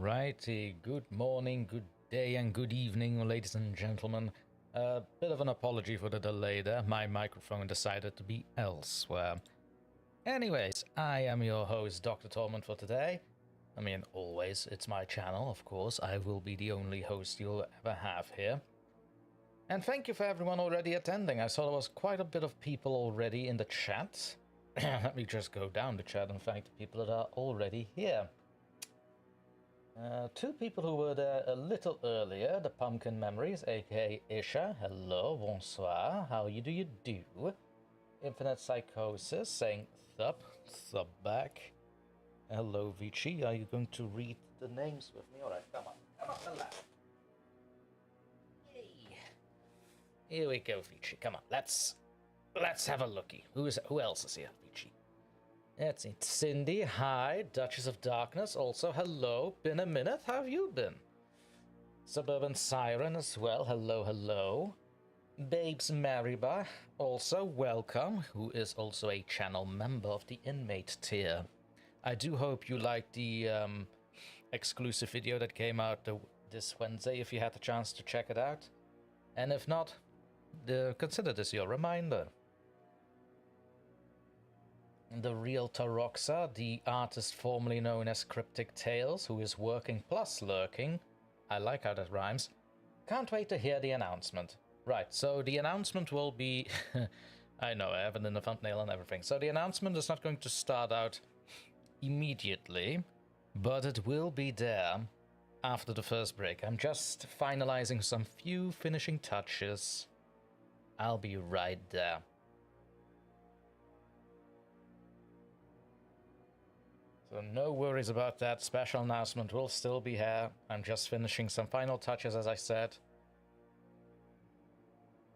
Alrighty, good morning, good day, and good evening, ladies and gentlemen. A bit of an apology for the delay there. My microphone decided to be elsewhere. Anyways, I am your host, DrTorment, for today. I mean, always, it's my channel, of course. I will be the only host you'll ever have here. And thank you for everyone already attending. I saw there was quite a bit of people already in the chat. Let me just go down the chat and thank the people that are already here. Two people who were there a little earlier, the Pumpkin Memories, aka Isha, hello, bonsoir, how do you do? Infinite Psychosis, saying thub back. Hello, Vici, are you going to read the names with me? Alright, come on, the left. Yay. Here we go, Vici, come on, let's have a looky. Who else is here, Vici? That's it. Cindy, hi. Duchess of Darkness, also hello. Been a minute, how have you been? Suburban Siren as well, hello. Babes Mariba, also welcome, who is also a channel member of the inmate tier. I do hope you liked the exclusive video that came out this Wednesday, if you had the chance to check it out. And if not, consider this your reminder. The real Taroxa, the artist formerly known as Cryptic Tales, who is working plus lurking. I like how that rhymes. Can't wait to hear the announcement. Right, so the announcement will be... I know, I have it in the thumbnail and everything. So the announcement is not going to start out immediately, but it will be there after the first break. I'm just finalizing some few finishing touches. I'll be right there. So no worries about that, special announcement will still be here. I'm just finishing some final touches, as I said.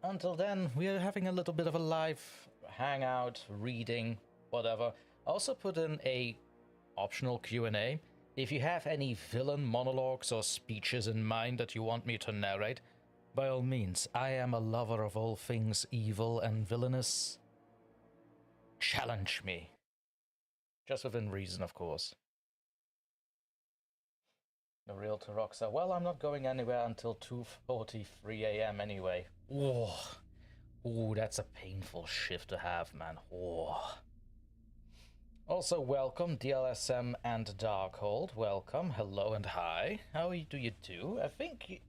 Until then, we're having a little bit of a live hangout, reading, whatever. Also put in a optional Q&A. If you have any villain monologues or speeches in mind that you want me to narrate, by all means, I am a lover of all things evil and villainous. Challenge me. Just within reason, of course. The real Taroxa. Well, I'm not going anywhere until 2:43 AM anyway. Oh, that's a painful shift to have, man. Oh. Also, welcome, DLSM and Darkhold. Welcome, hello and hi. How do you do? I think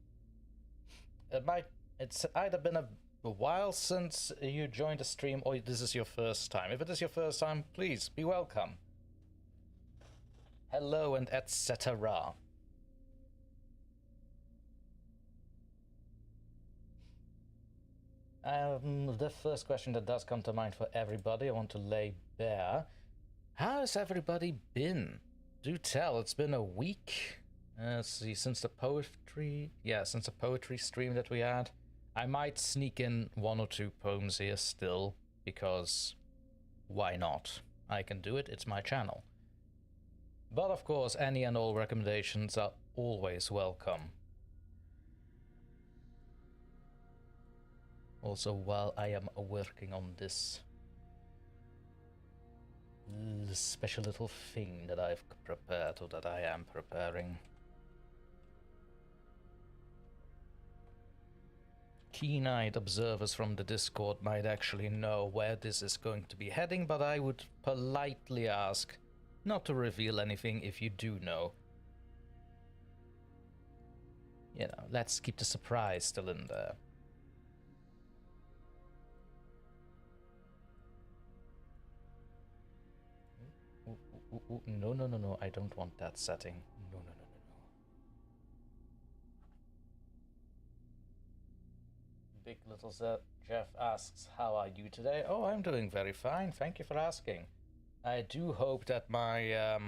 it's either been a while since you joined the stream, or this is your first time. If it is your first time, please be welcome. Hello and etc. The first question that does come to mind for everybody, I want to lay bare. How has everybody been? Do tell, it's been a week. Let's see, since the poetry stream that we had. I might sneak in one or two poems here still, because why not? I can do it, it's my channel. But of course, any and all recommendations are always welcome. Also, while I am working on this special little thing that I've prepared, or that I am preparing. Keen-eyed observers from the Discord might actually know where this is going to be heading, but I would politely ask not to reveal anything if you do know. You know, let's keep the surprise still in there. No, I don't want that setting. No. Big Little Jeff asks, how are you today? Oh, I'm doing very fine, thank you for asking. I do hope that my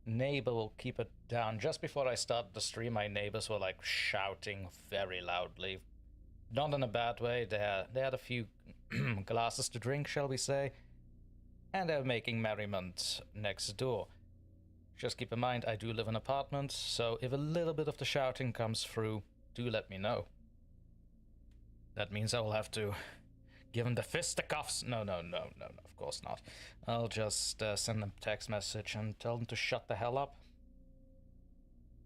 neighbor will keep it down. Just before I started the stream, my neighbors were like shouting very loudly. Not in a bad way, they had a few glasses to drink, shall we say, and they're making merriment next door. Just keep in mind, I do live in an apartment, so if a little bit of the shouting comes through, do let me know. That means I will have to give him the fisticuffs. No, of course not. I'll just send them a text message and tell them to shut the hell up.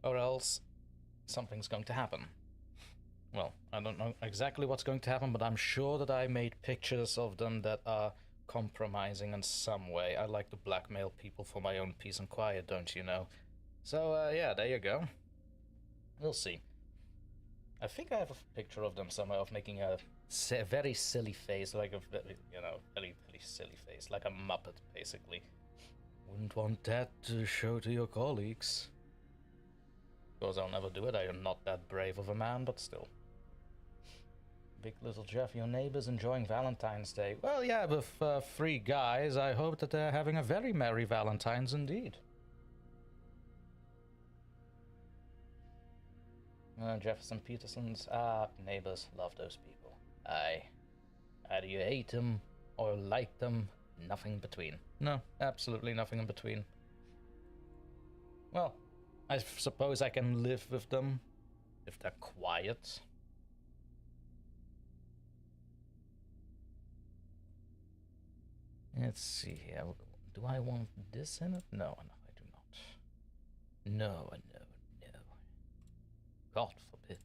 or else something's going to happen. Well, I don't know exactly what's going to happen, but I'm sure that I made pictures of them that are compromising in some way. I like to blackmail people for my own peace and quiet, don't you know? So, yeah, there you go. We'll see. I think I have a picture of them somewhere, of making a very silly face, like a very, very silly face, like a Muppet, basically. Wouldn't want that to show to your colleagues. Of course, I'll never do it. I am not that brave of a man, but still. Big little Jeff, your neighbor's enjoying Valentine's Day. Well, yeah, with 3 guys, I hope that they're having a very merry Valentine's indeed. Jefferson Peterson's, neighbors love those people. Aye. Either you hate them or like them, nothing between. No, absolutely nothing in between. Well, I suppose I can live with them if they're quiet. Let's see here. Do I want this in it? No, I do not. No. God forbid.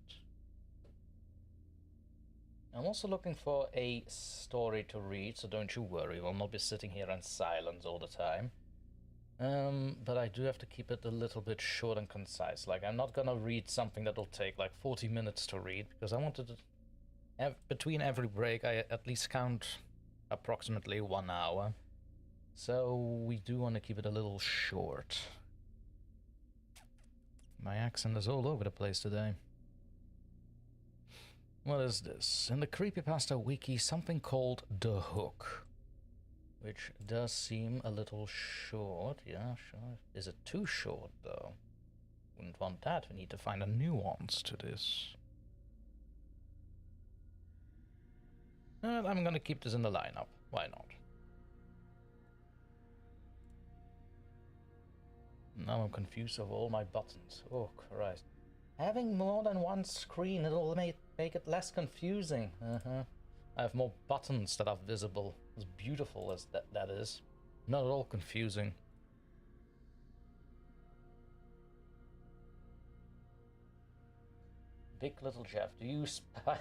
I'm also looking for a story to read, so don't you worry. We'll not be sitting here in silence all the time. But I do have to keep it a little bit short and concise. Like, I'm not gonna read something that'll take like 40 minutes to read, because I wanted to... between every break, I at least count approximately 1 hour. So we do want to keep it a little short. My accent is all over the place today. What is this? In the Creepypasta wiki, something called The Hook. Which does seem a little short. Yeah, sure. Is it too short, though? Wouldn't want that. We need to find a nuance to this. I'm gonna keep this in the lineup. Why not? Now I'm confused of all my buttons. Oh, Christ. Having more than one screen, it'll make it less confusing. I have more buttons that are visible. As beautiful as that is. Not at all confusing. Big little Jeff, do you spy?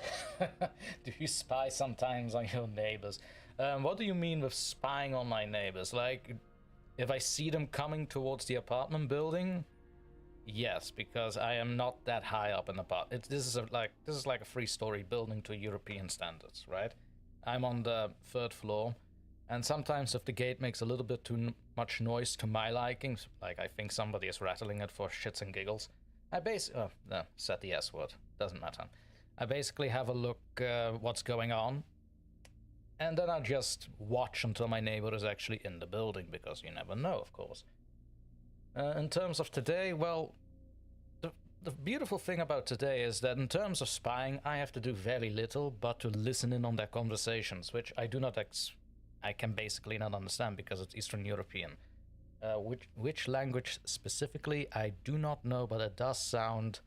Do you spy sometimes on your neighbors? What do you mean with spying on my neighbors? Like, if I see them coming towards the apartment building, yes, because I am not that high up in the apartment. This is like a 3-story building to European standards, right? I'm on the 3rd floor, and sometimes if the gate makes a little bit too much noise to my liking, like I think somebody is rattling it for shits and giggles, I said the S word, doesn't matter. I basically have a look what's going on, and then I just watch until my neighbor is actually in the building, because you never know, of course. In terms of today, well, the beautiful thing about today is that in terms of spying, I have to do very little but to listen in on their conversations, which I do not I can basically not understand because it's Eastern European. Which language specifically, I do not know, but it does sound...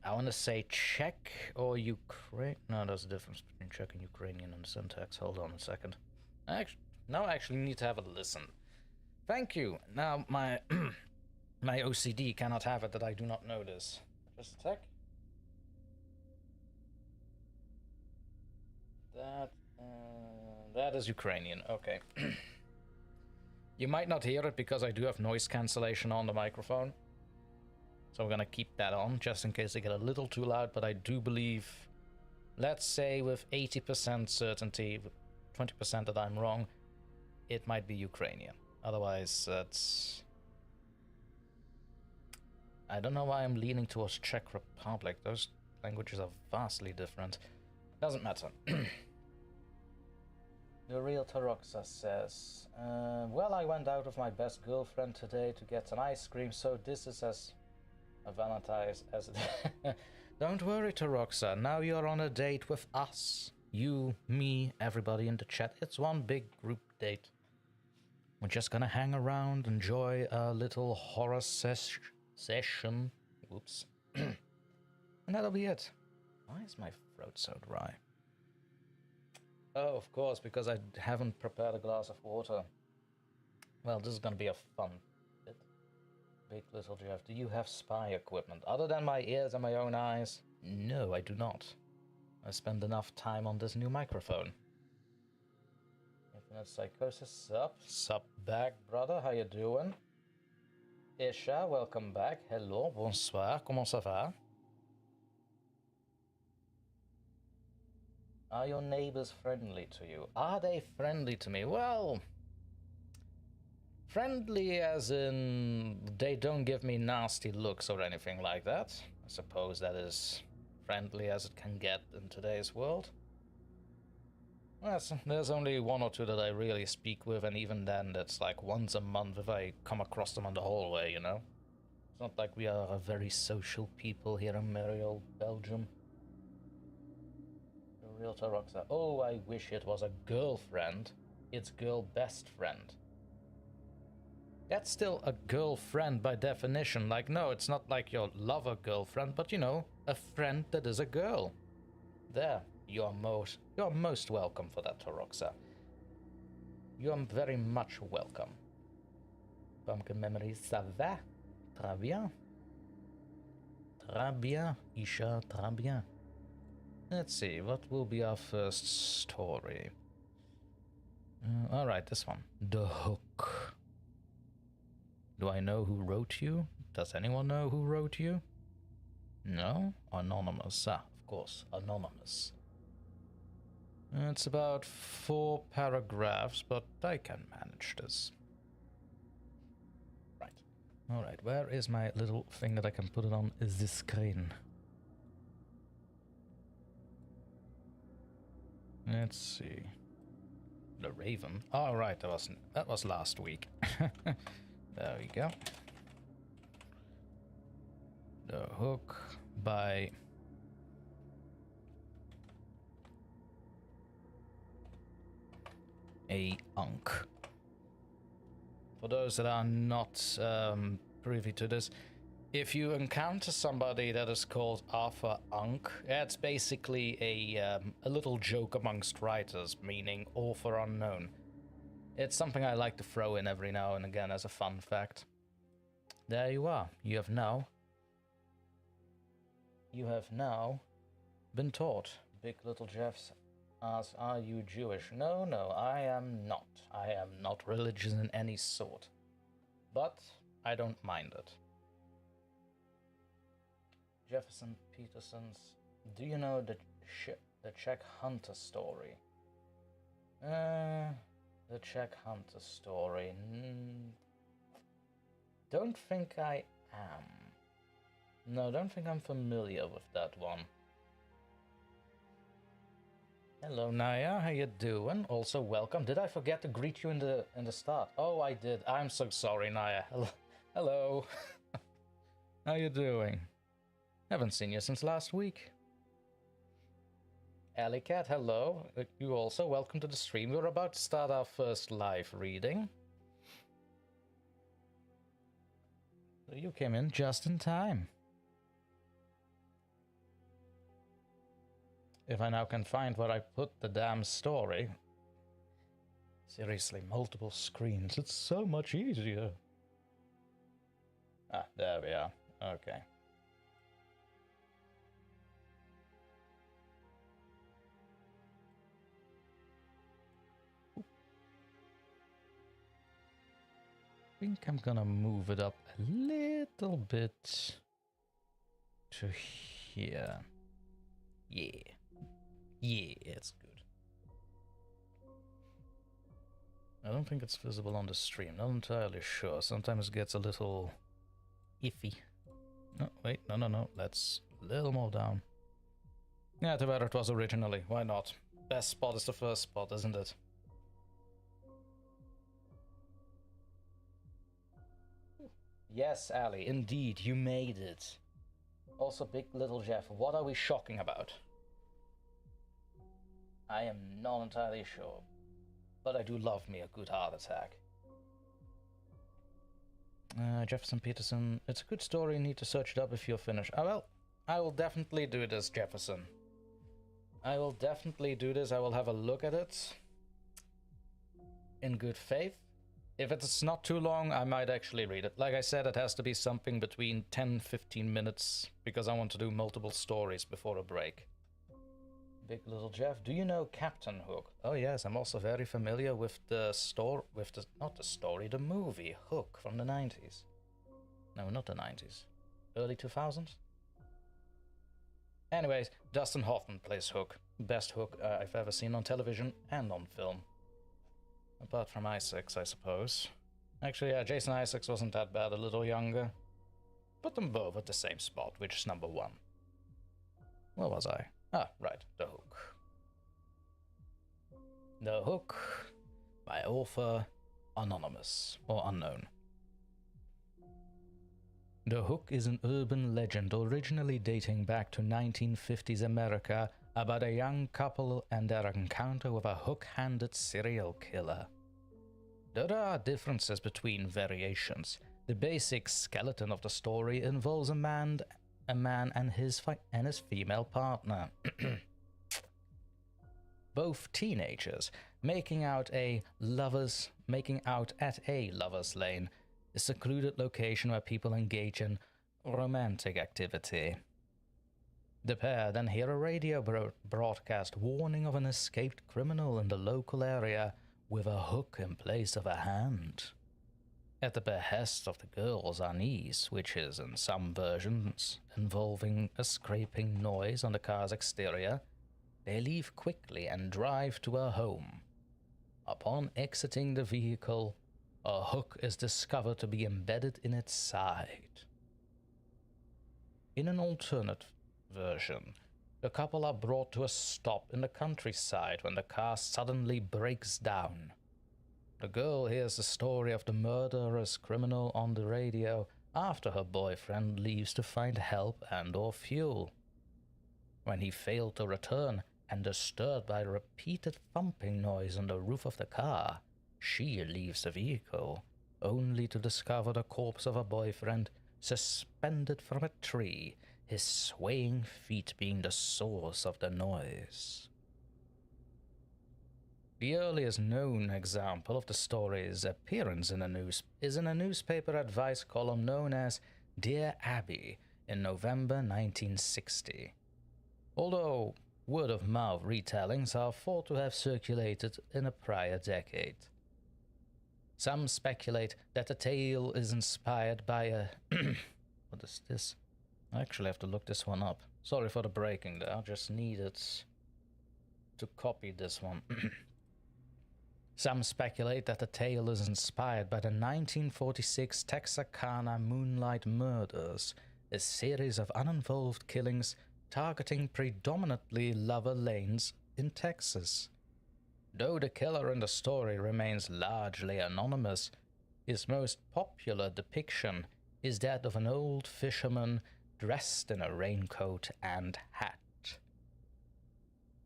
I want to say Czech or Ukraine. No, there's a difference between Czech and Ukrainian in the syntax. Hold on a second. Now I actually need to have a listen. Thank you. Now my my OCD cannot have it that I do not know this. Just a sec. That is Ukrainian. Okay. You might not hear it because I do have noise cancellation on the microphone. So we're gonna keep that on just in case they get a little too loud, but I do believe, let's say with 80% certainty, 20% that I'm wrong, it might be Ukrainian. Otherwise, that's... I don't know why I'm leaning towards Czech Republic. Those languages are vastly different. Doesn't matter. The real Taroxa says, well, I went out with my best girlfriend today to get an ice cream, so this is as a Valentine's as it... Don't worry, Taroxa, now you're on a date with us. You, me, everybody in the chat. It's one big group date. We're just gonna hang around, enjoy a little horror session. Whoops. And that'll be it. Why is my throat so dry? Oh, of course, because I haven't prepared a glass of water. Well, this is gonna be a fun Big Little Jeff, do you have spy equipment? Other than my ears and my own eyes? No, I do not. I spend enough time on this new microphone. Infinite Psychosis, sup? Sup back, brother, how you doing? Isha, welcome back. Hello, bonsoir, comment ça va? Are your neighbors friendly to you? Are they friendly to me? Well, friendly as in they don't give me nasty looks or anything like that. I suppose that is friendly as it can get in today's world. Yes, there's only one or two that I really speak with, and even then that's like once a month if I come across them on the hallway, you know? It's not like we are a very social people here in merry old Belgium. Real Roxa. Oh, I wish it was a girlfriend. It's girl best friend. That's still a girlfriend by definition. Like, no, it's not like your lover girlfriend, but you know, a friend that is a girl. There, you're most welcome for that, Toroxa. You're very much welcome. Pumpkin memories, ça va? Très bien. Très bien, Isha, très bien. Let's see, what will be our first story? Alright, this one. The Hook. Do I know who wrote you? Does anyone know who wrote you? No? Anonymous. Ah, of course, anonymous. It's about 4 paragraphs, but I can manage this. Right. Alright, where is my little thing that I can put it on the screen? Let's see. The Raven. Oh, right, that was last week. There we go. The Hook by a Unk. For those that are not privy to this, if you encounter somebody that is called Arthur Unk, it's basically a little joke amongst writers, meaning author unknown. It's something I like to throw in every now and again as a fun fact. There you are. You have now been taught. Big Little Jeffs asks, are you Jewish? No, I am not. I am not religious in any sort. But I don't mind it. Jefferson Peterson's. Do you know the Czech Hunter story? The Czech Hunter story. Don't think I am. No, don't think I'm familiar with that one. Hello Naya, how you doing? Also welcome. Did I forget to greet you in the start? Oh, I did. I'm so sorry, Naya. Hello. How you doing? Haven't seen you since last week. Alleycat, hello. You also welcome to the stream. We're about to start our first live reading. So you came in just in time. If I now can find where I put the damn story. Seriously, multiple screens. It's so much easier. Ah, there we are. Okay. I think I'm gonna move it up a little bit to here. Yeah. Yeah, it's good. I don't think it's visible on the stream. Not entirely sure. Sometimes it gets a little iffy. No, wait, no. Let's a little more down. Yeah, to where it was originally. Why not? Best spot is the first spot, isn't it? Yes, Ali, indeed, you made it. Also, Big Little Jeff, what are we shocking about? I am not entirely sure, but I do love me a good heart attack. Jefferson Peterson, it's a good story, you need to search it up if you're finished. Oh, well, I will definitely do this, Jefferson. I will definitely do this, I will have a look at it. In good faith. If it's not too long, I might actually read it. Like I said, it has to be something between 10-15 minutes, because I want to do multiple stories before a break. Big Little Jeff, do you know Captain Hook? Oh yes, I'm also very familiar with the the movie Hook from the 90s. No, not the 90s. Early 2000s? Anyways, Dustin Hoffman plays Hook. Best Hook I've ever seen on television and on film. Apart from Isaacs, I suppose. Actually, yeah, Jason Isaacs wasn't that bad, a little younger. Put them both at the same spot, which is number 1. Where was I? Ah, right, The Hook. The Hook, by author Anonymous, or Unknown. The Hook is an urban legend originally dating back to 1950s America about a young couple and their encounter with a hook-handed serial killer. There are differences between variations. The basic skeleton of the story involves a man and his female partner. Both teenagers making out at a lover's lane, a secluded location where people engage in romantic activity. The pair then hear a radio broadcast warning of an escaped criminal in the local area with a hook in place of a hand. At the behest of the girl's unease, which is in some versions involving a scraping noise on the car's exterior, they leave quickly and drive to her home. Upon exiting the vehicle, a hook is discovered to be embedded in its side. In an alternate version, the couple are brought to a stop in the countryside when the car suddenly breaks down. The girl hears the story of the murderous criminal on the radio after her boyfriend leaves to find help and/or fuel. When he failed to return, and disturbed by repeated thumping noise on the roof of the car, she leaves the vehicle, only to discover the corpse of her boyfriend suspended from a tree, his swaying feet being the source of the noise. The earliest known example of the story's appearance in is in a newspaper advice column known as Dear Abby in November 1960. Although word-of-mouth retellings are thought to have circulated in a prior decade. Some speculate that the tale is inspired by a... What is this? I actually have to look this one up. Sorry for the breaking there, I just needed to copy this one. Some speculate that the tale is inspired by the 1946 Texarkana Moonlight Murders, a series of uninvolved killings targeting predominantly lover lanes in Texas. Though the killer in the story remains largely anonymous, his most popular depiction is that of an old fisherman dressed in a raincoat and hat.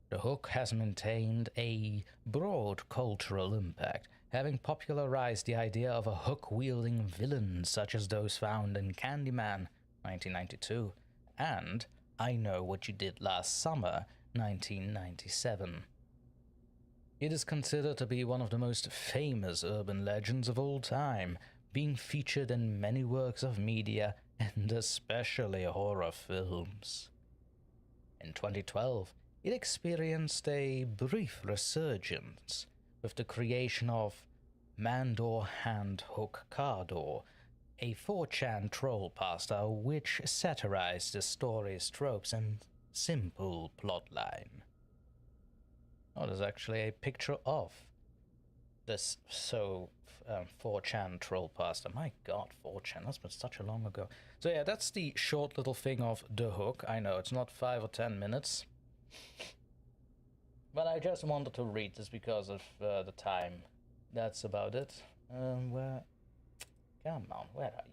The Hook has maintained a broad cultural impact, having popularized the idea of a hook-wielding villain such as those found in Candyman, 1992, and I Know What You Did Last Summer, 1997. It is considered to be one of the most famous urban legends of all time, being featured in many works of media and especially horror films. In 2012, it experienced a brief resurgence with the creation of Mandor Hand Hook Cardor, a 4chan troll pasta which satirized the story's tropes and simple plotline. Oh, there's actually a picture of this 4chan troll pasta. My god, 4chan, that's been such a long ago. So yeah, that's the short little thing of The Hook. I know, it's not 5 or 10 minutes. But I just wanted to read this because of the time. That's about it. Where... Come on, where are you?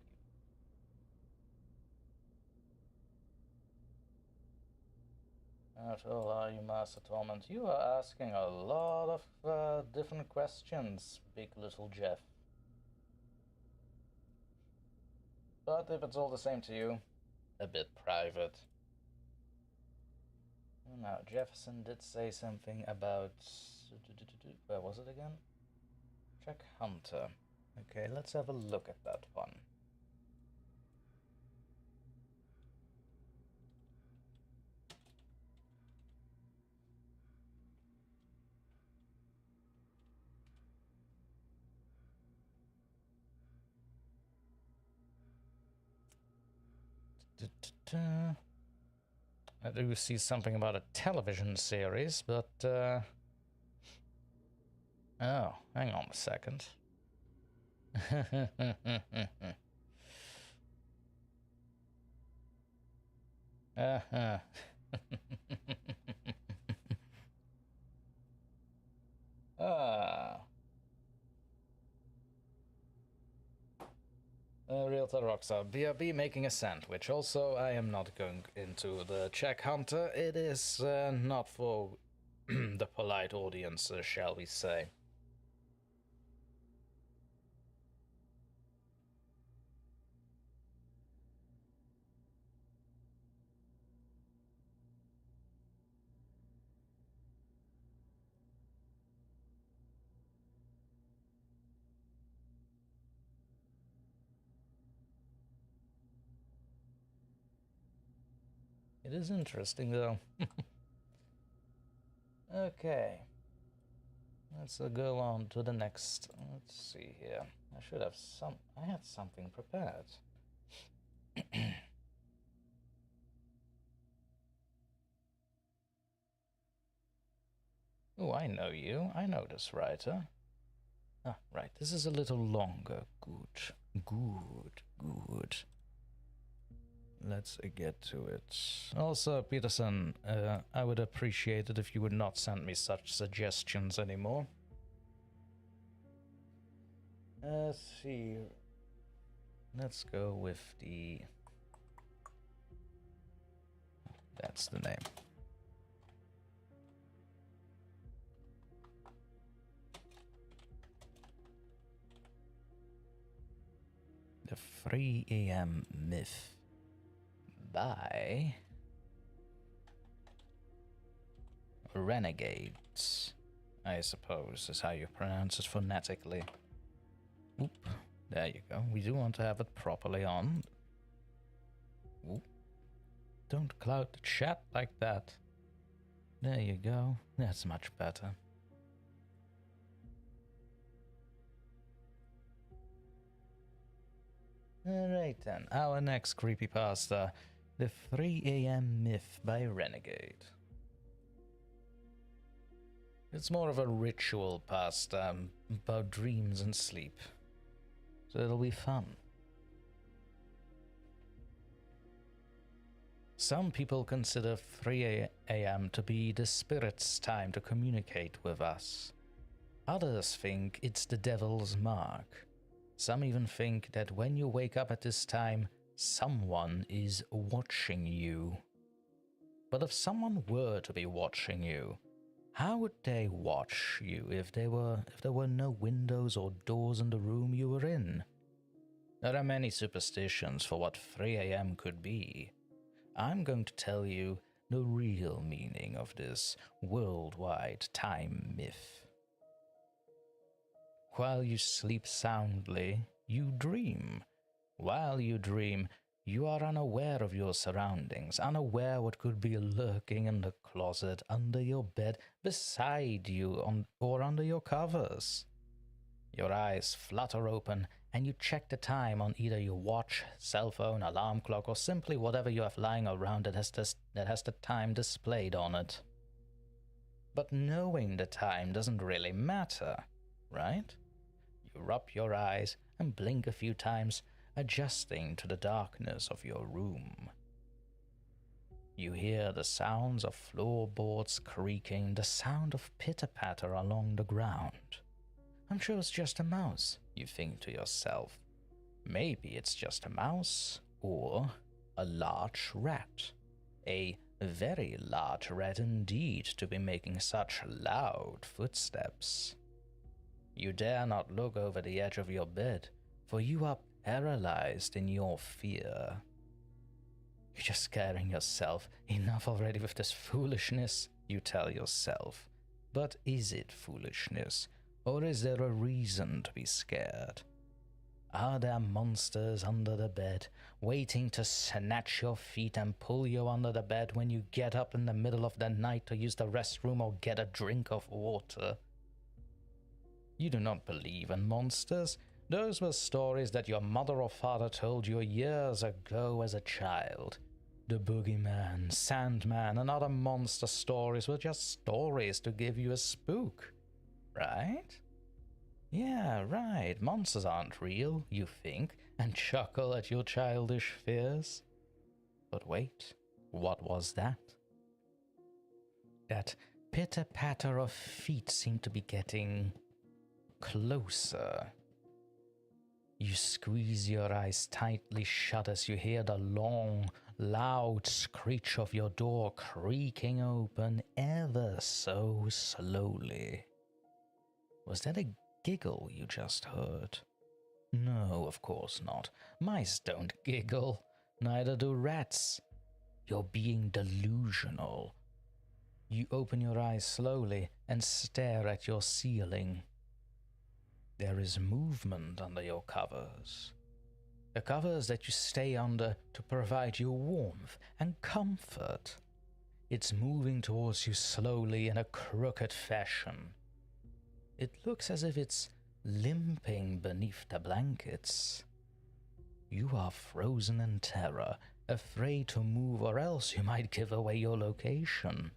After all, are you, Master Torment? You are asking a lot of different questions, Big Little Jeff. But if it's all the same to you, a bit private. Now, Jefferson did say something about... Where was it again? Check Hunter. Okay, let's have a look at that one. I do see something about a television series, but oh, hang on a second. Uh-huh. Ah. Realtor Roxa, BRB making a sandwich. Also, I am not going into the Czech Hunter. It is not for the polite audience, shall we say. It is interesting, though. Okay. Let's go on to the next. Let's see here. I should have some. I had something prepared. Oh, I know you. I know this writer. Ah, right. This is a little longer. Good. Good. Good. Let's get to it. Also, Peterson, I would appreciate it if you would not send me such suggestions anymore. Let's see. Let's go with the... That's the name. The 3 AM Myth. By Renegaed, I suppose is how you pronounce it phonetically. Oop, there you go. We do want to have it properly on. Oop. Don't cloud the chat like that. There you go. That's much better. Alright then, our next creepypasta. The 3 AM Myth by Renegaed. It's more of a ritual pastime about dreams and sleep, so it'll be fun. Some people consider 3 AM to be the spirit's time to communicate with us. Others think it's the devil's mark. Some even think that when you wake up at this time, someone is watching you. But if someone were to be watching you, how would they watch you if there were no windows or doors in the room you were in? There are many superstitions for what 3 AM could be. I'm going to tell you the real meaning of this worldwide time myth. While you sleep soundly, you dream. While you dream, you are unaware of your surroundings, unaware what could be lurking in the closet, under your bed, beside you, or under your covers. Your eyes flutter open, and you check the time on either your watch, cell phone, alarm clock, or simply whatever you have lying around that has the time displayed on it. But knowing the time doesn't really matter, right? You rub your eyes and blink a few times, adjusting to the darkness of your room. You hear the sounds of floorboards creaking, the sound of pitter-patter along the ground. I'm sure it's just a mouse, you think to yourself. Maybe it's just a mouse, or a large rat. A very large rat indeed to be making such loud footsteps. You dare not look over the edge of your bed, for you are paralyzed in your fear. You're just scaring yourself. Enough already with this foolishness, you tell yourself. But is it foolishness, or is there a reason to be scared? Are there monsters under the bed, waiting to snatch your feet and pull you under the bed when you get up in the middle of the night to use the restroom or get a drink of water? You do not believe in monsters. Those were stories that your mother or father told you years ago as a child. The boogeyman, Sandman, and other monster stories were just stories to give you a spook, right? Yeah, right, monsters aren't real, you think, and chuckle at your childish fears. But wait, what was that? That pitter-patter of feet seemed to be getting closer. You squeeze your eyes tightly shut as you hear the long, loud screech of your door creaking open ever so slowly. Was that a giggle you just heard? No, of course not. Mice don't giggle. Neither do rats. You're being delusional. You open your eyes slowly and stare at your ceiling. There is movement under your covers. The covers that you stay under to provide you warmth and comfort. It's moving towards you slowly in a crooked fashion. It looks as if it's limping beneath the blankets. You are frozen in terror, afraid to move or else you might give away your location.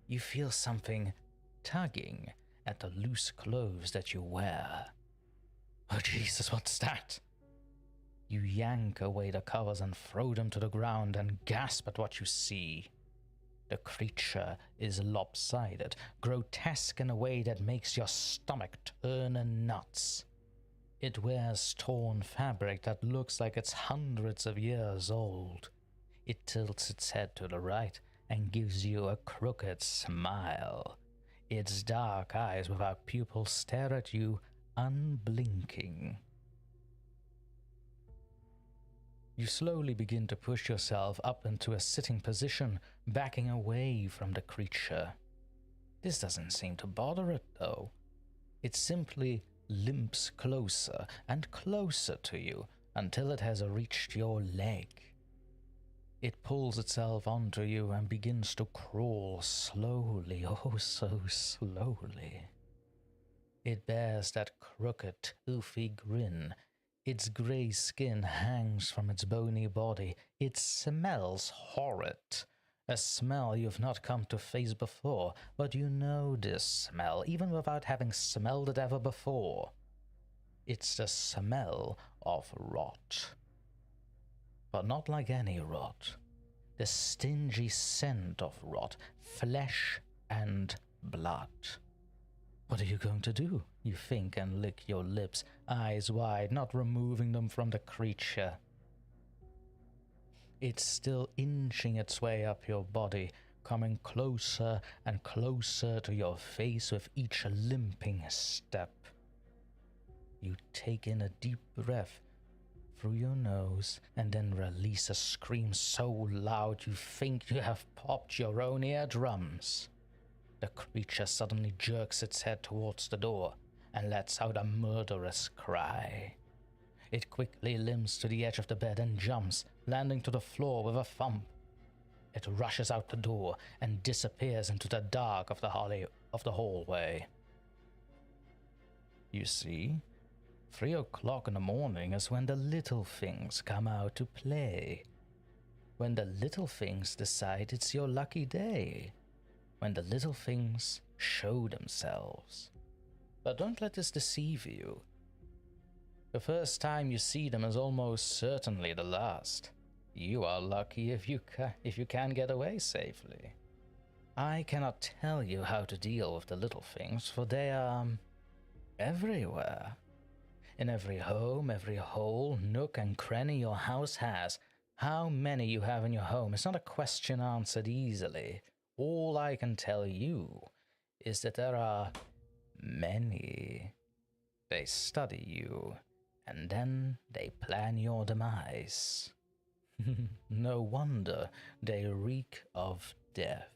You feel something tugging at the loose clothes that you wear. Oh Jesus, what's that? You yank away the covers and throw them to the ground and gasp at what you see. The creature is lopsided, grotesque in a way that makes your stomach turn in knots. It wears torn fabric that looks like it's hundreds of years old. It tilts its head to the right and gives you a crooked smile. Its dark eyes without pupils stare at you, unblinking. You slowly begin to push yourself up into a sitting position, backing away from the creature. This doesn't seem to bother it, though. It simply limps closer and closer to you until it has reached your leg. It pulls itself onto you and begins to crawl slowly, oh so slowly. It bears that crooked, toothy grin. Its grey skin hangs from its bony body. It smells horrid. A smell you've not come to face before, but you know this smell, even without having smelled it ever before. It's the smell of rot. But not like any rot. The stingy scent of rot, flesh and blood. What are you going to do? You think and lick your lips, eyes wide, not removing them from the creature. It's still inching its way up your body, coming closer and closer to your face with each limping step. You take in a deep breath through your nose and then release a scream so loud you think you have popped your own eardrums. The creature suddenly jerks its head towards the door and lets out a murderous cry. It quickly limps to the edge of the bed and jumps, landing to the floor with a thump. It rushes out the door and disappears into the dark of the hallway. You see, 3 o'clock in the morning is when the little things come out to play. When the little things decide it's your lucky day. When the little things show themselves. But don't let this deceive you. The first time you see them is almost certainly the last. You are lucky if you can get away safely. I cannot tell you how to deal with the little things, for they are everywhere. In every home, every hole, nook and cranny your house has. How many you have in your home is not a question answered easily. All I can tell you is that there are many. They study you, and then they plan your demise. No wonder they reek of death.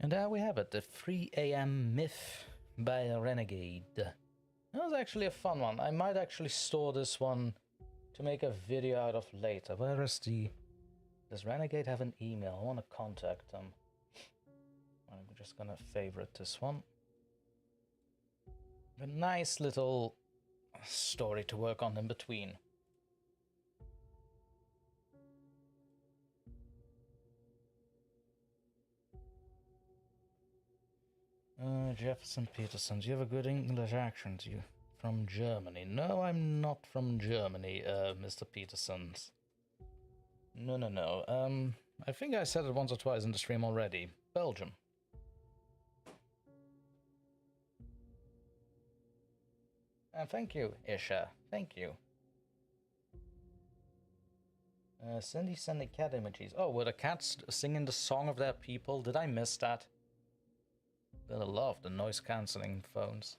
And there we have it, the 3 a.m. myth by Renegaed. That was actually a fun one. I might actually store this one to make a video out of later. Where is the... Does Renegaed have an email? I want to contact them. I'm just gonna favorite this one. A nice little story to work on in between. Jefferson Peterson, do you have a good English accent? You from Germany? No, I'm not from Germany, Mr. Petersons. No. I think I said it once or twice in the stream already. Belgium. Thank you, Isha. Thank you. Cindy sending cat emojis. Oh, were the cats singing the song of their people? Did I miss that? Gonna love the noise cancelling phones.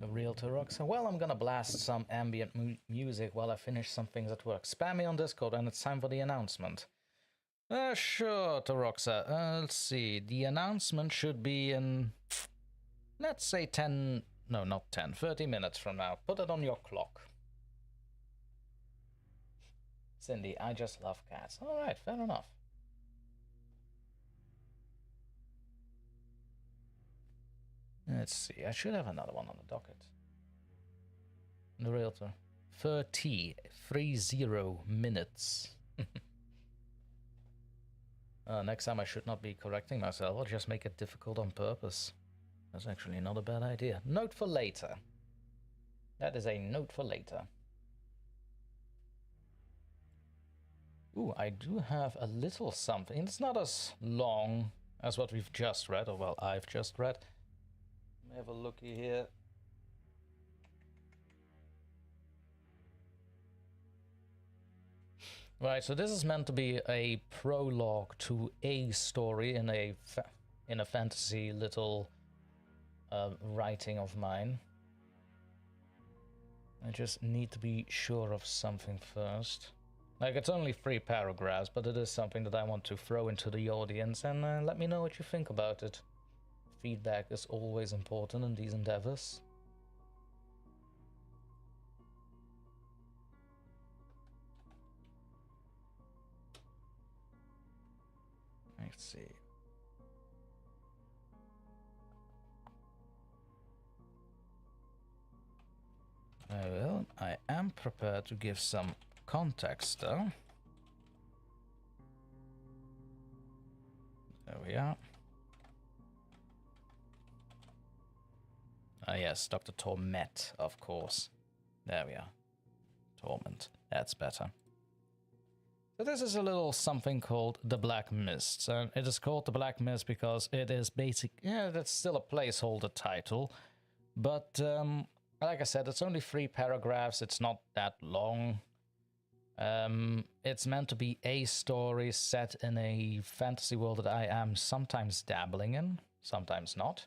The realtor rocks. Well, I'm gonna blast some ambient music while I finish some things at work. Spam me on Discord and it's time for the announcement. Sure, Toroxa. Let's see. The announcement should be in, let's say 10, no, not 10, 30 minutes from now. Put it on your clock. Cindy, I just love cats. Alright, fair enough. Let's see. I should have another one on the docket. The realtor. 30 minutes. Next time I should not be correcting myself. I'll just make it difficult on purpose. That's actually not a bad idea. Note for later. That is a note for later. Ooh, I do have a little something. It's not as long as what we've just read, or well, I've just read. Let me have a looky here. Right, so this is meant to be a prologue to a story in a fantasy little writing of mine. I just need to be sure of something first. Like, it's only 3 paragraphs, but it is something that I want to throw into the audience, and let me know what you think about it. Feedback is always important in these endeavors. Let's see. Well, I am prepared to give some context, though. There we are. Ah, yes, Dr. Torment, of course. There we are. Torment. That's better. So this is a little something called the Black Mist. And it is called the Black Mist because it is basic. Yeah, that's still a placeholder title. But like I said, it's only 3 paragraphs. It's not that long. It's meant to be a story set in a fantasy world that I am sometimes dabbling in, sometimes not.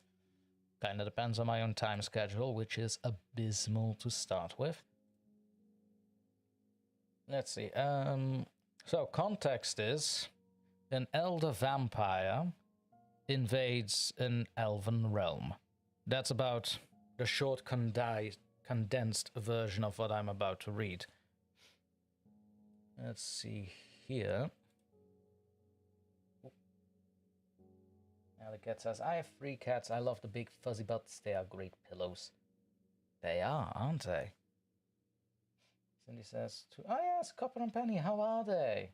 Kind of depends on my own time schedule, which is abysmal to start with. Let's see. So context is an elder vampire invades an elven realm. That's about the short condensed version of what I'm about to read. Let's see here. Now the cat says, I have 3 cats. I love the big fuzzy butts. They are great pillows. They are, aren't they? Cindy says, oh yes, Copper and Penny, how are they?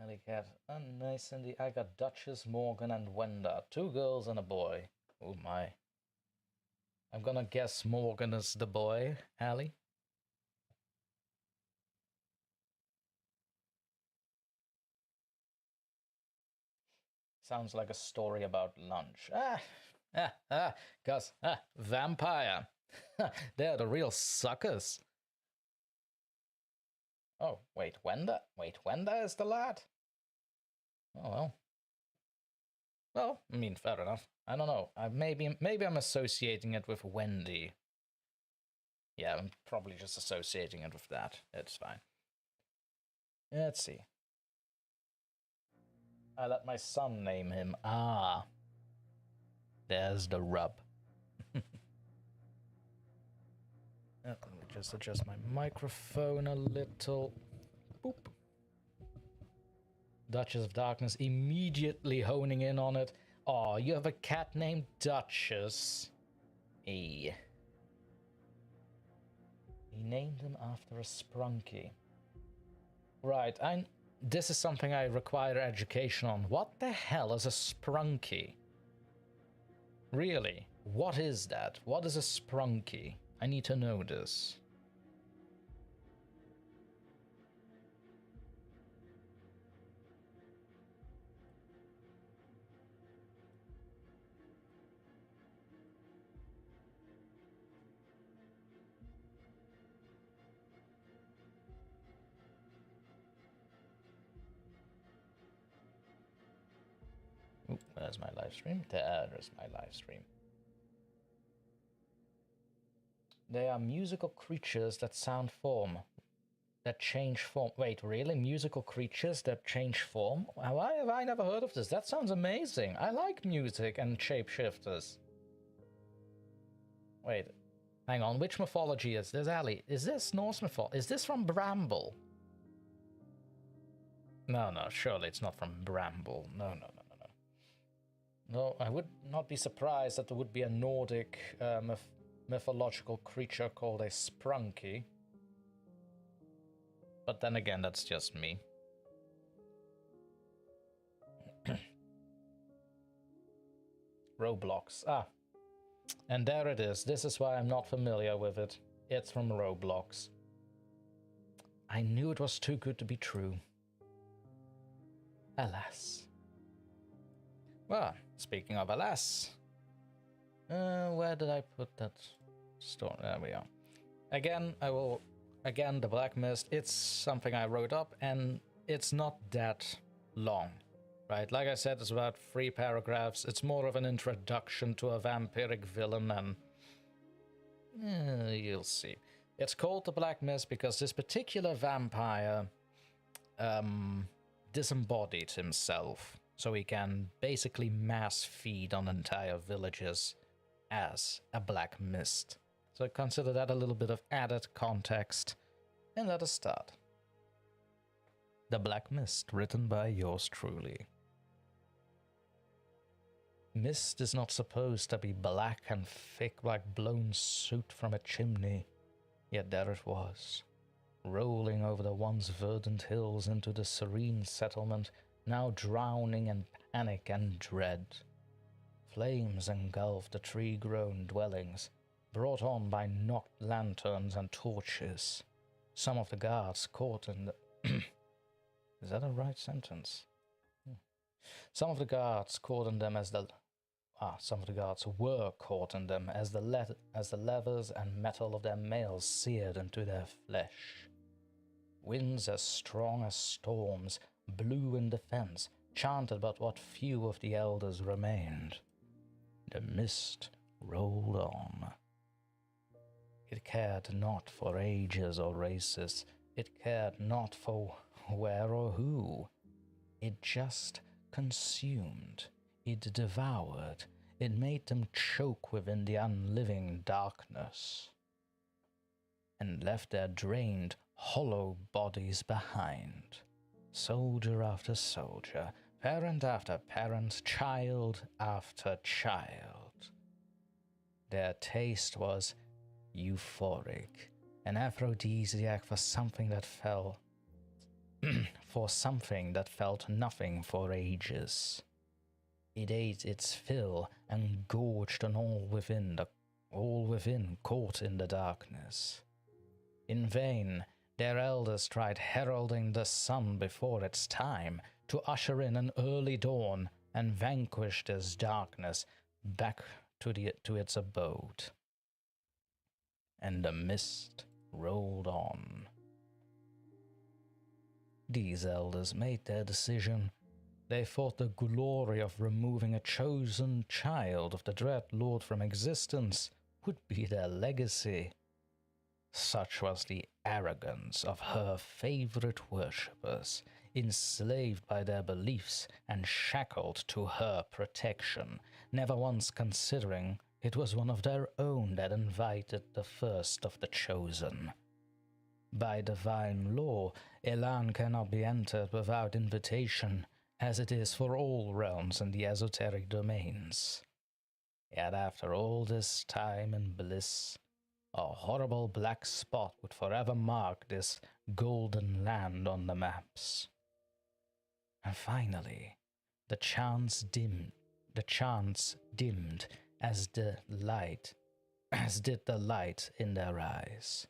Alley cat, oh nice, Cindy. I got Duchess, Morgan, and Wenda. 2 girls and a boy. Oh my. I'm gonna guess Morgan is the boy, Allie. Sounds like a story about lunch. Vampire. They're the real suckers. Oh, wait, Wenda? Wait, Wenda is the lad? Oh, well. Well, I mean, fair enough. I don't know. Maybe I'm associating it with Wendy. Yeah, I'm probably just associating it with that. It's fine. Let's see. I let my son name him. Ah. There's the rub. Let me just adjust my microphone a little. Boop. Duchess of Darkness immediately honing in on it. Oh, you have a cat named Duchess. He named him after a sprunky. Right, this is something I require education on. What the hell is a sprunky? Really? What is that? What is a sprunky? I need to know this. Ooh, where's my live stream? There's my live stream. They are musical creatures that change form. Wait, really? Musical creatures that change form? Why have I never heard of this? That sounds amazing. I like music and shapeshifters. Wait, hang on. Which mythology is this, Ali? Is this Norse mythology? Is this from Bramble? No, surely it's not from Bramble. No. No, I would not be surprised that there would be a Nordic mythological creature called a sprunky. But then again, that's just me. Roblox. Ah. And there it is. This is why I'm not familiar with it. It's from Roblox. I knew it was too good to be true. Alas. Well, speaking of alas. Where did I put that store? There we are. Again, the Black Mist, it's something I wrote up, and it's not that long, right? Like I said, it's about 3 paragraphs. It's more of an introduction to a vampiric villain, and you'll see. It's called the Black Mist because this particular vampire disembodied himself, so he can basically mass feed on entire villages as a Black Mist. So consider that a little bit of added context, and let us start. The Black Mist, written by yours truly. Mist is not supposed to be black and thick like blown soot from a chimney, yet there it was, rolling over the once verdant hills into the serene settlement, now drowning in panic and dread. Flames engulfed the tree-grown dwellings, brought on by knocked lanterns and torches. Some of the guards caught in the... Is that a right sentence? Some of the guards caught in them as the... some of the guards were caught in them as the levers and metal of their mails seared into their flesh. Winds as strong as storms blew in defense, chanted but what few of the elders remained. The mist rolled on. It cared not for ages or races. It cared not for where or who. It just consumed. It devoured. It made them choke within the unliving darkness, and left their drained, hollow bodies behind. Soldier after soldier, parent after parent, child after child. Their taste was euphoric, an aphrodisiac for something that felt nothing for ages. It ate its fill and gorged on all within caught in the darkness. In vain, their elders tried heralding the sun before its time to usher in an early dawn and vanquish this darkness back to its abode. And the mist rolled on. These elders made their decision, They thought the glory of removing a chosen child of the dread lord from existence would be their legacy. Such was the arrogance of her favorite worshippers, enslaved by their beliefs and shackled to her protection, never once considering it was one of their own that invited the first of the chosen. By divine law, Elan cannot be entered without invitation, as it is for all realms in the esoteric domains. Yet after all this time and bliss, a horrible black spot would forever mark this golden land on the maps. And finally, the chance dimmed as did the light in their eyes.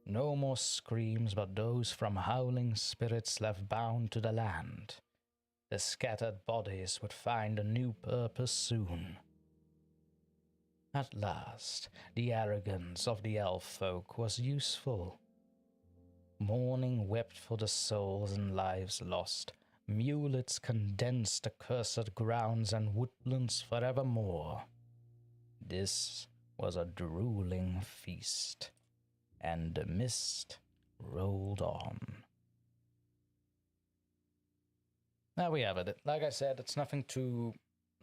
No more screams, but those from howling spirits left bound to the land. The scattered bodies would find a new purpose soon. At last, the arrogance of the elf folk was useful. Mourning wept for the souls and lives lost. Mulets condensed the cursed grounds and woodlands forevermore. This was a drooling feast, and the mist rolled on. There we have it. Like I said, it's nothing too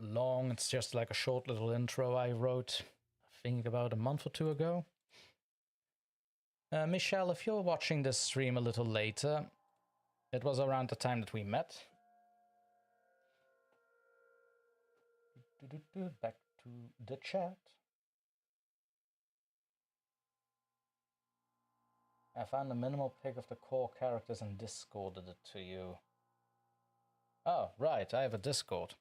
long. It's just like a short little intro I wrote, I think about a month or two ago. Michelle, if you're watching this stream a little later, it was around the time that we met. Back to the chat. I found a minimal pic of the core characters and Discorded it to you. Oh, right, I have a Discord.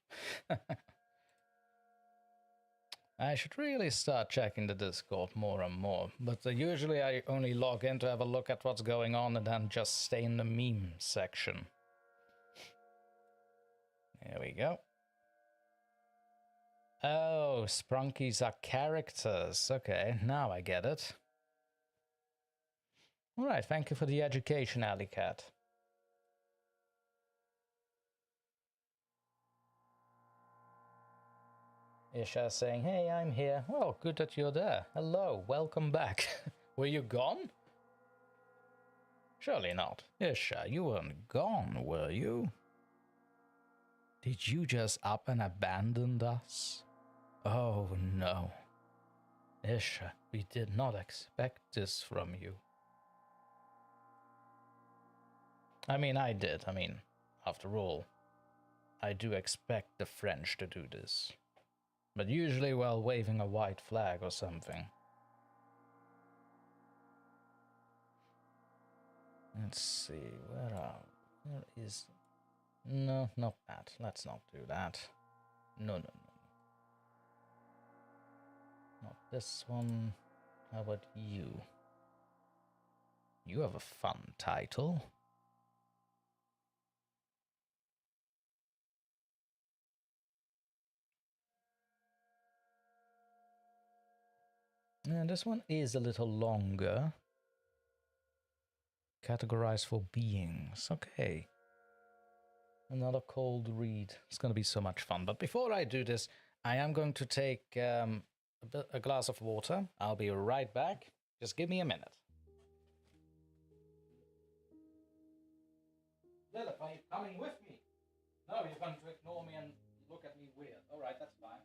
I should really start checking the Discord more and more, but usually I only log in to have a look at what's going on and then just stay in the meme section. There we go. Oh, Sprunkies are characters. Okay, now I get it. Alright, thank you for the education, Alley Cat. Isha saying, hey, I'm here. Well, good that you're there. Hello, welcome back. Were you gone? Surely not. Isha, you weren't gone, were you? Did you just up and abandon us? Oh, no. Isha, we did not expect this from you. I mean, I did. I mean, after all, I do expect the French to do this. But usually while waving a white flag or something. Let's see, where is... No, not that. Let's not do that. No. Not this one. How about you? You have a fun title. And this one is a little longer. Categorized for beings. Okay. Another cold read. It's going to be so much fun. But before I do this, I am going to take a glass of water. I'll be right back. Just give me a minute. Lilith, are you coming with me? No, you're going to ignore me and look at me weird. All right, that's fine.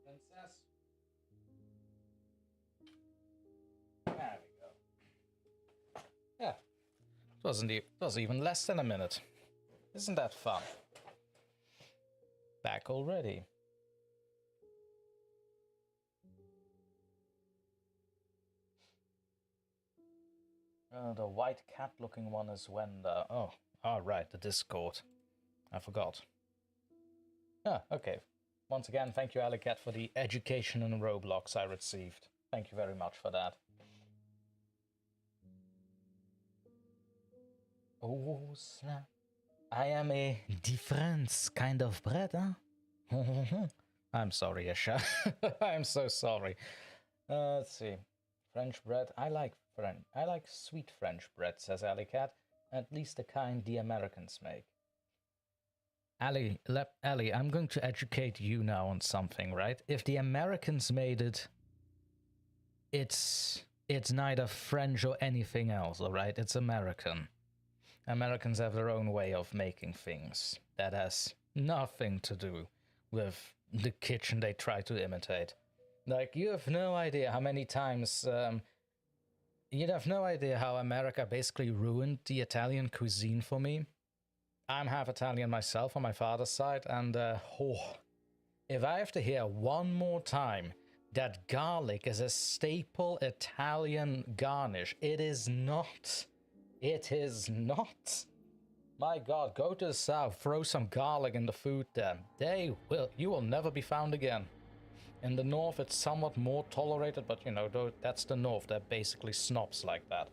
Princess. There we go. Yeah, it was even less than a minute. Isn't that fun? Back already. The white cat-looking one is when the... Oh, right, the Discord. I forgot. Ah, okay. Once again, thank you, Alicat, for the education in Roblox I received. Thank you very much for that. Oh, snap. I am a different kind of bread, huh? I'm sorry, Isha. I'm so sorry. Let's see. French bread. I like sweet French bread, says Alley Cat. At least the kind the Americans make. Ellie, I'm going to educate you now on something, right? If the Americans made it, it's neither French or anything else, all right? It's American. Americans have their own way of making things that has nothing to do with the kitchen they try to imitate. Like, you have no idea how many times, you'd have no idea how America basically ruined the Italian cuisine for me. I'm half Italian myself on my father's side, and if I have to hear one more time that garlic is a staple Italian garnish, it is not. It is not. My God, go to the south, throw some garlic in the food there. You will never be found again. In the north, it's somewhat more tolerated, but you know, that's the north. They're basically snobs like that.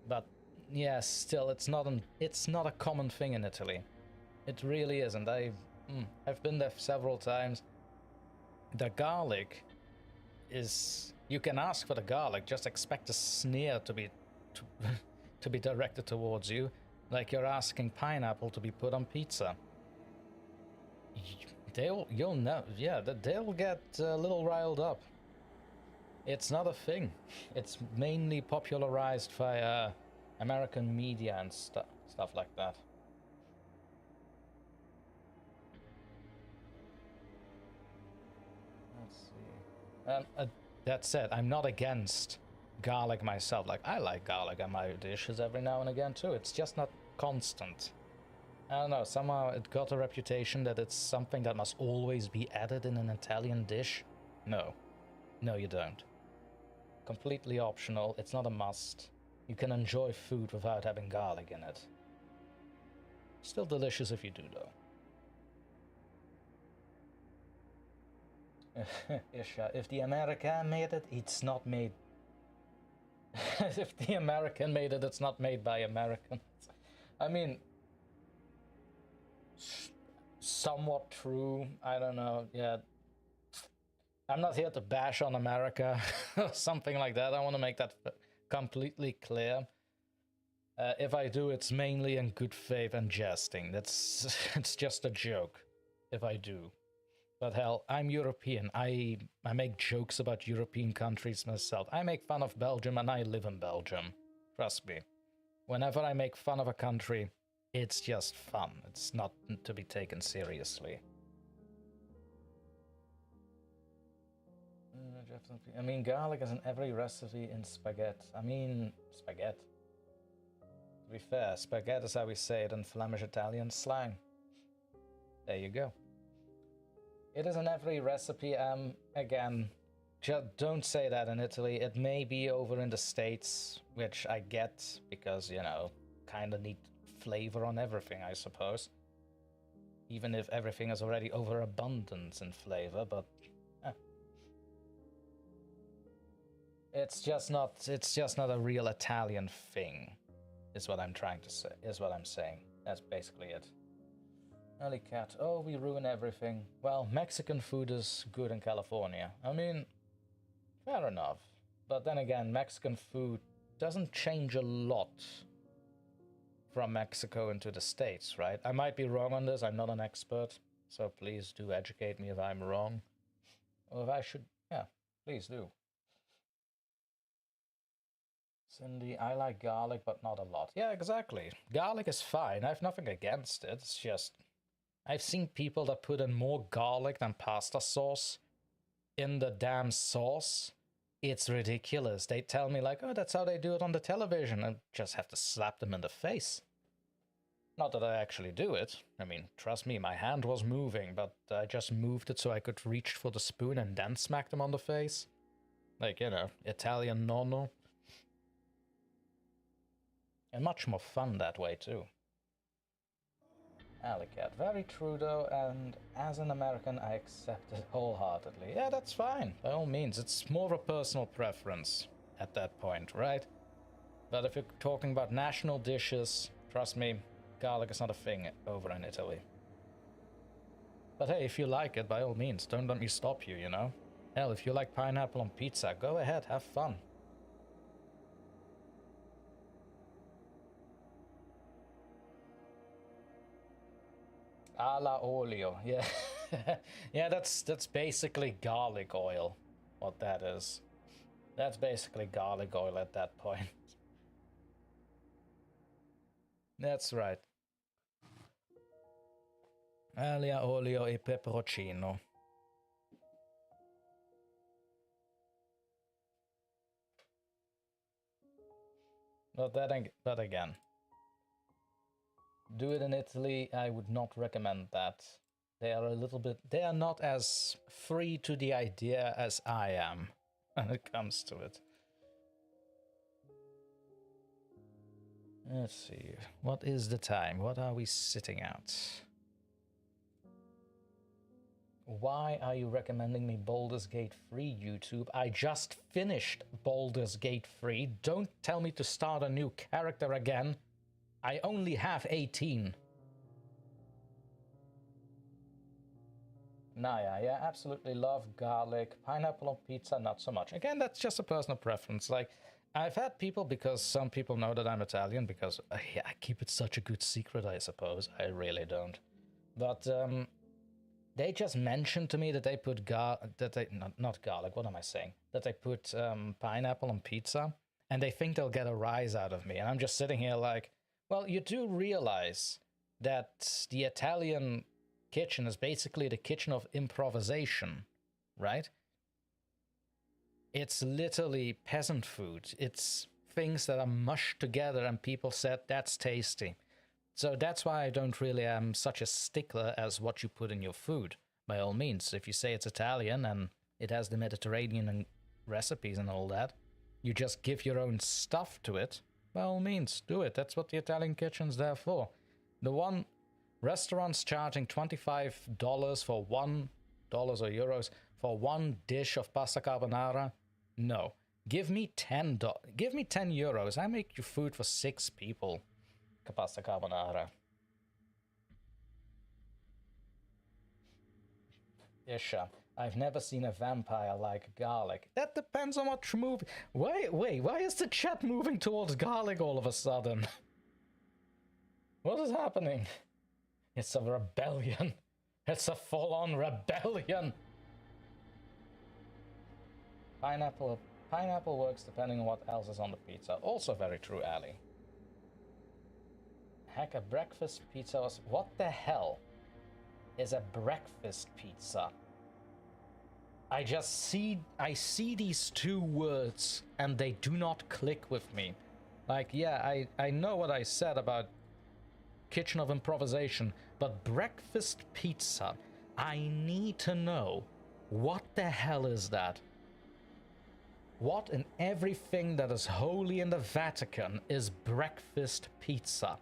But yeah, still, it's not a common thing in Italy. It really isn't. I've been there several times. The garlic is, you can ask for the garlic, just expect a sneer to be directed towards you, like you're asking pineapple to be put on pizza. They'll get a little riled up. It's not a thing. It's mainly popularized by American media and stuff like that. Let's see. That said, I'm not against garlic myself. Like, I like garlic in my dishes every now and again too. It's just not constant. I don't know, somehow it got a reputation that it's something that must always be added in an Italian dish. No. No, you don't. Completely optional. It's not a must. You can enjoy food without having garlic in it. Still delicious if you do, though. Isha, if the American made it, it's not made. If the American made it, it's not made by Americans. I mean, somewhat true. I don't know. Yeah. I'm not here to bash on America or something like that. I want to make that completely clear. If I do, it's mainly in good faith and jesting. It's just a joke if I do. But hell, I'm European. I make jokes about European countries myself. I make fun of Belgium and I live in Belgium. Trust me. Whenever I make fun of a country, it's just fun. It's not to be taken seriously. I mean, garlic is in every recipe in spaghetti. I mean, spaghetti. To be fair, spaghetti is how we say it in Flemish Italian slang. There you go. It is in every recipe. Again, just don't say that in Italy. It may be over in the States, which I get because, you know, kind of need flavor on everything, I suppose. Even if everything is already overabundant in flavor, but it's just not a real Italian thing, is what I'm trying to say, is what I'm saying. That's basically it. Alley Cat, oh, we ruin everything. Well, Mexican food is good in California. I mean, fair enough. But then again, Mexican food doesn't change a lot from Mexico into the States, right? I might be wrong on this, I'm not an expert, so please do educate me if I'm wrong. Or if I should, yeah, please do. Cindy, I like garlic, but not a lot. Yeah, exactly. Garlic is fine, I have nothing against it, it's just... I've seen people that put in more garlic than pasta sauce in the damn sauce. It's ridiculous. They tell me like, oh, that's how they do it on the television. I just have to slap them in the face. Not that I actually do it. I mean, trust me, my hand was moving, but I just moved it so I could reach for the spoon and then smack them on the face. Like, you know, Italian nonno. And much more fun that way, too. Alley Cat, very true though, and as an American I accept it wholeheartedly. Yeah, that's fine, by all means. It's more of a personal preference at that point, right? But if you're talking about national dishes, Trust me, garlic is not a thing over in Italy. But hey, if you like it, by all means, don't let me stop you, you know? Hell, if you like pineapple on pizza, go ahead, have fun. Alla olio, yeah. Yeah, that's basically garlic oil, what that is. That's basically garlic oil at that point. That's right. Alia, olio e peperoncino. But again, do it in Italy. I would not recommend that. They are not as free to the idea as I am when it comes to it. Let's see. What is the time? What are we sitting at? Why are you recommending me Baldur's Gate 3, YouTube? I just finished Baldur's Gate 3. Don't tell me to start a new character again. I only have 18. Naya, yeah, absolutely love garlic. Pineapple on pizza, not so much. Again, that's just a personal preference. Like, I've had people, because some people know that I'm Italian, because yeah, I keep it such a good secret, I suppose. I really don't. But, they just mentioned to me that they put not garlic, what am I saying? That they put pineapple on pizza, and they think they'll get a rise out of me. And I'm just sitting here like, well, you do realize that the Italian kitchen is basically the kitchen of improvisation, right? It's literally peasant food. It's things that are mushed together and people said, that's tasty. So that's why I don't really am such a stickler as what you put in your food. By all means, if you say it's Italian and it has the Mediterranean recipes and all that, you just give your own stuff to it, by all means, do it. That's what the Italian kitchen's there for. The one restaurants charging $25 for $1 or euros for one dish of pasta carbonara, no. Give me $10. Give me 10 euros. I make you food for 6 people. Pasta carbonara. Isha, I've never seen a vampire like garlic. That depends on what movie. Wait, why is the chat moving towards garlic all of a sudden? What is happening? It's a rebellion. It's a full-on rebellion. Pineapple works depending on what else is on the pizza. Also very true, Ali. Heck, a breakfast pizza was... What the hell is a breakfast pizza? I see these two words and they do not click with me. Like, yeah, I know what I said about kitchen of improvisation, but breakfast pizza, I need to know, what the hell is that? What in everything that is holy in the Vatican is breakfast pizza?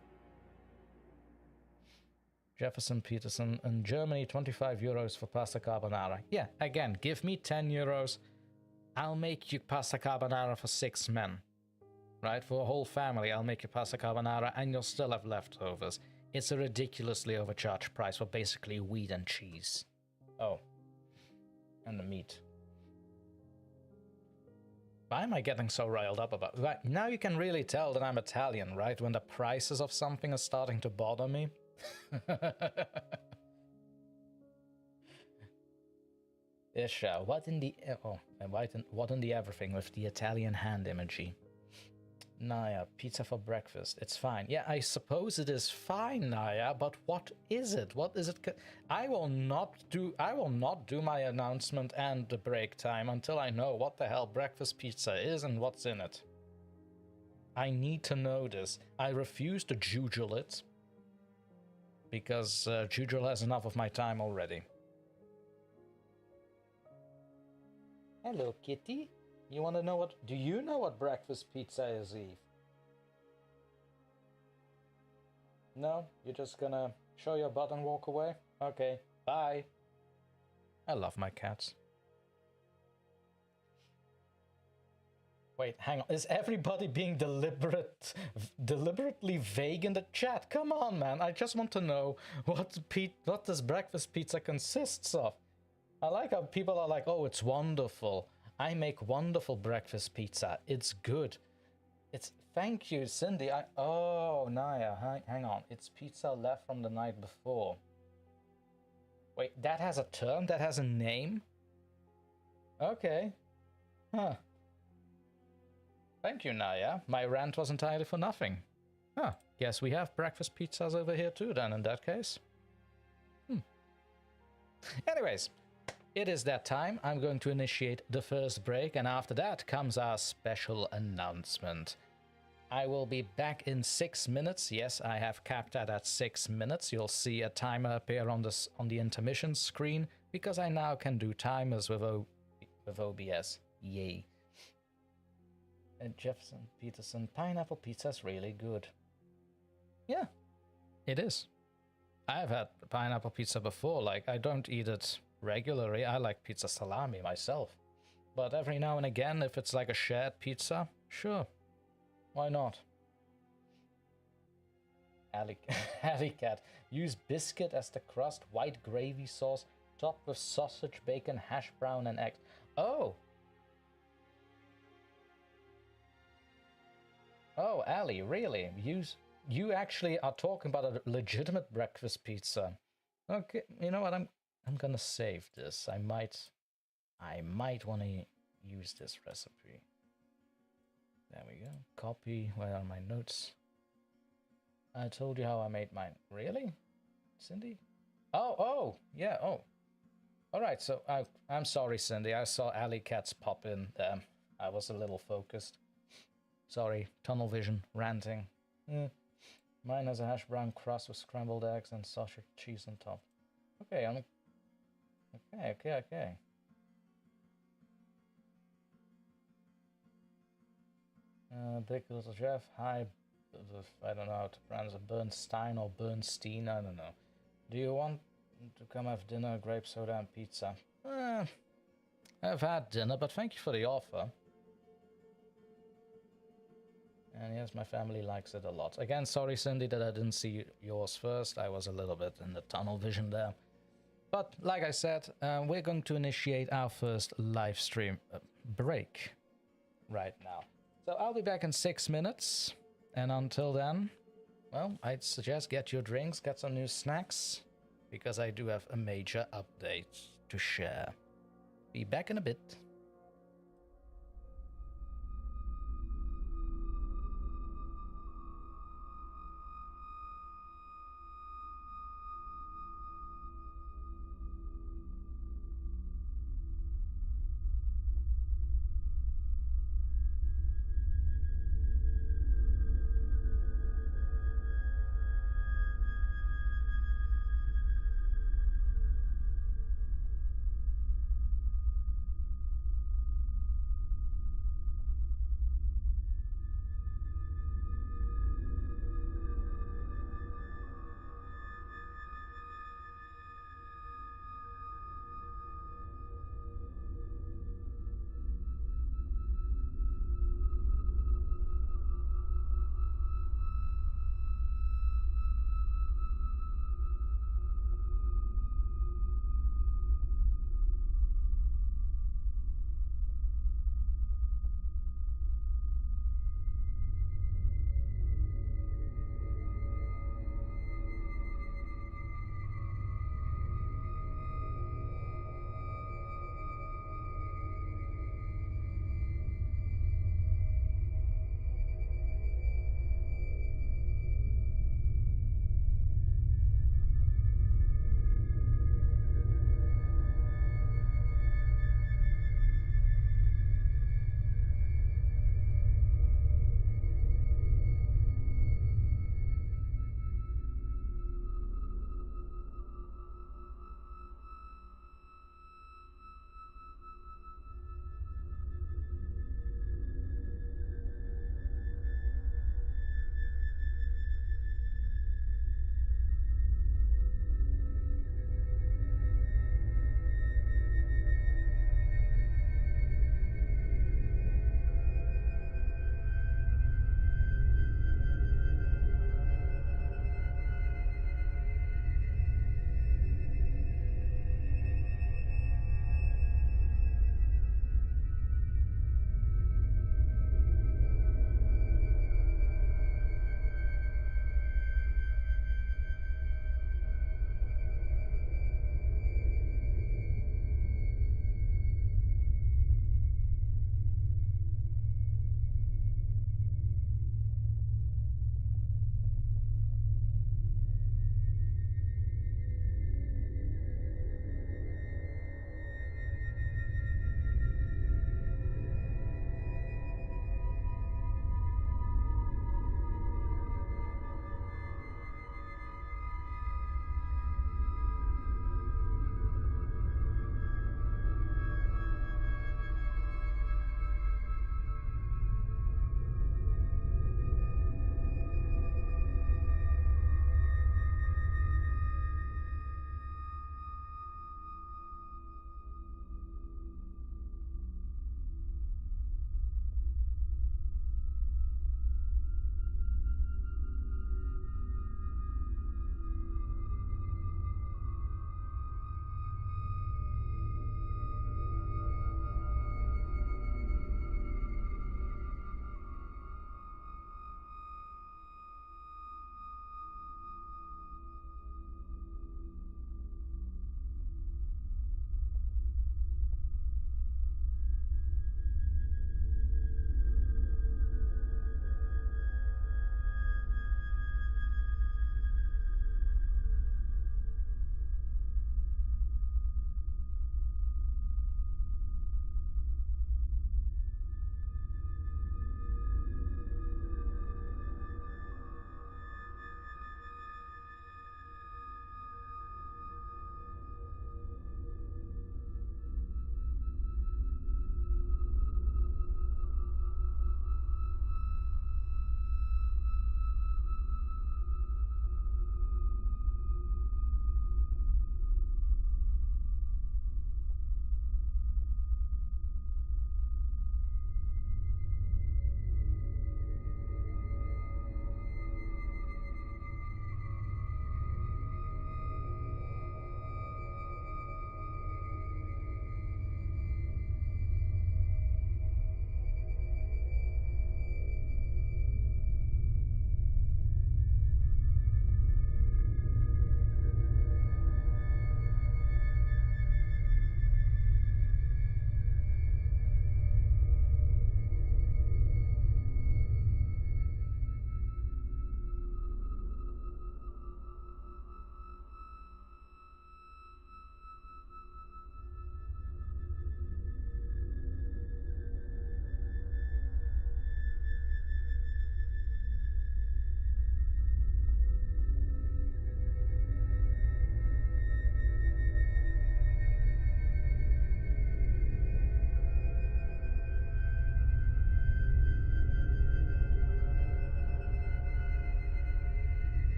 Jefferson Peterson, in Germany, 25 euros for pasta carbonara. Yeah, again, give me 10 euros. I'll make you pasta carbonara for 6 men. Right? For a whole family, I'll make you pasta carbonara and you'll still have leftovers. It's a ridiculously overcharged price for basically wheat and cheese. Oh. And the meat. Why am I getting so riled up about... Right, now you can really tell that I'm Italian, right? When the prices of something are starting to bother me. Isha, what in the... Oh, and what in the everything with the Italian hand emoji? Naya, pizza for breakfast. It's fine. Yeah, I suppose it is fine, Naya, but what is it? What is it? I will not do my announcement and the break time until I know what the hell breakfast pizza is and what's in it. I need to know this. I refuse to jujule it because jujule has enough of my time already. Hello, kitty. You want to know what... Do you know what breakfast pizza is, Eve? No? You're just gonna show your butt and walk away? Okay, bye. I love my cats. Wait, hang on. Is everybody being deliberately vague in the chat? Come on, man. I just want to know what this breakfast pizza consists of. I like how people are like, oh, it's wonderful. I make wonderful breakfast pizza. It's good. Thank you, Cindy. Oh, Naya, hang on. It's pizza left from the night before. Wait, that has a term? That has a name? Okay. Huh. Thank you, Naya. My rant was entirely for nothing. Huh. Guess we have breakfast pizzas over here too, then, in that case. Anyways, it is that time. I'm going to initiate the first break, and after that comes our special announcement. I will be back in 6 minutes. Yes, I have capped that at 6 minutes. You'll see a timer appear on the intermission screen, because I now can do timers with OBS. Yay. And Jefferson Peterson, pineapple pizza's really good. Yeah, it is. I've had pineapple pizza before. Like, I don't eat it regularly. I like pizza salami myself. But every now and again, if it's like a shared pizza, sure. Why not? Alley Cat. Use biscuit as the crust, white gravy sauce, topped with sausage, bacon, hash brown, and eggs. Oh! Oh, Ali, really? You actually are talking about a legitimate breakfast pizza. Okay, you know what? I'm gonna save this. I might want to use this recipe. There we go. Copy. Where are my notes? I told you how I made mine. Really, Cindy? Oh, yeah. Oh, all right. So I'm sorry, Cindy. I saw Alley Cats pop in there. I was a little focused. Sorry, tunnel vision, ranting. Mine has a hash brown crust with scrambled eggs and sausage cheese on top. Okay, okay. Big Little Jeff, hi. I don't know how to pronounce it. Bernstein or Bernstein, I don't know. Do you want to come have dinner, grape soda and pizza? I've had dinner, but thank you for the offer. And yes, my family likes it a lot. Again, sorry, Cindy, that I didn't see yours first. I was a little bit in the tunnel vision there. But like I said, we're going to initiate our first live stream break right now. So I'll be back in 6 minutes. And until then, well, I'd suggest get your drinks, get some new snacks, because I do have a major update to share. Be back in a bit.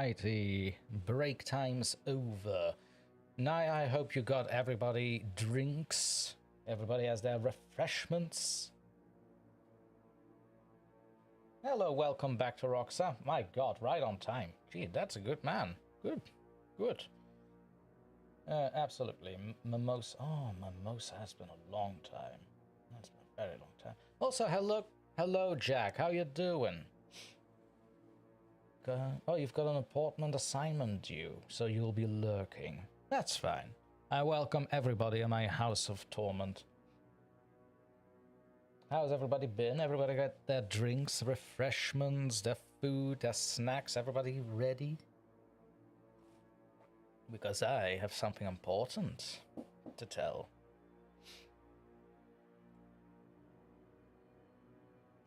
Alrighty, break time's over. Now I hope you got everybody drinks. Everybody has their refreshments. Hello, welcome back to Roxa. My god, right on time. Gee, that's a good man. Good, good. Absolutely. Mimosa. Oh, Mimosa has been a long time. That's been a very long time. Also, hello, Jack. How you doing? Oh, you've got an important assignment due, so you'll be lurking. That's fine. I welcome everybody in my house of torment. How's everybody been? Everybody got their drinks, refreshments, their food, their snacks? Everybody ready? Because I have something important to tell.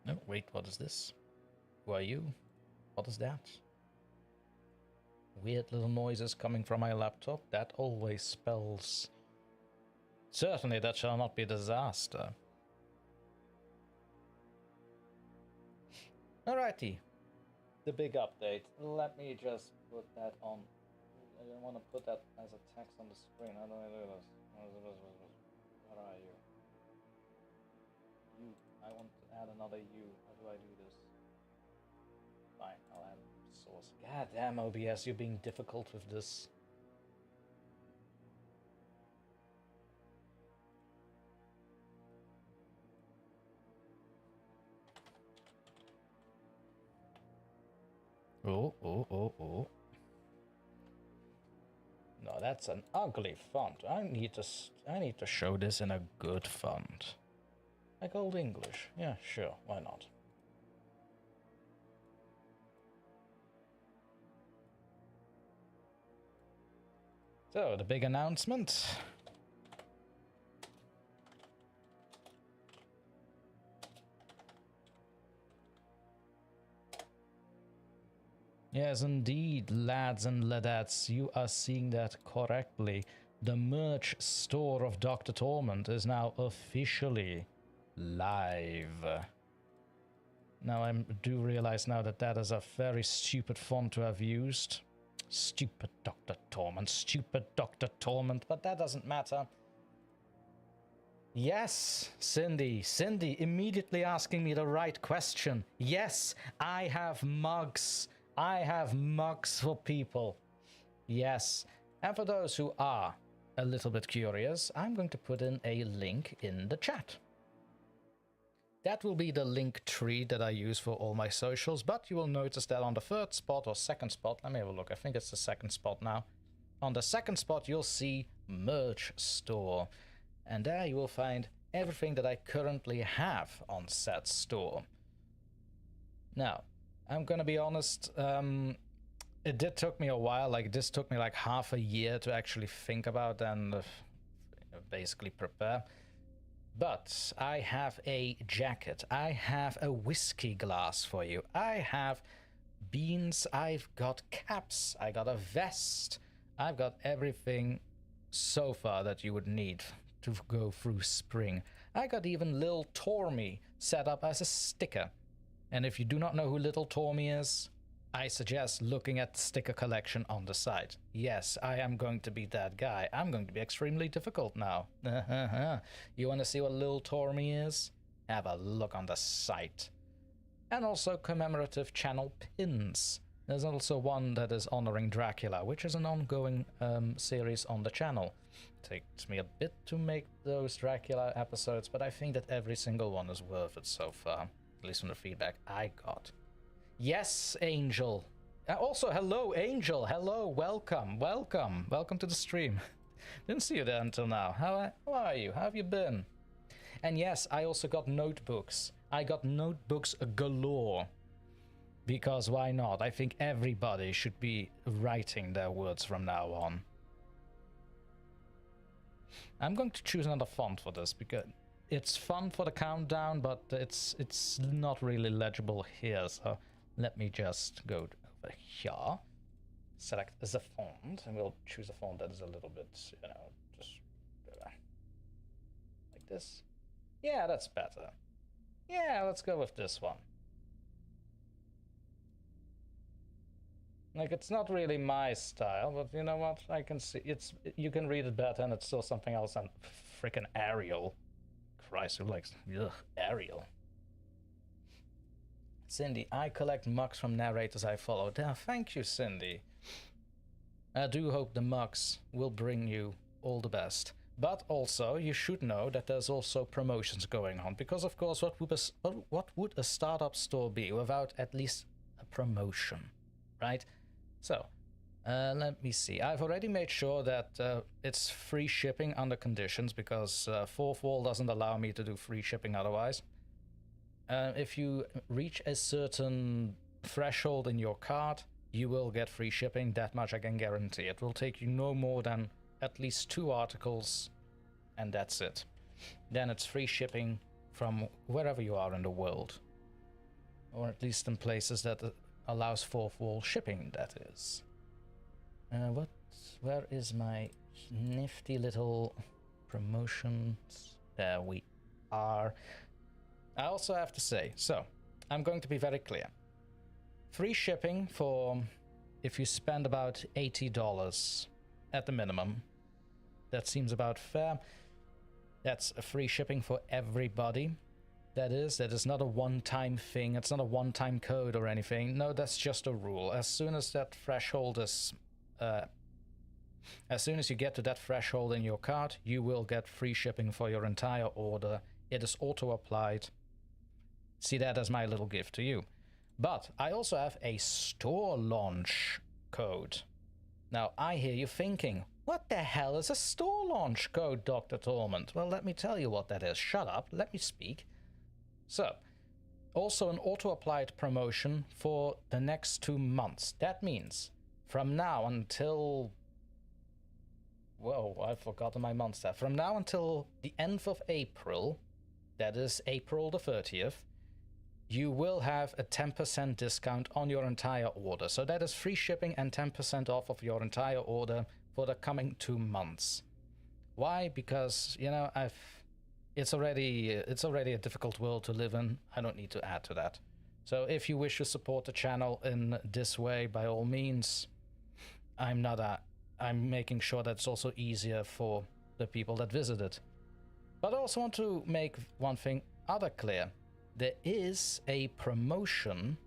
No, wait, what is this? Who are you? What is that? Weird little noises coming from my laptop. That always spells... Certainly that shall not be disaster. Alrighty. The big update. Let me just put that on. I don't want to put that as a text on the screen. How do I do this? Where are you? You. I want to add another U. How do I do this? Fine, I'll add source. God damn, OBS, you're being difficult with this. Oh. No, that's an ugly font. I need to show this in a good font. Like Old English. Yeah, sure, why not? So, the big announcement. Yes, indeed, lads and ladettes, you are seeing that correctly. The merch store of DrTorment is now officially live. Now, I do realize now that that is a very stupid font to have used. Stupid DrTorment, but that doesn't matter. Yes, Cindy, immediately asking me the right question. Yes, I have mugs. I have mugs for people. Yes, and for those who are a little bit curious, I'm going to put in a link in the chat. That will be the link tree that I use for all my socials, but you will notice that on the third spot or second spot, let me have a look, I think it's the second spot now. On the second spot, you'll see merch store, and there you will find everything that I currently have on said store. Now, I'm gonna be honest, it did took me a while, like this took me like half a year to actually think about and basically prepare. But I have a jacket, I have a whiskey glass for you, I have beans, I've got caps, I got a vest, I've got everything so far that you would need to go through spring. I got even Lil Tormy set up as a sticker. And if you do not know who Little Tormy is, I suggest looking at the sticker collection on the site. Yes, I am going to be that guy. I'm going to be extremely difficult now. You want to see what Little Tormy is? Have a look on the site. And also commemorative channel pins. There's also one that is honoring Dracula, which is an ongoing series on the channel. It takes me a bit to make those Dracula episodes, but I think that every single one is worth it so far. At least from the feedback I got. Yes, Angel. Also, hello, Angel. Hello, welcome to the stream. Didn't see you there until now. How are you? How have you been? And yes, I also got notebooks. I got notebooks galore. Because why not? I think everybody should be writing their words from now on. I'm going to choose another font for this because it's fun for the countdown, but it's not really legible here, so let me just go over here, select the font, and we'll choose a font that is a little bit, you know, just like this. Yeah, that's better. Yeah, let's go with this one. Like, it's not really my style, but you know what? I can see you can read it better, and it's still something else than frickin' Arial. Christ, who likes Arial? Cindy, I collect mugs from narrators I follow. Yeah, thank you, Cindy. I do hope the mugs will bring you all the best. But also, you should know that there's also promotions going on, because of course, what would a startup store be without at least a promotion, right? So, let me see. I've already made sure that it's free shipping under conditions, because Fourth Wall doesn't allow me to do free shipping otherwise. If you reach a certain threshold in your cart, you will get free shipping. That much I can guarantee. It will take you no more than at least 2 articles, and that's it. Then it's free shipping from wherever you are in the world, or at least in places that allows Fourth Wall shipping, that is. Where is my nifty little promotions? There we are. I also have to say, so I'm going to be very clear. Free shipping for if you spend about $80 at the minimum. That seems about fair. That's a free shipping for everybody. That is not a one-time thing. It's not a one-time code or anything. No, that's just a rule. As soon as that threshold is, as soon as you get to that threshold in your cart, you will get free shipping for your entire order. It is auto-applied. See that as my little gift to you. But I also have a store launch code. Now, I hear you thinking, what the hell is a store launch code, DrTorment? Well, let me tell you what that is. Shut up, let me speak. So, also an auto-applied promotion for the next 2 months. That means, from now until... Whoa, I've forgotten my months there. From now until the end of April, that is April the 30th, you will have a 10% discount on your entire order. So that is free shipping and 10% off of your entire order for the coming 2 months. Why? Because, you know, it's already a difficult world to live in. I don't need to add to that. So if you wish to support the channel in this way, by all means, I'm making sure that it's also easier for the people that visit it. But I also want to make one thing other clear. There is a promotion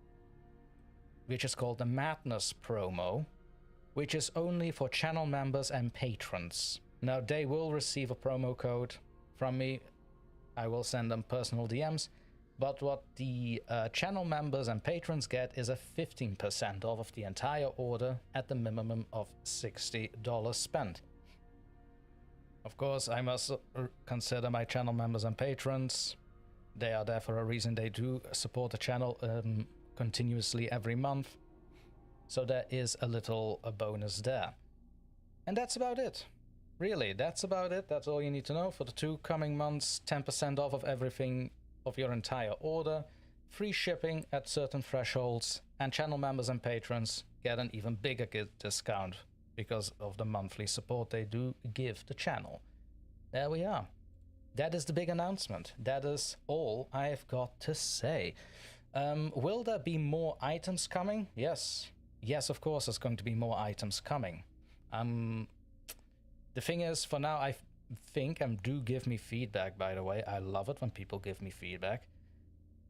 which is called the Madness promo, which is only for channel members and patrons. Now, they will receive a promo code from me. I will send them personal DMs. But what the channel members and patrons get is a 15% off of the entire order at the minimum of $60 spent. Of course, I must consider my channel members and patrons. They are there for a reason. They do support the channel continuously every month. So there is a little bonus there. And that's about it. Really, that's about it. That's all you need to know for the 2 coming months. 10% off of everything of your entire order. Free shipping at certain thresholds. And channel members and patrons get an even bigger discount because of the monthly support they do give the channel. There we are. That is the big announcement. That is all I've got to say. Will there be more items coming? Yes. Yes, of course there's going to be more items coming. The thing is, for now, I think, and do give me feedback, by the way. I love it when people give me feedback.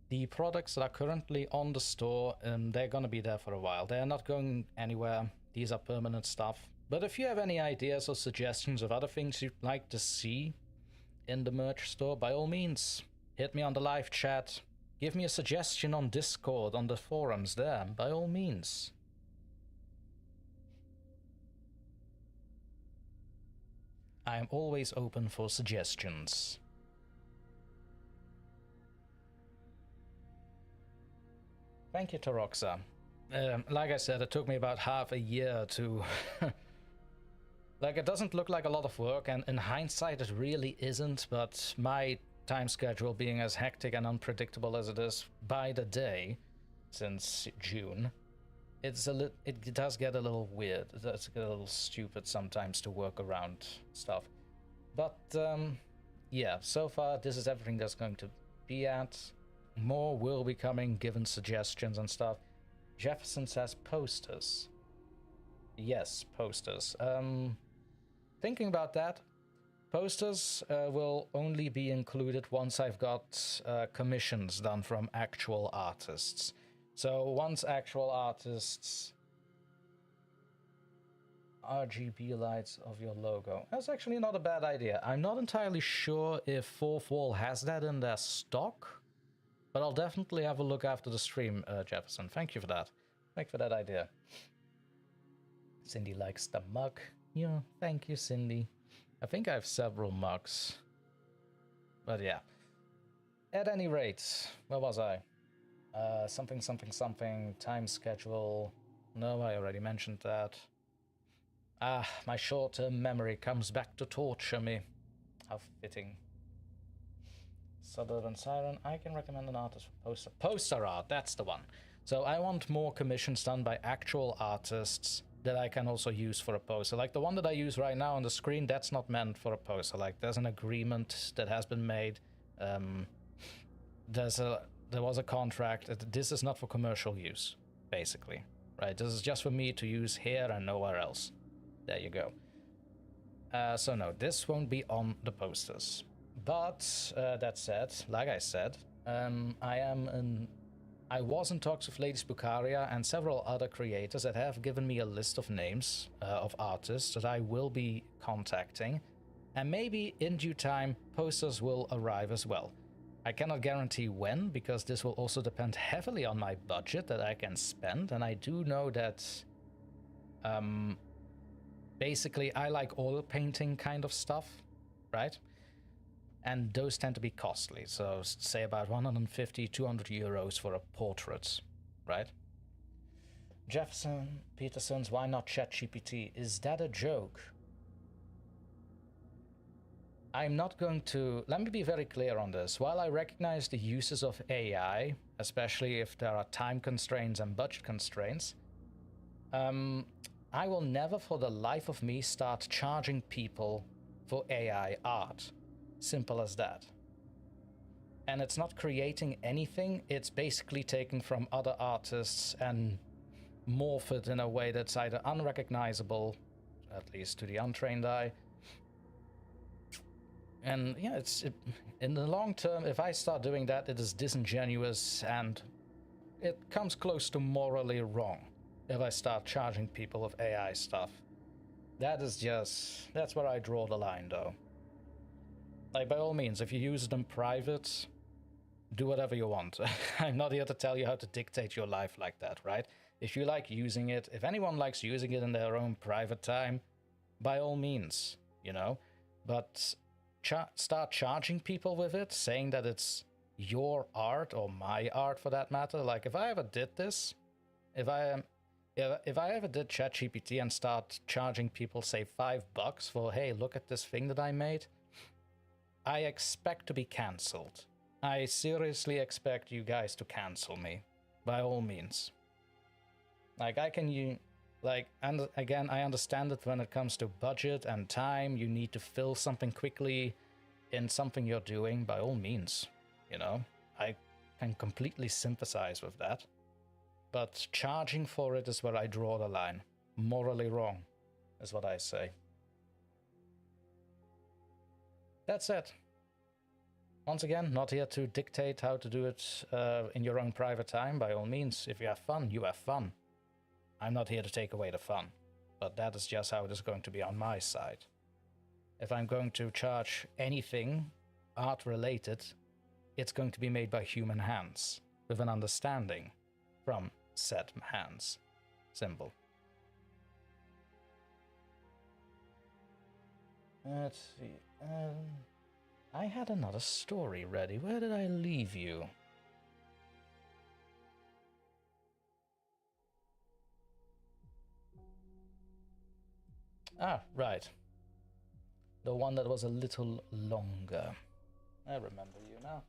The products that are currently on the store, they're going to be there for a while. They're not going anywhere. These are permanent stuff. But if you have any ideas or suggestions of other things you'd like to see in the merch store, by all means, hit me on the live chat. Give me a suggestion on Discord, on the forums there, by all means. I am always open for suggestions. Thank you, Taroxa. Like I said, it took me about half a year to... Like, it doesn't look like a lot of work, and in hindsight it really isn't, but my time schedule being as hectic and unpredictable as it is by the day since June, it does get a little weird. It does get a little stupid sometimes to work around stuff. But, yeah, so far this is everything that's going to be at. More will be coming, given suggestions and stuff. Jefferson says posters. Yes, posters. Thinking about that, posters will only be included once I've got commissions done from actual artists. So once actual artists... RGB lights of your logo. That's actually not a bad idea. I'm not entirely sure if Fourth Wall has that in their stock, but I'll definitely have a look after the stream, Jefferson. Thank you for that. Thank you for that idea. Cindy likes the mug. Yeah, thank you, Cindy. I think I have several mugs. But yeah. At any rate, where was I? Something, time schedule. No, I already mentioned that. Ah, my short-term memory comes back to torture me. How fitting. Suburban Siren, I can recommend an artist for poster art, that's the one. So I want more commissions done by actual artists that I can also use for a poster. Like the one that I use right now on the screen, that's not meant for a poster. Like there's an agreement that has been made. There was a contract. This is not for commercial use, basically. Right, this is just for me to use here and nowhere else. There you go. So no, this won't be on the posters. But that said, like I said, I was in talks with Ladies Bucaria and several other creators that have given me a list of names of artists that I will be contacting, and maybe in due time posters will arrive as well. I cannot guarantee when, because this will also depend heavily on my budget that I can spend, and I do know that basically I like oil painting kind of stuff, right? And those tend to be costly, so say about 150, 200 euros for a portrait, right? Jefferson Peterson's Why Not ChatGPT? Is that a joke? I'm not going to... Let me be very clear on this. While I recognize the uses of AI, especially if there are time constraints and budget constraints, I will never for the life of me start charging people for AI art. Simple as that. And it's not creating anything, it's basically taken from other artists and morph it in a way that's either unrecognizable, at least to the untrained eye. And yeah, in the long term, if I start doing that, it is disingenuous and it comes close to morally wrong if I start charging people with AI stuff. That's where I draw the line though. Like, by all means, if you use it in private, do whatever you want. I'm not here to tell you how to dictate your life like that, right? If you like using it, if anyone likes using it in their own private time, by all means, you know? But start charging people with it, saying that it's your art, or my art for that matter. Like, if I ever did this, if I ever did ChatGPT and start charging people, say, $5 for, hey, look at this thing that I made, I expect to be cancelled. I seriously expect you guys to cancel me, by all means. Like, and again, I understand that when it comes to budget and time, you need to fill something quickly in something you're doing, by all means, you know? I can completely sympathize with that. But charging for it is where I draw the line. Morally wrong, is what I say. That's it. Once again, not here to dictate how to do it in your own private time. By all means, if you have fun, you have fun. I'm not here to take away the fun, but that is just how it is going to be on my side. If I'm going to charge anything art-related, it's going to be made by human hands, with an understanding from said hands. Simple. Let's see. I had another story ready. Where did I leave you? Ah, right. The one that was a little longer. I remember you now.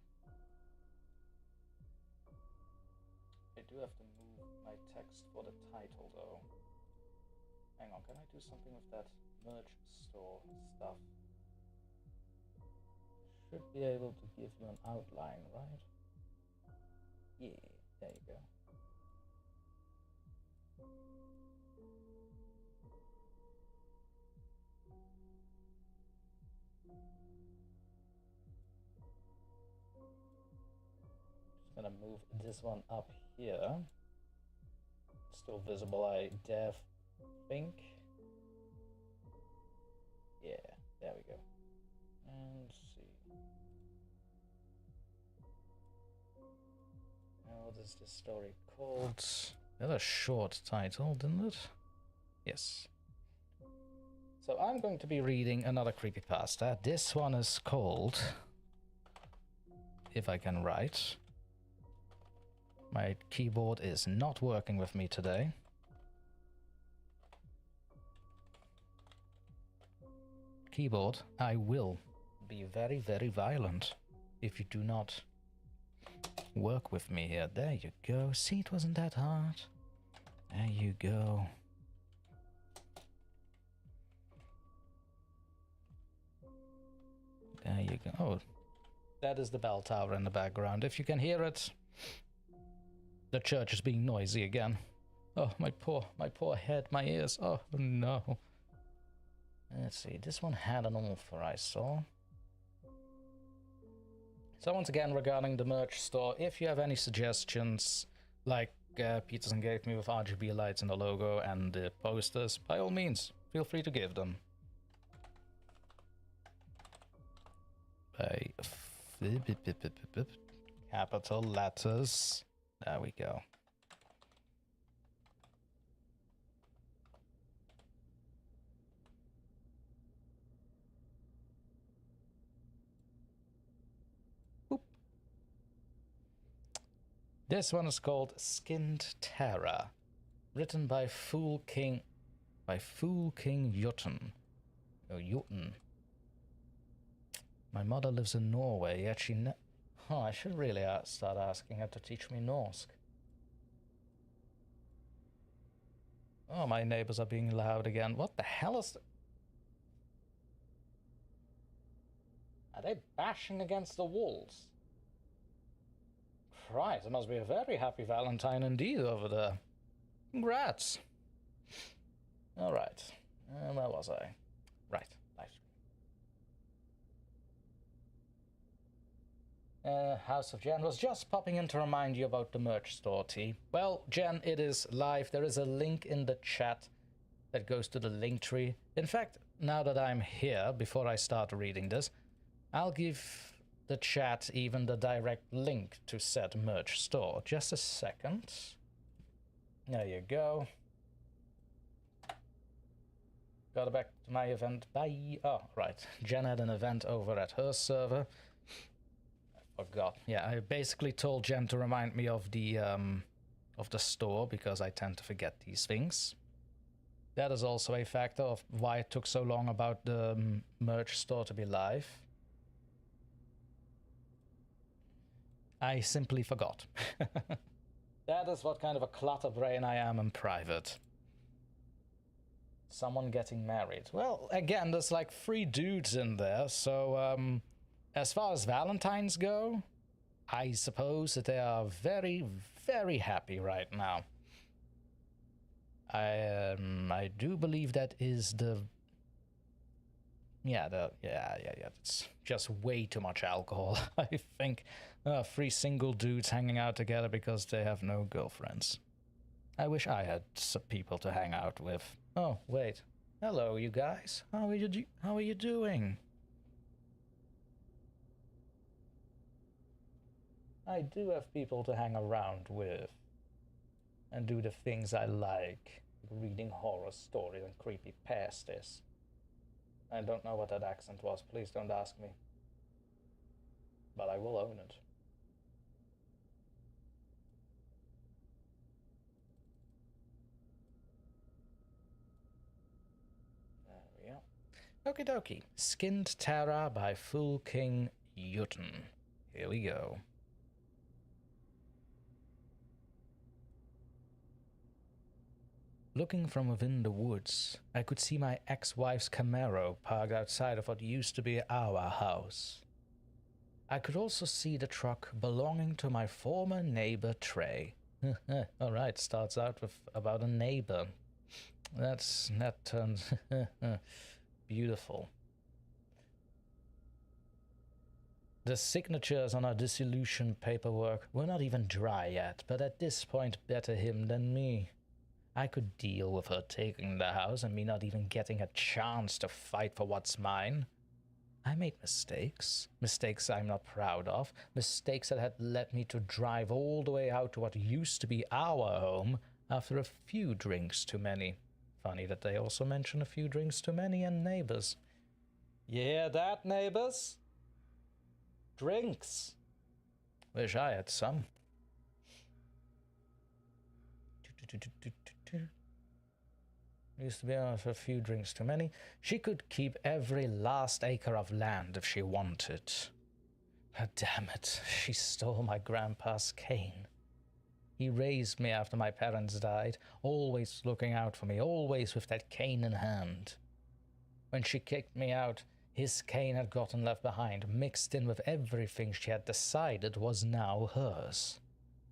I do have to move my text for the title, though. Hang on, can I do something with that merge store stuff? Should be able to give you an outline, right? Yeah, there you go. move this one up here. Still visible, I dare think. Yeah, there we go. And see. Now, what is this story called? That a short title, didn't it? Yes. So I'm going to be reading another creepypasta. This one is called, if I can write. My keyboard is not working with me today. Keyboard, I will be very, very violent if you do not work with me here. There you go. See, it wasn't that hard. There you go. There you go. Oh, that is the bell tower in the background. If you can hear it, the church is being noisy again. Oh, my poor head, my ears. Oh, no. Let's see, this one had an offer I saw. So once again, regarding the merch store, if you have any suggestions, like Peterson gave me with RGB lights and the logo and the posters, by all means, feel free to give them. By capital letters. There we go. Boop. This one is called Skinned Terror, written by FoolKingJotun. Oh, Jotun. My mother lives in Norway, yet she I should really start asking her to teach me Norse. Oh, my neighbors are being loud again. What the hell is... Are they bashing against the walls? Christ, it must be a very happy Valentine indeed over there. Congrats. Alright. Where was I? Right. House of Jen was just popping in to remind you about the merch store, T. Well, Jen, it is live. There is a link in the chat that goes to the link tree. In fact, now that I'm here, before I start reading this, I'll give the chat even the direct link to said merch store. Just a second. There you go. Got back to my event. Bye. Oh, right. Jen had an event over at her server. Forgot. Yeah, I basically told Jen to remind me of the store because I tend to forget these things. That is also a factor of why it took so long about the merch store to be live. I simply forgot. That is what kind of a clutter brain I am in private. Someone getting married. Well, again, there's like 3 dudes in there, so as far as Valentines go, I suppose that they are very, very happy right now. I do believe that is the... Yeah, it's just way too much alcohol, I think. 3 single dudes hanging out together because they have no girlfriends. I wish I had some people to hang out with. Oh, wait. Hello, you guys. How are you doing? I do have people to hang around with and do the things I like reading horror stories and creepy pasties. I don't know what that accent was, please don't ask me. But I will own it. There we go. Okie dokie. Skinned Terror by FoolKingJotun. Here we go. Looking from within the woods, I could see my ex-wife's Camaro parked outside of what used to be our house. I could also see the truck belonging to my former neighbor Trey. Alright, starts out with about a neighbor. That turns beautiful. The signatures on our dissolution paperwork were not even dry yet, but at this point better him than me. I could deal with her taking the house and me not even getting a chance to fight for what's mine. I made mistakes, mistakes I'm not proud of, mistakes that had led me to drive all the way out to what used to be our home after a few drinks too many. Funny that they also mention a few drinks too many and neighbors. You hear that, neighbors? Drinks. Wish I had some. Used to be after a few drinks too many. She could keep every last acre of land if she wanted. But damn it, she stole my grandpa's cane. He raised me after my parents died, always looking out for me, always with that cane in hand. When she kicked me out, his cane had gotten left behind, mixed in with everything she had decided was now hers.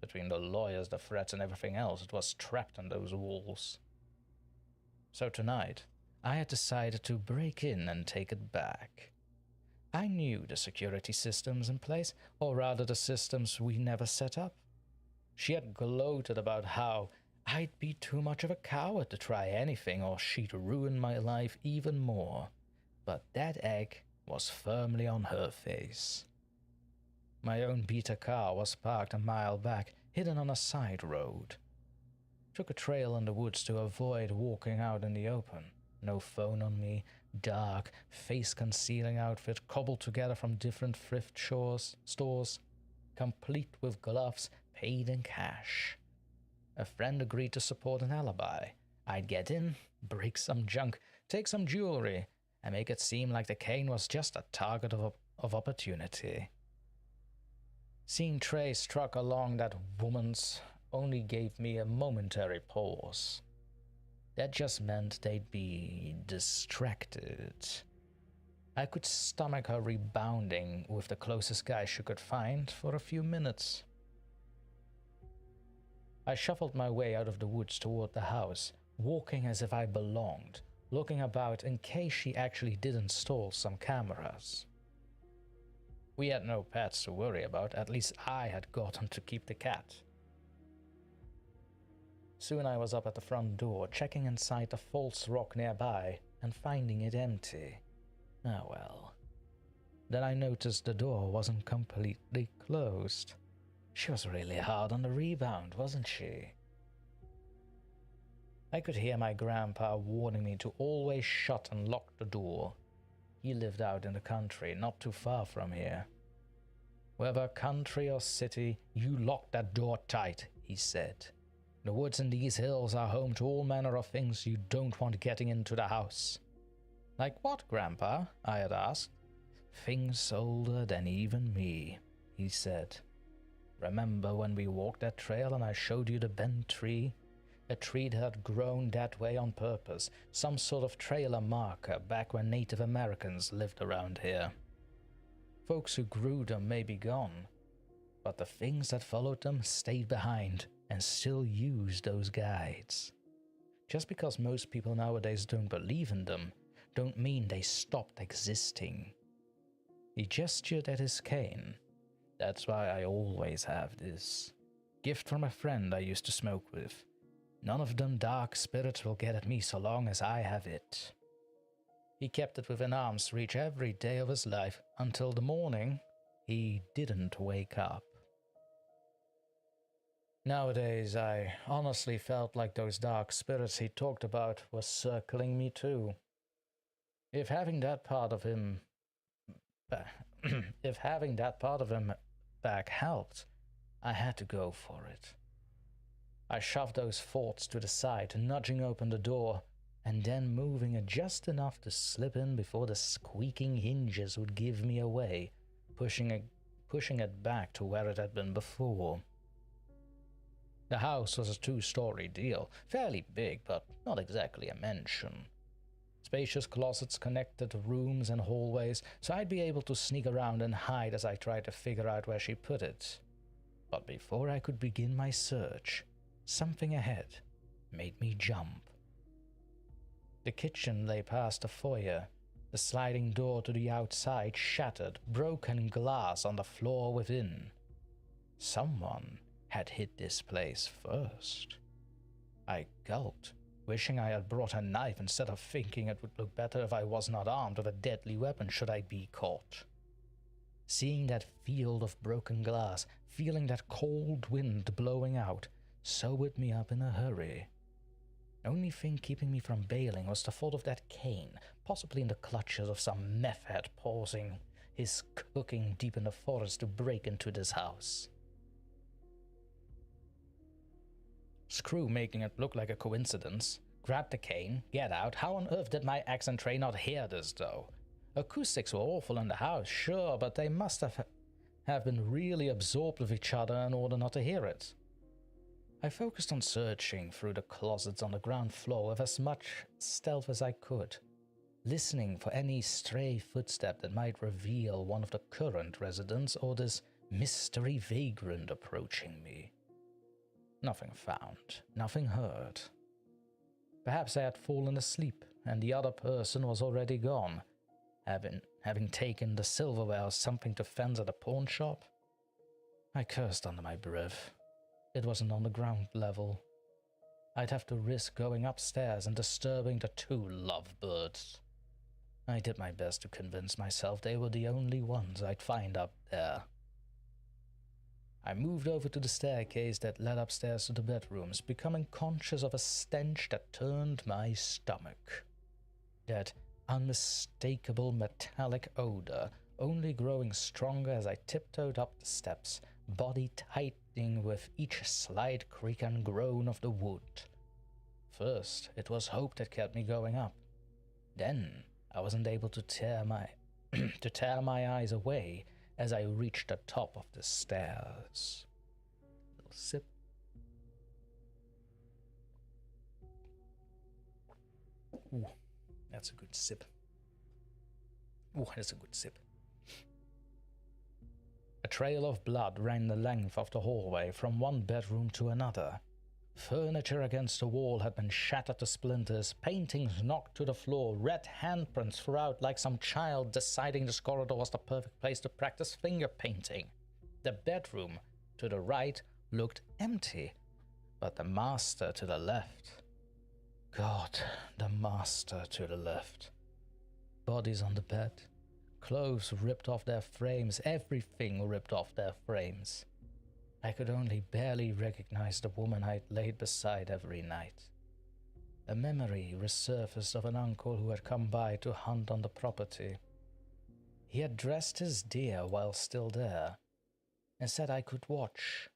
Between the lawyers, the threats, and everything else, it was trapped on those walls. So tonight, I had decided to break in and take it back. I knew the security systems in place, or rather the systems we never set up. She had gloated about how I'd be too much of a coward to try anything or she'd ruin my life even more. But that egg was firmly on her face. My own beater car was parked a mile back, hidden on a side road. Took a trail in the woods to avoid walking out in the open. No phone on me, dark, face-concealing outfit cobbled together from different thrift stores, complete with gloves, paid in cash. A friend agreed to support an alibi. I'd get in, break some junk, take some jewelry, and make it seem like the cane was just a target of opportunity. Seeing Trey truck along that woman's only gave me a momentary pause. That just meant they'd be distracted. I could stomach her rebounding with the closest guy she could find for a few minutes. I shuffled my way out of the woods toward the house, walking as if I belonged, looking about in case she actually did install some cameras. We had no pets to worry about, at least I had gotten to keep the cat. Soon I was up at the front door, checking inside the false rock nearby and finding it empty. Ah well. Then I noticed the door wasn't completely closed. She was really hard on the rebound, wasn't she? I could hear my grandpa warning me to always shut and lock the door. He lived out in the country, not too far from here. Whether country or city, you lock that door tight, he said. The woods in these hills are home to all manner of things you don't want getting into the house. Like what, Grandpa? I had asked. Things older than even me, he said. Remember when we walked that trail and I showed you the bent tree? A tree that had grown that way on purpose, some sort of trailer marker back when Native Americans lived around here. Folks who grew them may be gone, but the things that followed them stayed behind and still use those guides. Just because most people nowadays don't believe in them, don't mean they stopped existing. He gestured at his cane. That's why I always have this. Gift from a friend I used to smoke with. None of them dark spirits will get at me so long as I have it. He kept it within arm's reach every day of his life until the morning he didn't wake up. Nowadays, I honestly felt like those dark spirits he talked about were circling me too. If having that part of him back helped, I had to go for it. I shoved those thoughts to the side, nudging open the door, and then moving it just enough to slip in before the squeaking hinges would give me away, pushing it back to where it had been before. The house was a 2-story deal, fairly big, but not exactly a mansion. Spacious closets connected rooms and hallways, so I'd be able to sneak around and hide as I tried to figure out where she put it. But before I could begin my search, something ahead made me jump. The kitchen lay past the foyer, The sliding door to the outside shattered, broken glass on the floor within. Someone had hit this place first. I gulped, wishing I had brought a knife instead of thinking it would look better if I was not armed with a deadly weapon should I be caught. Seeing that field of broken glass, feeling that cold wind blowing out, sobered me up in a hurry. The only thing keeping me from bailing was the thought of that cane, possibly in the clutches of some meth head pausing his cooking deep in the forest to break into this house. Screw making it look like a coincidence. Grab the cane, get out. How on earth did my axe and tray not hear this, though? Acoustics were awful in the house, sure, but they must have been really absorbed with each other in order not to hear it. I focused on searching through the closets on the ground floor with as much stealth as I could, listening for any stray footstep that might reveal one of the current residents or this mystery vagrant approaching me. Nothing found, nothing heard. Perhaps I had fallen asleep and the other person was already gone, having taken the silverware or something to fence at a pawn shop. I cursed under my breath. It wasn't on the ground level. I'd have to risk going upstairs and disturbing the two lovebirds. I did my best to convince myself they were the only ones I'd find up there. I moved over to the staircase that led upstairs to the bedrooms, becoming conscious of a stench that turned my stomach. That unmistakable metallic odor, only growing stronger as I tiptoed up the steps, body tightening with each slight creak and groan of the wood. First, it was hope that kept me going up. Then, I wasn't able to tear my eyes away as I reached the top of the stairs. Little sip. Ooh, that's a good sip. Ooh, that's a good sip. A trail of blood ran the length of the hallway from one bedroom to another. Furniture against the wall had been shattered to splinters, paintings knocked to the floor, red handprints throughout like some child deciding this corridor was the perfect place to practice finger painting. The bedroom to the right looked empty, but the master to the left. God, the master to the left. Bodies on the bed. Clothes ripped off their frames, everything ripped off their frames. I could only barely recognize the woman I'd laid beside every night. A memory resurfaced of an uncle who had come by to hunt on the property. He had dressed his deer while still there, and said I could watch.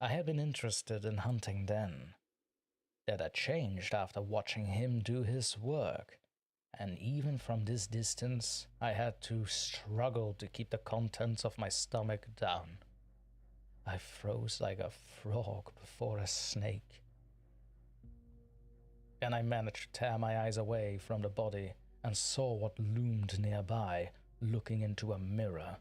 I had been interested in hunting then. That had changed after watching him do his work. And even from this distance, I had to struggle to keep the contents of my stomach down. I froze like a frog before a snake. And I managed to tear my eyes away from the body and saw what loomed nearby, looking into a mirror.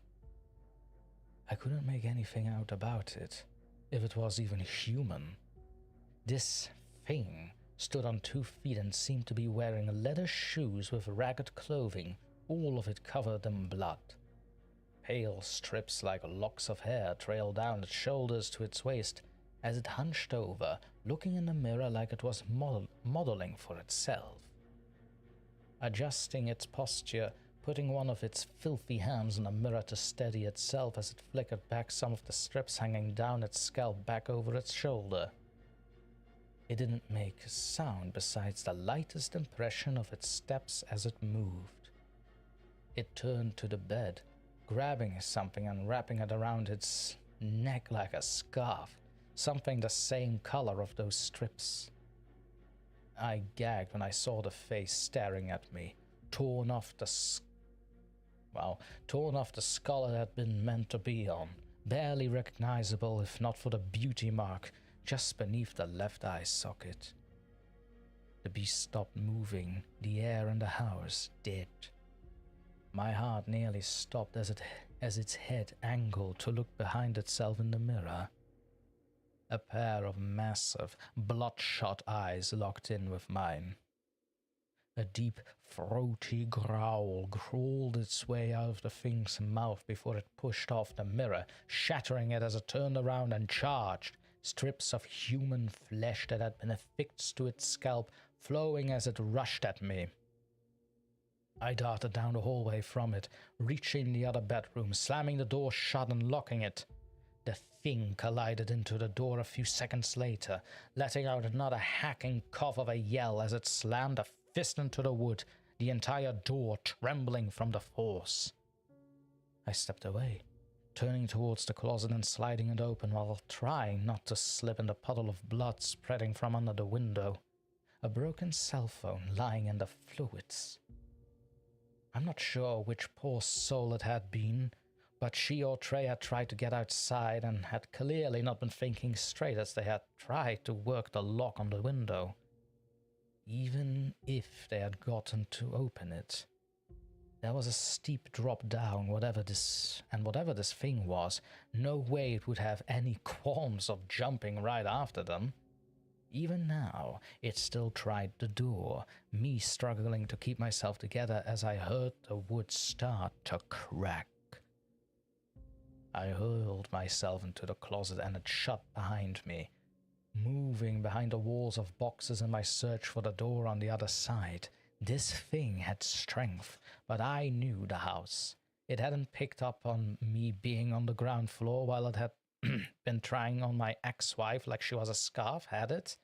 I couldn't make anything out about it, if it was even human. This thing stood on 2 feet and seemed to be wearing leather shoes with ragged clothing, all of it covered in blood. Pale strips like locks of hair trailed down its shoulders to its waist as it hunched over, looking in the mirror like it was modeling for itself. Adjusting its posture, putting one of its filthy hands on the mirror to steady itself as it flickered back some of the strips hanging down its scalp back over its shoulder. It didn't make a sound besides the lightest impression of its steps as it moved. It turned to the bed, grabbing something and wrapping it around its neck like a scarf, something the same color of those strips. I gagged when I saw the face staring at me, torn off the skull it had been meant to be on, barely recognizable if not for the beauty mark just beneath the left eye socket. The beast stopped moving, the air in the house dead. My heart nearly stopped as its head angled to look behind itself in the mirror. A pair of massive, bloodshot eyes locked in with mine. A deep, throaty growl crawled its way out of the thing's mouth before it pushed off the mirror, shattering it as it turned around and charged, strips of human flesh that had been affixed to its scalp flowing as it rushed at me. I darted down the hallway from it, reaching the other bedroom, slamming the door shut and locking it. The thing collided into the door a few seconds later, letting out another hacking cough of a yell as it slammed a fist into the wood, the entire door trembling from the force. I stepped away, turning towards the closet and sliding it open while trying not to slip in the puddle of blood spreading from under the window. A broken cell phone lying in the fluids. I'm not sure which poor soul it had been, but she or Trey had tried to get outside and had clearly not been thinking straight as they had tried to work the lock on the window. Even if they had gotten to open it. There was a steep drop down, whatever this thing was, no way it would have any qualms of jumping right after them. Even now, it still tried the door, me struggling to keep myself together as I heard the wood start to crack. I hurled myself into the closet and it shut behind me, moving behind the walls of boxes in my search for the door on the other side. This thing had strength, but I knew the house. It hadn't picked up on me being on the ground floor while it had been trying on my ex-wife like she was a scarf, had it?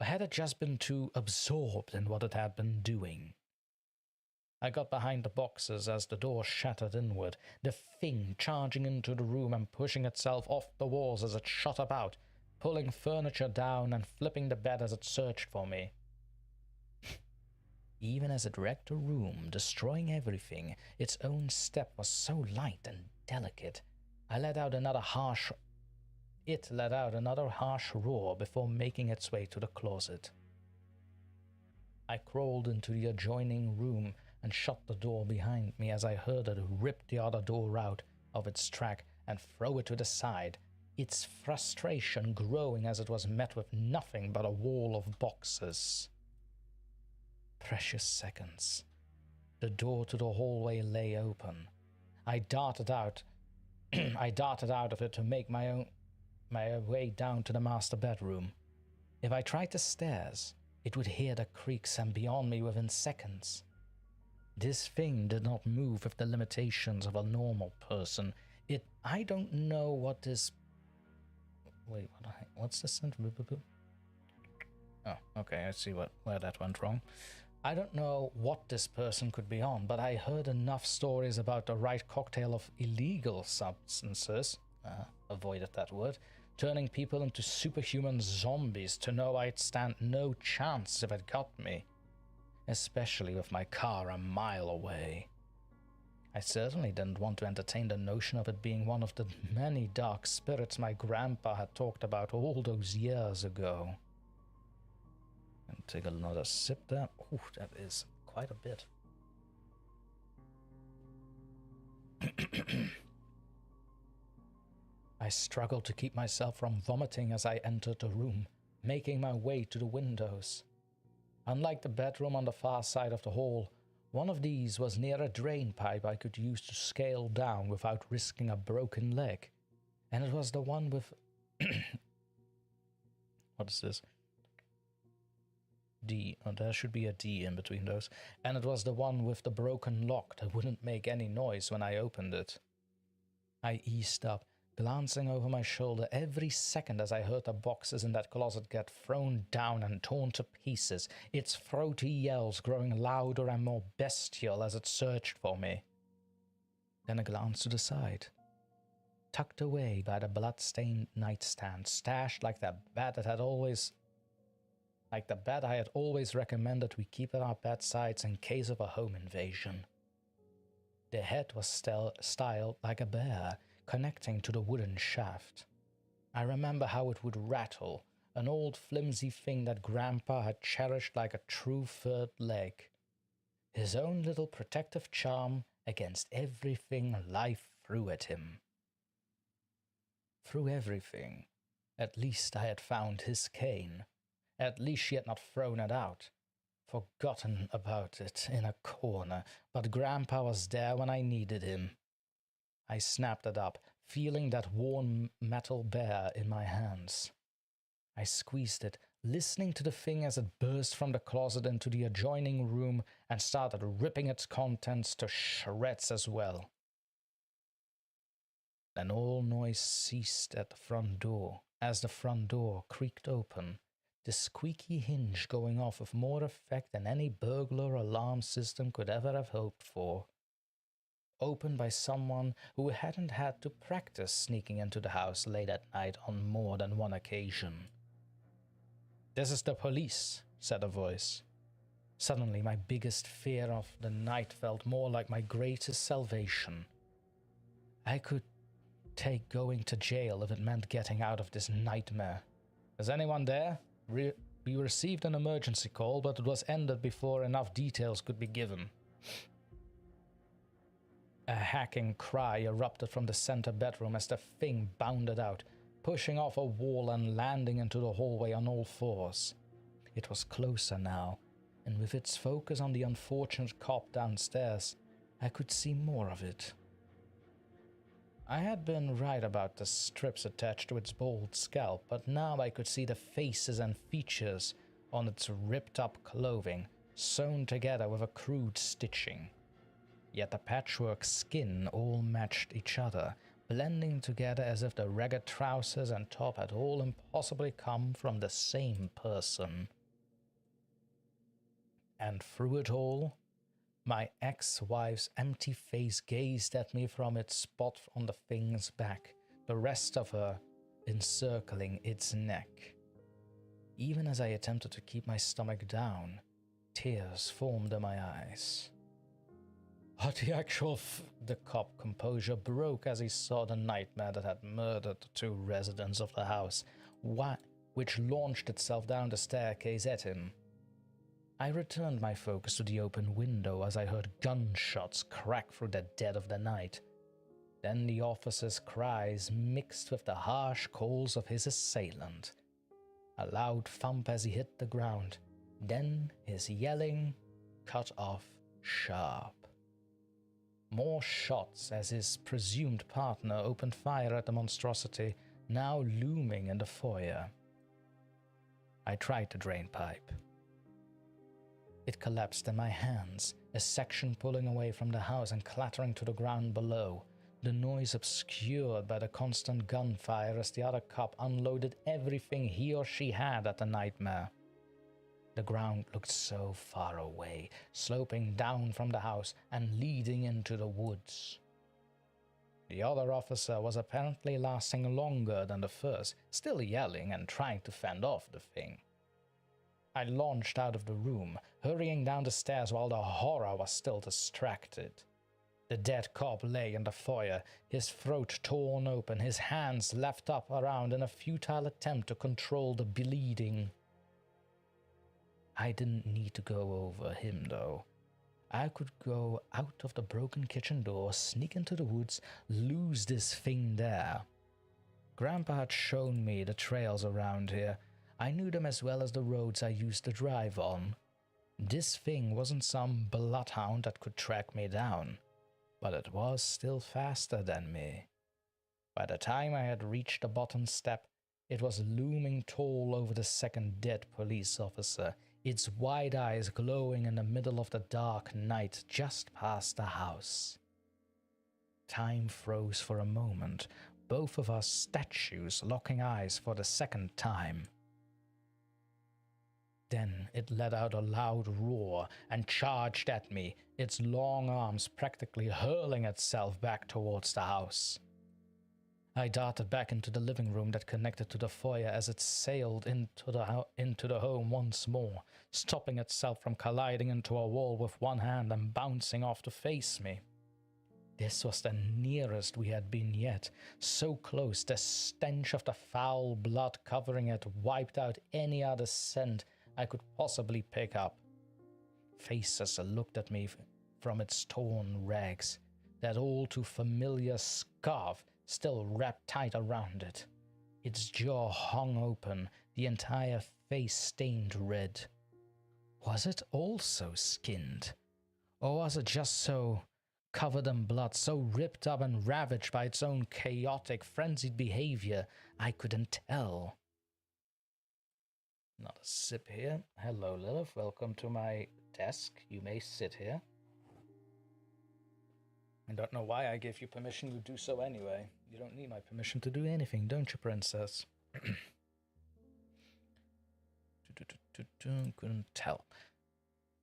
Or had it just been too absorbed in what it had been doing? I got behind the boxes as the door shattered inward, the thing charging into the room and pushing itself off the walls as it shot about, pulling furniture down and flipping the bed as it searched for me. Even as it wrecked the room, destroying everything, its own step was so light and delicate. It let out another harsh roar before making its way to the closet. I crawled into the adjoining room and shut the door behind me as I heard it rip the other door out of its track and throw it to the side, its frustration growing as it was met with nothing but a wall of boxes. Precious seconds. The door to the hallway lay open. I darted out of it to make my way down to the master bedroom. If I tried the stairs, it would hear the creaks and be on me within seconds. This thing did not move with the limitations of a normal person. I don't know what this... Wait, what's this? Oh, okay, I see where that went wrong. I don't know what this person could be on, but I heard enough stories about the right cocktail of illegal substances, avoided that word, turning people into superhuman zombies to know I'd stand no chance if it got me, especially with my car a mile away. I certainly didn't want to entertain the notion of it being one of the many dark spirits my grandpa had talked about all those years ago. And take another sip there. Ooh, that is quite a bit. I struggled to keep myself from vomiting as I entered the room, making my way to the windows. Unlike the bedroom on the far side of the hall, one of these was near a drain pipe I could use to scale down without risking a broken leg. And it was the one with... What is this? D. Oh, there should be a D in between those. And it was the one with the broken lock that wouldn't make any noise when I opened it. I eased up, glancing over my shoulder every second as I heard the boxes in that closet get thrown down and torn to pieces, its throaty yells growing louder and more bestial as it searched for me. Then a glance to the side. Tucked away by the blood-stained nightstand, stashed like the bed I had always recommended we keep at our bedsides in case of a home invasion. The head was styled like a bear, connecting to the wooden shaft. I remember how it would rattle, an old flimsy thing that Grandpa had cherished like a true third leg. His own little protective charm against everything life threw at him. Through everything. At least I had found his cane. At least she had not thrown it out. forgotten about it in a corner, but Grandpa was there when I needed him. I snapped it up, feeling that worn metal bear in my hands. I squeezed it, listening to the thing as it burst from the closet into the adjoining room and started ripping its contents to shreds as well. Then all noise ceased at the front door, as the front door creaked open, the squeaky hinge going off with more effect than any burglar alarm system could ever have hoped for. Opened by someone who hadn't had to practice sneaking into the house late at night on more than one occasion. "This is the police," said a voice. Suddenly, my biggest fear of the night felt more like my greatest salvation. I could take going to jail if it meant getting out of this nightmare. "Is anyone there? We received an emergency call, but it was ended before enough details could be given." A hacking cry erupted from the center bedroom as the thing bounded out, pushing off a wall and landing into the hallway on all fours. It was closer now, and with its focus on the unfortunate cop downstairs, I could see more of it. I had been right about the strips attached to its bald scalp, but now I could see the faces and features on its ripped-up clothing, sewn together with a crude stitching. Yet the patchwork skin all matched each other, blending together as if the ragged trousers and top had all impossibly come from the same person. And through it all, my ex-wife's empty face gazed at me from its spot on the thing's back, the rest of her encircling its neck. Even as I attempted to keep my stomach down, tears formed in my eyes. "What the actual The cop composure broke as he saw the nightmare that had murdered the two residents of the house, which launched itself down the staircase at him. I returned my focus to the open window as I heard gunshots crack through the dead of the night. Then the officer's cries mixed with the harsh calls of his assailant. A loud thump as he hit the ground, then his yelling cut off sharp. More shots as his presumed partner opened fire at the monstrosity, now looming in the foyer. I tried the drain pipe. It collapsed in my hands, a section pulling away from the house and clattering to the ground below, the noise obscured by the constant gunfire as the other cop unloaded everything he or she had at the nightmare. The ground looked so far away, sloping down from the house and leading into the woods. The other officer was apparently lasting longer than the first, still yelling and trying to fend off the thing. I launched out of the room, hurrying down the stairs while the horror was still distracted. The dead cop lay in the foyer, his throat torn open, his hands left up around in a futile attempt to control the bleeding. I didn't need to go over him, though. I could go out of the broken kitchen door, sneak into the woods, lose this thing there. Grandpa had shown me the trails around here. I knew them as well as the roads I used to drive on. This thing wasn't some bloodhound that could track me down, but it was still faster than me. By the time I had reached the bottom step, it was looming tall over the second dead police officer, its wide eyes glowing in the middle of the dark night just past the house. Time froze for a moment, both of us statues locking eyes for the second time. Then it let out a loud roar and charged at me, its long arms practically hurling itself back towards the house. I darted back into the living room that connected to the foyer as it sailed into the home once more, stopping itself from colliding into a wall with one hand and bouncing off to face me. This was the nearest we had been yet, so close the stench of the foul blood covering it wiped out any other scent I could possibly pick up. Faces looked at me from its torn rags, that all too familiar scarf still wrapped tight around it. Its jaw hung open, the entire face stained red. Was it also skinned? Or was it just so covered in blood, so ripped up and ravaged by its own chaotic, frenzied behavior, I couldn't tell? Not a sip here. Hello, Lilith. Welcome to my desk. You may sit here. I don't know why I gave you permission to do so anyway. You don't need my permission to do anything, don't you, princess? Couldn't tell.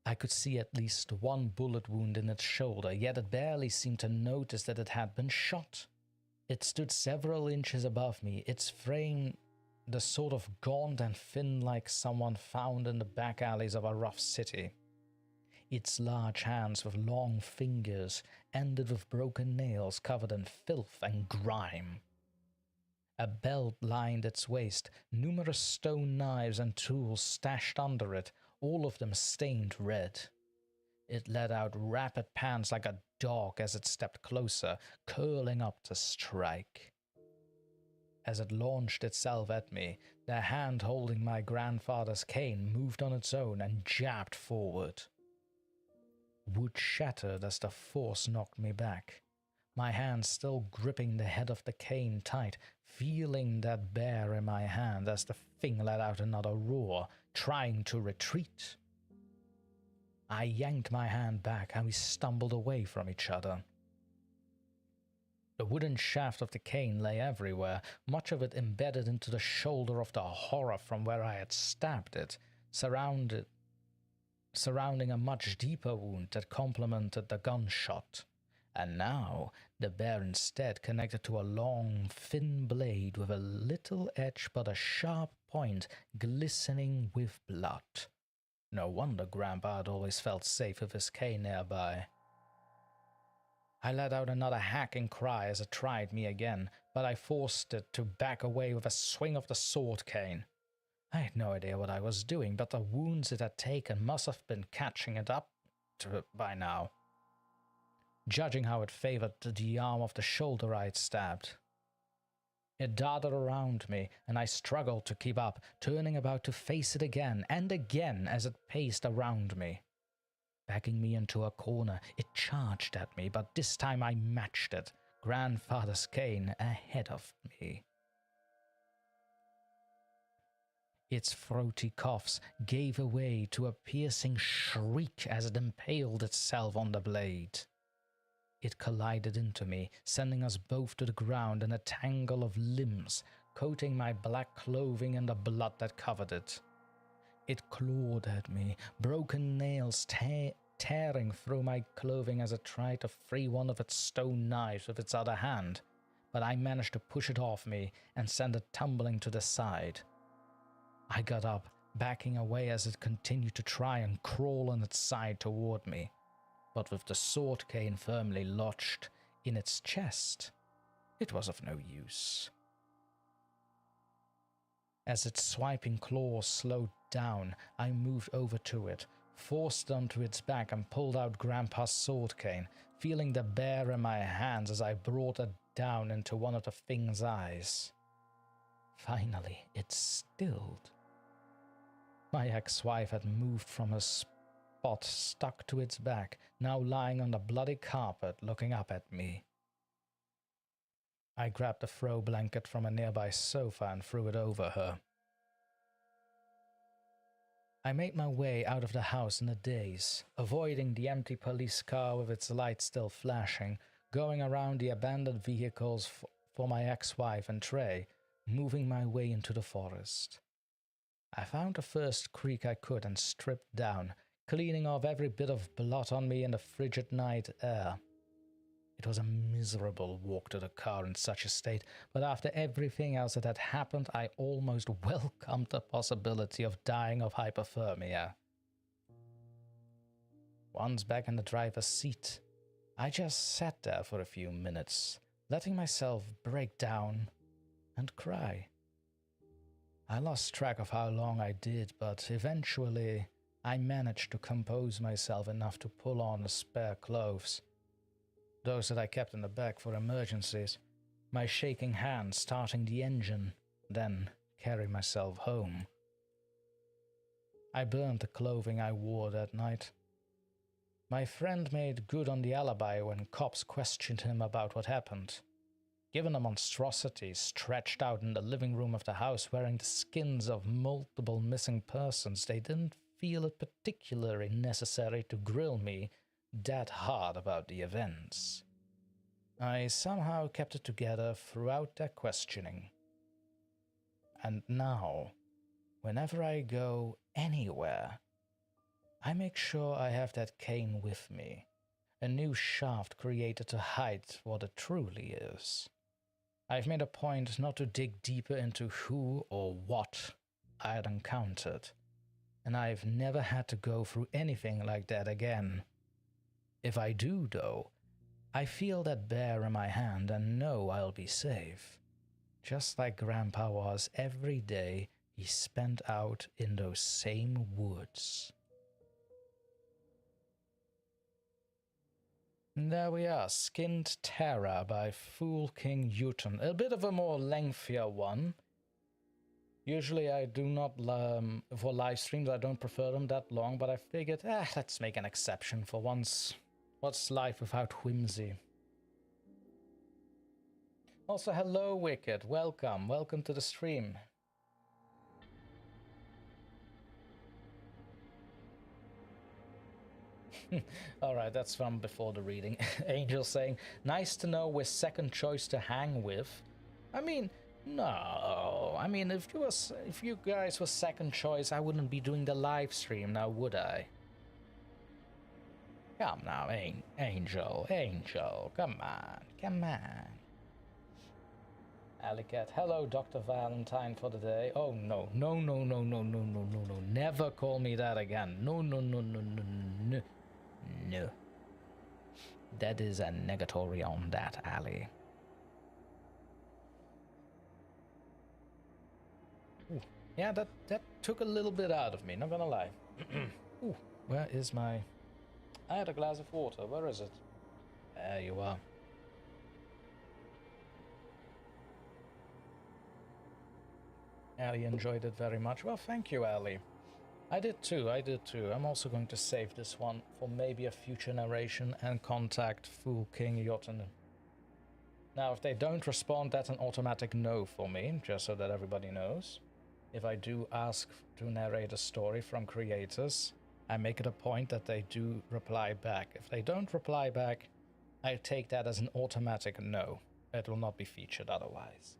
I could see at least one bullet wound in its shoulder, yet it barely seemed to notice that it had been shot. It stood several inches above me, its frame the sort of gaunt and thin like someone found in the back alleys of a rough city. Its large hands with long fingers ended with broken nails covered in filth and grime. A belt lined its waist, numerous stone knives and tools stashed under it, all of them stained red. It let out rapid pants like a dog as it stepped closer, curling up to strike. As it launched itself at me, the hand holding my grandfather's cane moved on its own and jabbed forward. Wood shattered as the force knocked me back, my hand still gripping the head of the cane tight, feeling that bear in my hand as the thing let out another roar, trying to retreat. I yanked my hand back and we stumbled away from each other. The wooden shaft of the cane lay everywhere, much of it embedded into the shoulder of the horror from where I had stabbed it, surrounding a much deeper wound that complemented the gunshot. And now the bear instead connected to a long, thin blade with a little edge but a sharp point glistening with blood. No wonder Grandpa had always felt safe with his cane nearby. I let out another hacking cry as it tried me again, but I forced it to back away with a swing of the sword cane. I had no idea what I was doing, but the wounds it had taken must have been catching it up to it by now, judging how it favored the arm of the shoulder I had stabbed. It darted around me, and I struggled to keep up, turning about to face it again and again as it paced around me. Backing me into a corner, it charged at me, but this time I matched it, Grandfather's cane ahead of me. Its throaty coughs gave way to a piercing shriek as it impaled itself on the blade. It collided into me, sending us both to the ground in a tangle of limbs, coating my black clothing in the blood that covered it. It clawed at me, broken nails tearing through my clothing as it tried to free one of its stone knives with its other hand, but I managed to push it off me and send it tumbling to the side. I got up, backing away as it continued to try and crawl on its side toward me, but with the sword cane firmly lodged in its chest, it was of no use. As its swiping claws slowed down, I moved over to it, forced onto its back and pulled out Grandpa's sword cane, feeling the bear in my hands as I brought it down into one of the thing's eyes. Finally, it stilled. My ex-wife had moved from her spot stuck to its back, now lying on the bloody carpet looking up at me. I grabbed a throw blanket from a nearby sofa and threw it over her. I made my way out of the house in a daze, avoiding the empty police car with its lights still flashing, going around the abandoned vehicles for my ex-wife and Trey, moving my way into the forest. I found the first creek I could and stripped down, cleaning off every bit of blood on me in the frigid night air. It was a miserable walk to the car in such a state, but after everything else that had happened, I almost welcomed the possibility of dying of hypothermia. Once back in the driver's seat, I just sat there for a few minutes, letting myself break down and cry. I lost track of how long I did, but eventually I managed to compose myself enough to pull on the spare clothes, those that I kept in the back for emergencies, my shaking hand starting the engine, then carry myself home. I burned the clothing I wore that night. My friend made good on the alibi when cops questioned him about what happened. Given a monstrosity stretched out in the living room of the house wearing the skins of multiple missing persons, they didn't feel it particularly necessary to grill me that hard about the events. I somehow kept it together throughout their questioning. And now, whenever I go anywhere, I make sure I have that cane with me, a new shaft created to hide what it truly is. I've made a point not to dig deeper into who or what I had encountered, and I've never had to go through anything like that again. If I do, though, I feel that bear in my hand and know I'll be safe, just like Grandpa was every day he spent out in those same woods. And there we are, Skinned Terror by FoolKingJotun. A bit of a more lengthier one. Usually I do not, for live streams, I don't prefer them that long, but I figured, let's make an exception for once. What's life without whimsy? Also, hello, Wicked. Welcome. Welcome to the stream. Alright, that's from before the reading. Angel saying, nice to know we're second choice to hang with. I mean, no. I mean, if you guys were second choice, I wouldn't be doing the live stream now, would I? Come now, Angel, come on. Alicat, hello, Dr. Valentine for the day. Oh, no. Never call me that again. No. No. That is a negatory on that, Ali. Ooh. Yeah, that took a little bit out of me, not gonna lie. Ooh, where is my... I had a glass of water, where is it? There you are. Ali enjoyed it very much. Well, thank you, Ali. I did too. I'm also going to save this one for maybe a future narration and contact FoolKingJotun. Now, if they don't respond, that's an automatic no for me, just so that everybody knows. If I do ask to narrate a story from creators, I make it a point that they do reply back. If they don't reply back, I take that as an automatic no. It will not be featured otherwise.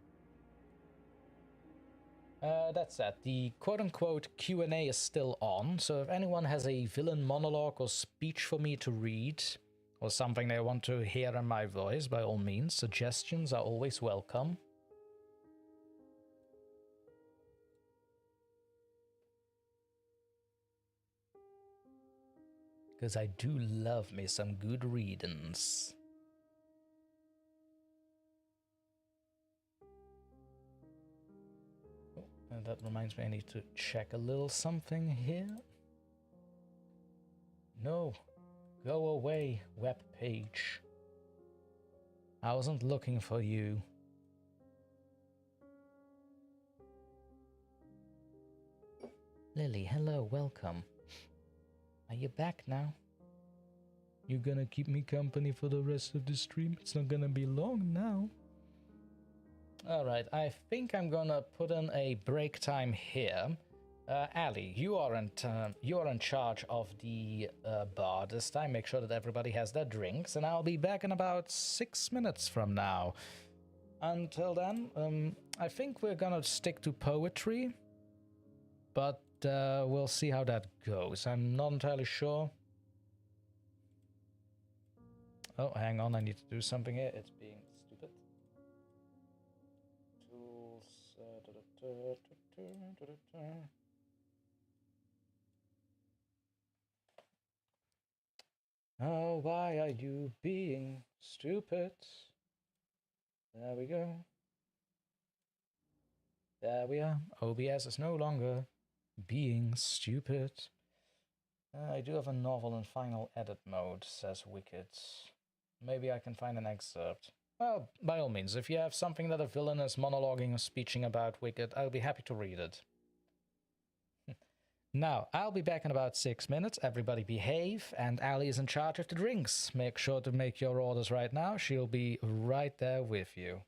That's that. The quote-unquote Q&A is still on, so if anyone has a villain monologue or speech for me to read, or something they want to hear in my voice, by all means, suggestions are always welcome. Because I do love me some good readings. And that reminds me, I need to check a little something here. No, go away, web page. I wasn't looking for you. Lily, hello, welcome. Are you back now? You gonna keep me company for the rest of the stream? It's not gonna be long now. Alright, I think I'm gonna put in a break time here. Ali, you are in charge of the bar this time. Make sure that everybody has their drinks, and I'll be back in about 6 minutes from now. Until then, I think we're gonna stick to poetry, but we'll see how that goes. I'm not entirely sure. Oh, hang on, I need to do something here. It's being stupid. Oh, why are you being stupid? There we go. There we are. OBS is no longer being stupid. I do have a novel in final edit mode, says Wicked. Maybe I can find an excerpt. Well, by all means, if you have something that a villain is monologuing or speeching about, Wicked, I'll be happy to read it. Now, I'll be back in about 6 minutes. Everybody behave, and Ali is in charge of the drinks. Make sure to make your orders right now. She'll be right there with you.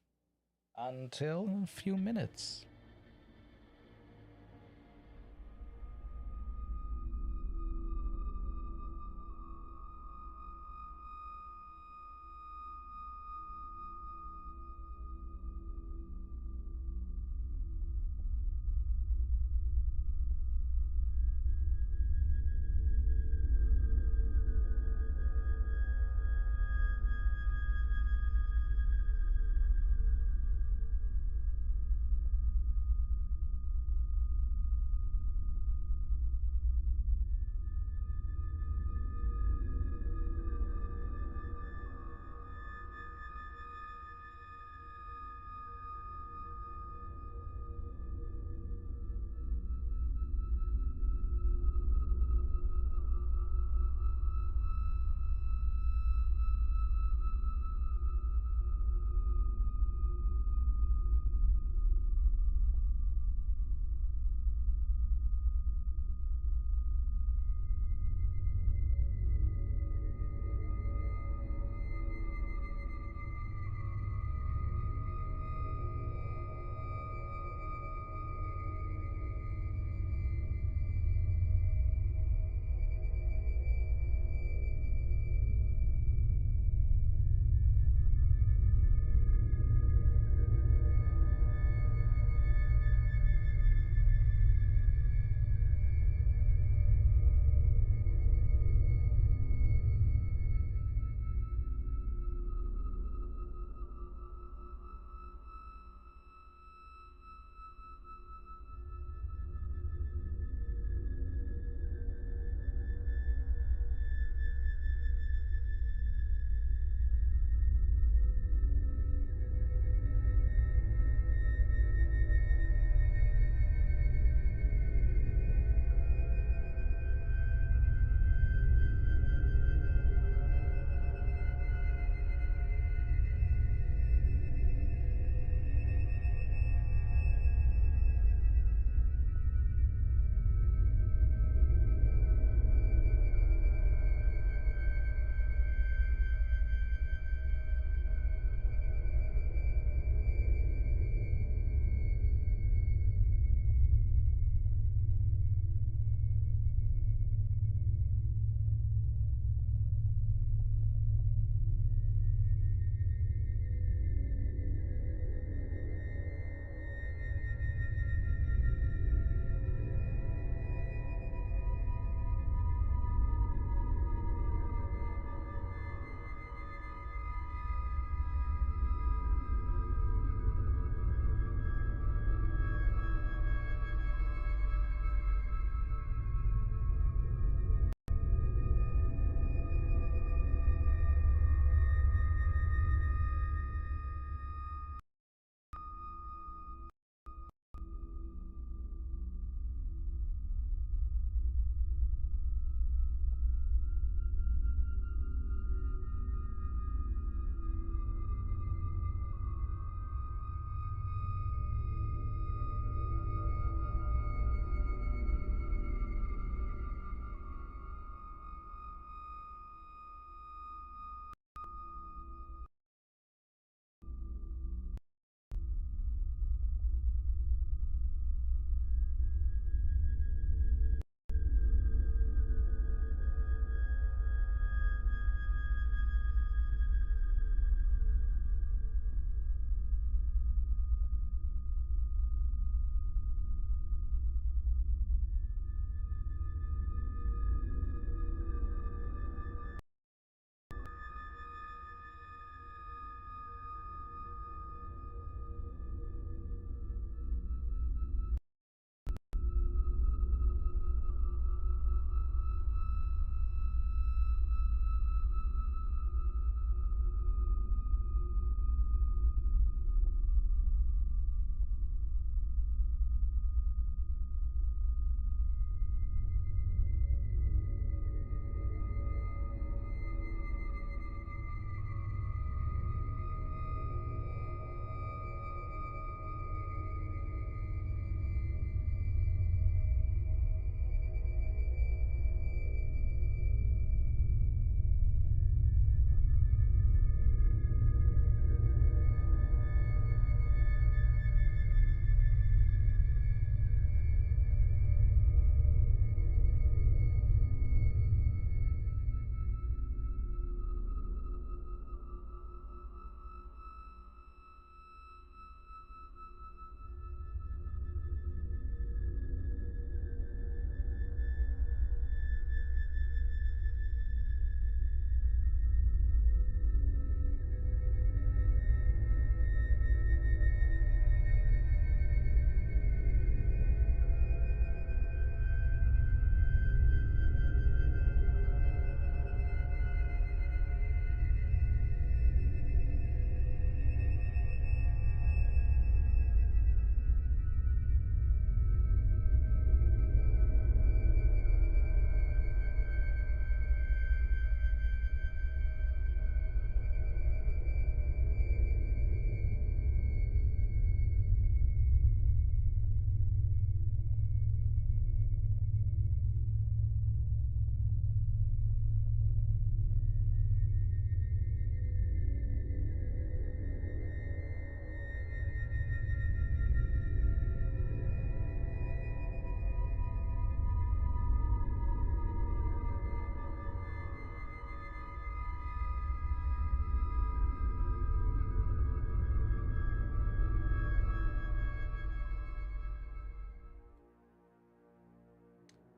Until a few minutes.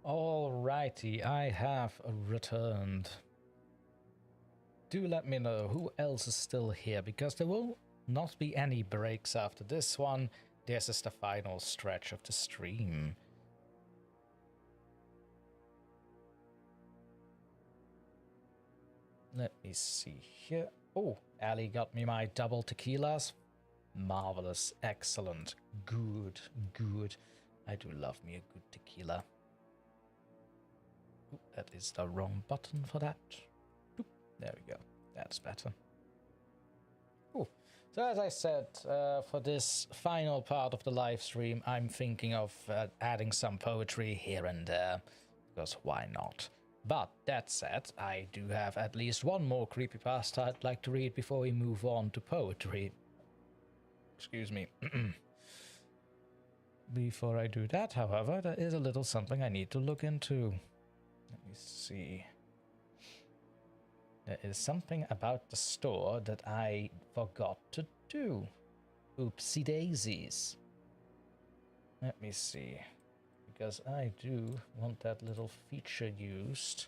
Alrighty, I have returned. Do let me know who else is still here, because there will not be any breaks after this one. This is the final stretch of the stream. Let me see here. Oh, Ali got me my double tequilas. Marvelous, excellent, good, good. I do love me a good tequila. Ooh, that is the wrong button for that. Oop, there we go. That's better. Ooh. So as I said, for this final part of the live stream, I'm thinking of adding some poetry here and there, because why not? But that said, I do have at least one more creepypasta I'd like to read before we move on to poetry. Excuse me. Before I do that, however, there is a little something I need to look into. Let me see. There is something about the store that I forgot to do. Oopsie daisies. Let me see. Because I do want that little feature used.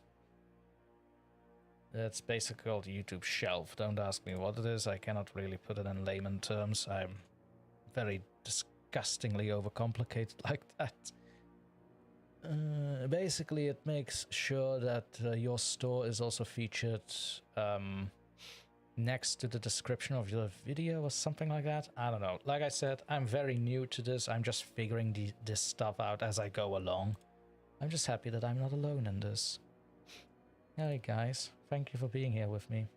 That's basically called YouTube shelf. Don't ask me what it is. I cannot really put it in layman terms. I'm very disgustingly overcomplicated like that. Basically, it makes sure that your store is also featured next to the description of your video or something like that. I don't know. Like I said, I'm very new to this. I'm just figuring this stuff out as I go along. I'm just happy that I'm not alone in this. Hey guys, thank you for being here with me.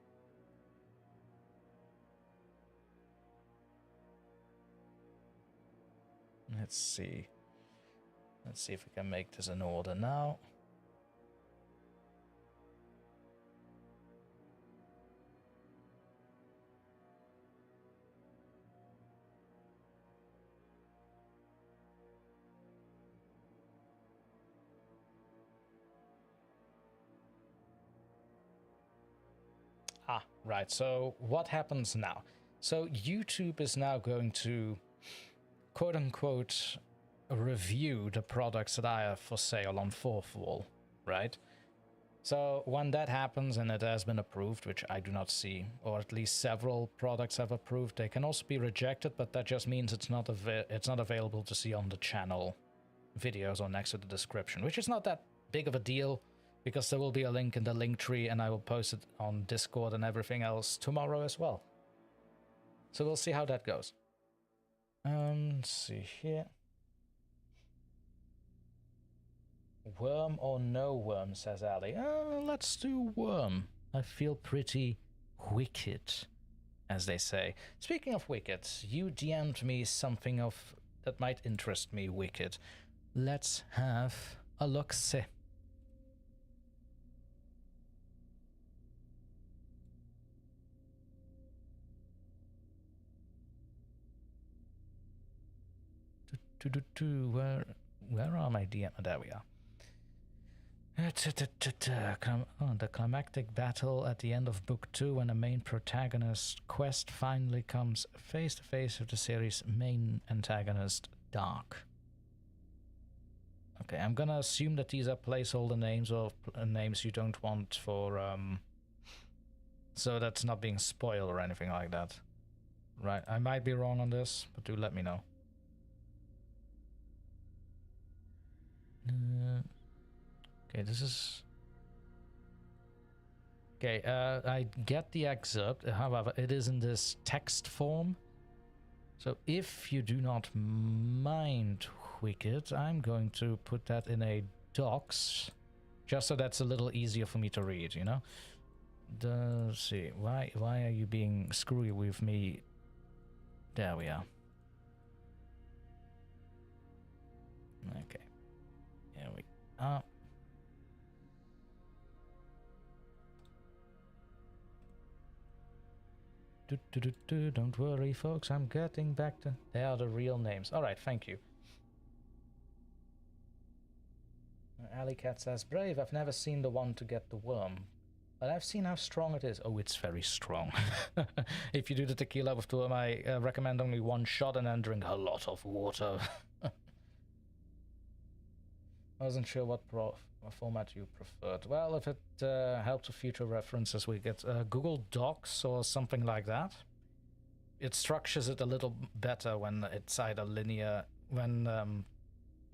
Let's see. Let's see if we can make this in order now. Ah, right. So what happens now? So YouTube is now going to, quote unquote, review the products that I have for sale on Fourth Wall, right? So when that happens and it has been approved, which I do not see, or at least several products have approved, they can also be rejected, but that just means it's not available to see on the channel videos or next to the description, which is not that big of a deal, because there will be a link in the link tree and I will post it on Discord and everything else tomorrow as well. So we'll see how that goes. Let's see here. Worm or no worm, says Ali. Let's do worm. I feel pretty wicked, as they say. Speaking of wicked, you DM'd me something that might interest me, wicked. Let's have a look-see. Where are my DM? Oh, there we are. The climactic battle at the end of Book 2, when the main protagonist Quest finally comes face to face with the series' main antagonist, Dark. Okay, I'm gonna assume that these are placeholder names or names you don't want for, so that's not being spoiled or anything like that. Right, I might be wrong on this, but do let me know. Okay, this is... Okay, I get the excerpt, however, it is in this text form. So if you do not mind, Wicked, I'm going to put that in a docs, just so that's a little easier for me to read, you know? Let's see, why are you being screwy with me? There we are. Okay. Here we are. Don't worry, folks. I'm getting back to... They are the real names. Alright, thank you. Alley Cat says, brave, I've never seen the one to get the worm. But I've seen how strong it is. Oh, it's very strong. If you do the tequila with the worm, I recommend only one shot and then drink a lot of water. I wasn't sure what format you preferred. Well, if it helps with future references, we get Google Docs or something like that. It structures it a little better when it's either linear, when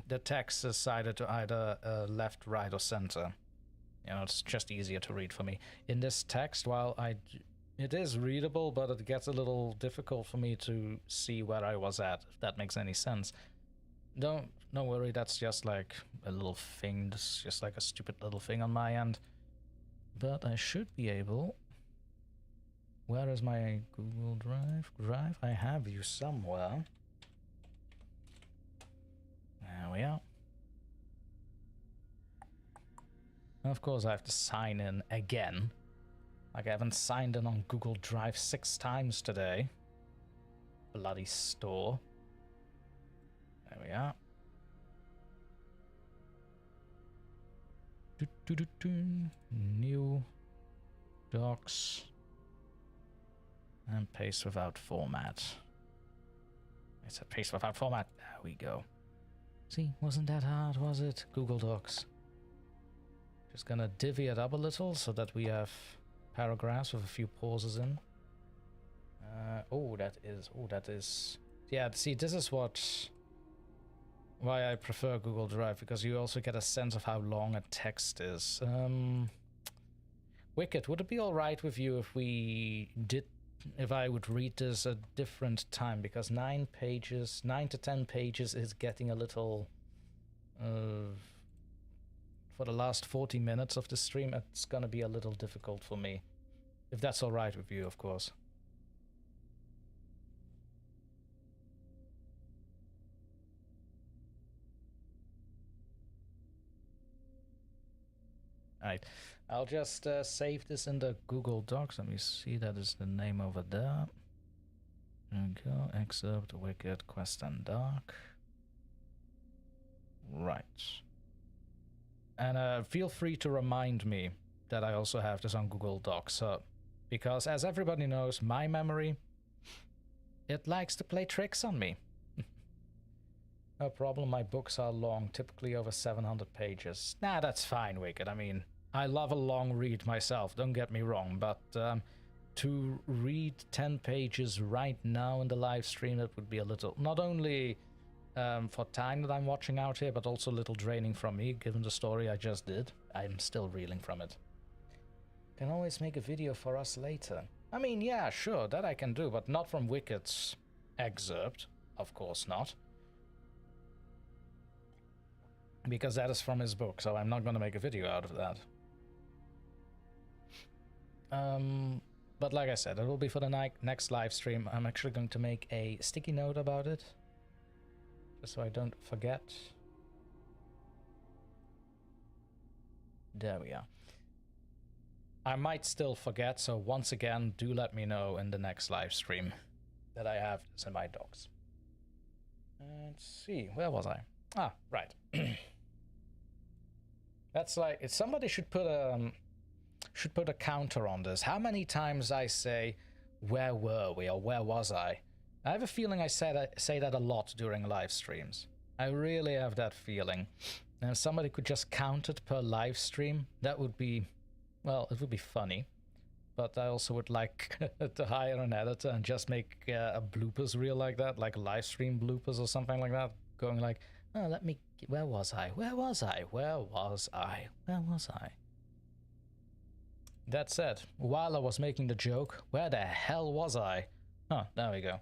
the text is sided to either left, right, or center. You know, it's just easier to read for me. In this text, while it is readable, but it gets a little difficult for me to see where I was at, if that makes any sense. Don't worry, that's just like a little thing, that's just like a stupid little thing on my end. But I should be able... Where is my Google Drive? I have you somewhere. There we are. Of course, I have to sign in again. Like, I haven't signed in on Google Drive 6 times today. Bloody store. There we are. New docs. And paste without format. I said paste without format. There we go. See, wasn't that hard, was it? Google Docs. Just gonna divvy it up a little so that we have paragraphs with a few pauses in. That is... Yeah, see, this is why I prefer Google Drive, because you also get a sense of how long a text is. Wicked, would it be alright with you if I would read this a different time? Because 9 to 10 pages is getting a little... for the last 40 minutes of the stream, it's gonna be a little difficult for me. If that's alright with you, of course. Alright, I'll just save this in the Google Docs. Let me see, that is the name over there. There we go, excerpt, Wicked, Quest and Dark. Right. And feel free to remind me that I also have this on Google Docs, because as everybody knows, my memory, it likes to play tricks on me. No problem, my books are long, typically over 700 pages. Nah, that's fine, Wicked. I mean, I love a long read myself, don't get me wrong, but to read 10 pages right now in the live stream, that would be a little, not only for time that I'm watching out here, but also a little draining from me, given the story I just did. I'm still reeling from it. Can always make a video for us later. I mean, yeah, sure, that I can do, but not from Wicked's excerpt. Of course not. Because that is from his book, so I'm not going to make a video out of that. But like I said, it will be for the next live stream. I'm actually going to make a sticky note about it, just so I don't forget. There we are. I might still forget, so once again, do let me know in the next live stream that I have this in my docs. Let's see, where was I? Ah, right. That's like, if somebody should put a counter on this. How many times I say, where were we, or where was I? I have a feeling I say that a lot during live streams. I really have that feeling. And if somebody could just count it per live stream, that would be, well, it would be funny. But I also would like to hire an editor and just make a bloopers reel like that, like live stream bloopers or something like that, going like, oh, let me, where was I? Where was I? Where was I? Where was I? That said, while I was making the joke, where the hell was I? Oh, there we go.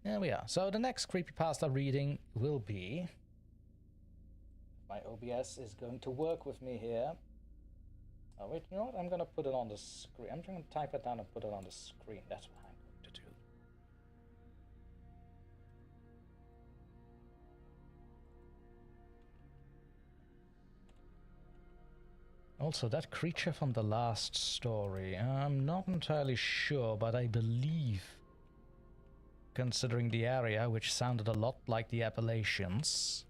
There we are. So the next creepypasta reading will be... My OBS is going to work with me here. Oh, wait, you know what? I'm going to put it on the screen. I'm going to type it down and put it on the screen. That's what I'm going to do. Also, that creature from the last story, I'm not entirely sure, but I believe, considering the area, which sounded a lot like the Appalachians,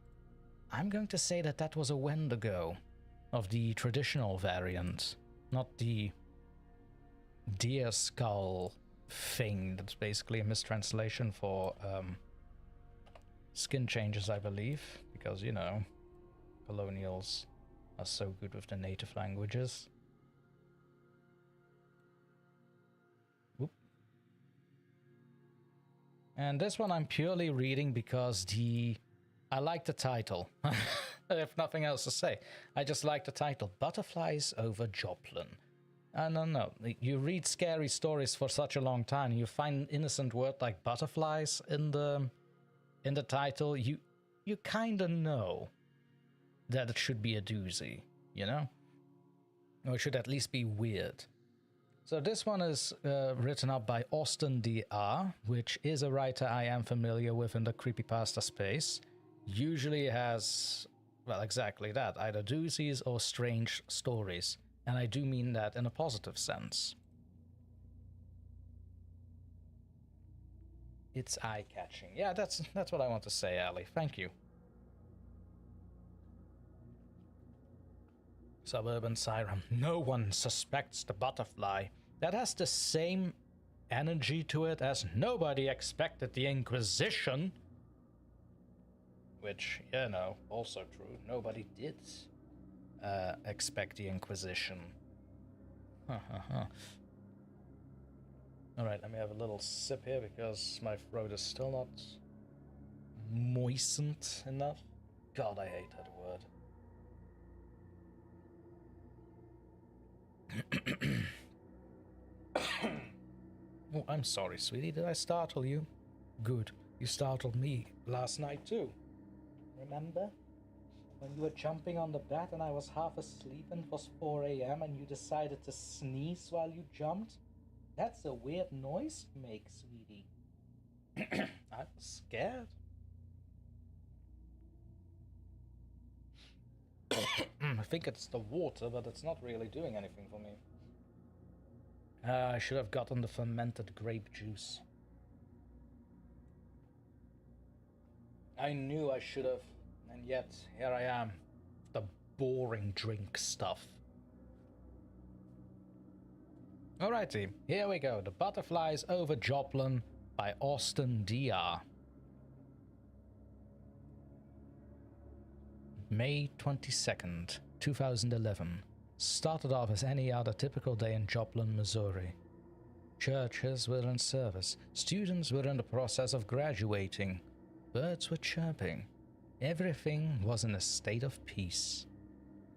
I'm going to say that that was a Wendigo of the traditional variant, not the deer skull thing. That's basically a mistranslation for skin changes, I believe, because, you know, colonials are so good with the native languages. Whoop. And this one I'm purely reading because I like the title. If nothing else to say. I just like the title. Butterflies over Joplin. I don't know. You read scary stories for such a long time, and you find an innocent word like butterflies in the title. You kind of know that it should be a doozy, you know? Or it should at least be weird. So this one is written up by AustinDR, which is a writer I am familiar with in the creepypasta space. Usually has, well, exactly that, either doozies or strange stories. And I do mean that in a positive sense. It's eye-catching. Yeah, that's what I want to say, Ali. Thank you. Suburban Siren. No one suspects the butterfly. That has the same energy to it as nobody expected the Inquisition. Which, you know, also true. Nobody did expect the Inquisition. Alright, let me have a little sip here because my throat is still not moistened enough. God, I hate that word. Oh, I'm sorry, sweetie. Did I startle you? Good. You startled me last night too. Remember? When you were jumping on the bed and I was half asleep and it was 4 a.m. and you decided to sneeze while you jumped? That's a weird noise you make, sweetie. I was scared. I think it's the water, but it's not really doing anything for me. I should have gotten the fermented grape juice. I knew I should have, and yet here I am, the boring drink stuff. Alrighty, here we go. The Butterflies over Joplin by AustinDR. May 22nd, 2011. Started off as any other typical day in Joplin, Missouri. Churches were in service. Students were in the process of graduating. Birds were chirping. Everything was in a state of peace.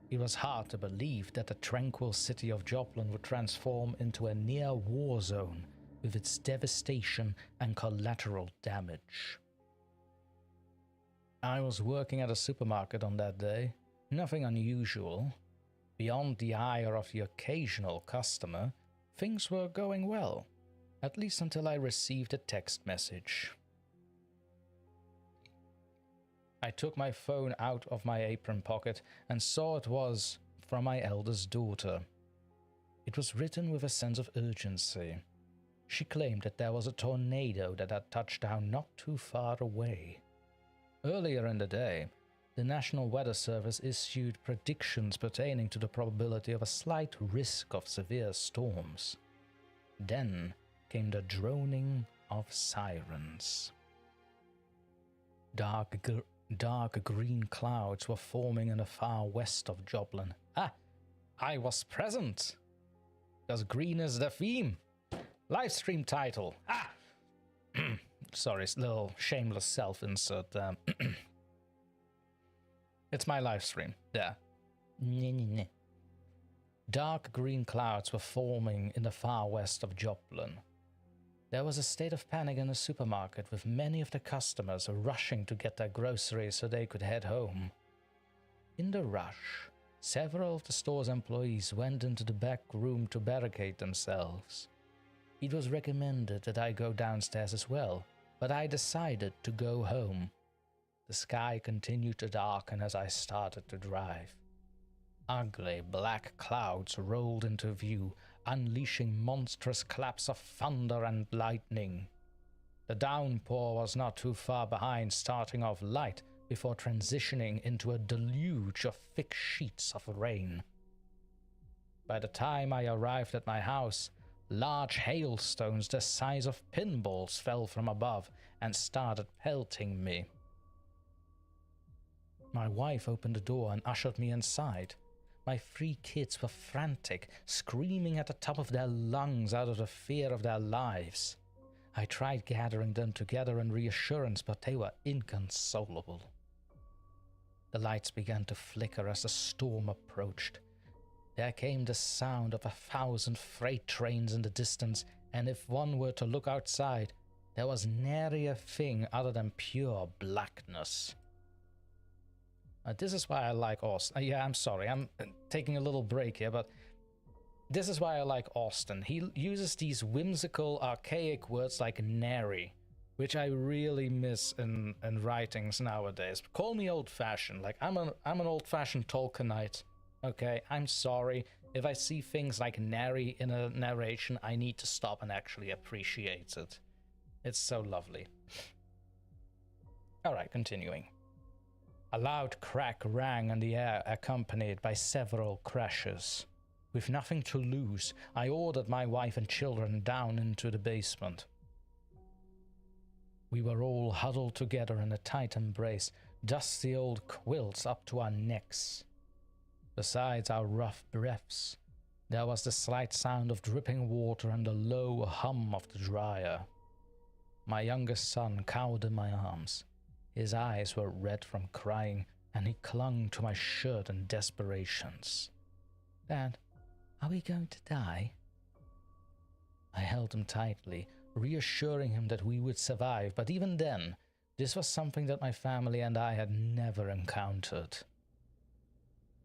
It was hard to believe that the tranquil city of Joplin would transform into a near war zone with its devastation and collateral damage. I was working at a supermarket on that day. Nothing unusual. Beyond the ire of the occasional customer, things were going well, at least until I received a text message. I took my phone out of my apron pocket and saw it was from my eldest daughter. It was written with a sense of urgency. She claimed that there was a tornado that had touched down not too far away. Earlier in the day, the National Weather Service issued predictions pertaining to the probability of a slight risk of severe storms. Then came the droning of sirens. Dark green clouds were forming in the far west of Joplin. Ah, I was present! Because green is the theme. Livestream title. Ah! Sorry, little shameless self-insert there. It's my live stream. There. Dark green clouds were forming in the far west of Joplin. There was a state of panic in the supermarket, with many of the customers rushing to get their groceries so they could head home. In the rush, several of the store's employees went into the back room to barricade themselves. It was recommended that I go downstairs as well, but I decided to go home. The sky continued to darken as I started to drive. Ugly black clouds rolled into view, unleashing monstrous claps of thunder and lightning. The downpour was not too far behind, starting off light before transitioning into a deluge of thick sheets of rain. By the time I arrived at my house, large hailstones the size of pinballs fell from above and started pelting me. My wife opened the door and ushered me inside. My 3 kids were frantic, screaming at the top of their lungs out of the fear of their lives. I tried gathering them together in reassurance, but they were inconsolable. The lights began to flicker as the storm approached. There came the sound of 1,000 freight trains in the distance, and if one were to look outside, there was nary a thing other than pure blackness. This is why I like Austin. Yeah, I'm sorry, I'm taking a little break here, but this is why I like Austin. He uses these whimsical, archaic words like nary, which I really miss in writings nowadays. Call me old-fashioned. Like, I'm an old-fashioned Tolkienite. Okay, I'm sorry. If I see things like nary in a narration, I need to stop and actually appreciate it. It's so lovely. Alright, continuing. A loud crack rang in the air, accompanied by several crashes. With nothing to lose, I ordered my wife and children down into the basement. We were all huddled together in a tight embrace, dusty old quilts up to our necks. Besides our rough breaths, there was the slight sound of dripping water and the low hum of the dryer. My youngest son cowered in my arms. His eyes were red from crying, and he clung to my shirt in desperations. "Dad, are we going to die?" I held him tightly, reassuring him that we would survive, but even then, this was something that my family and I had never encountered.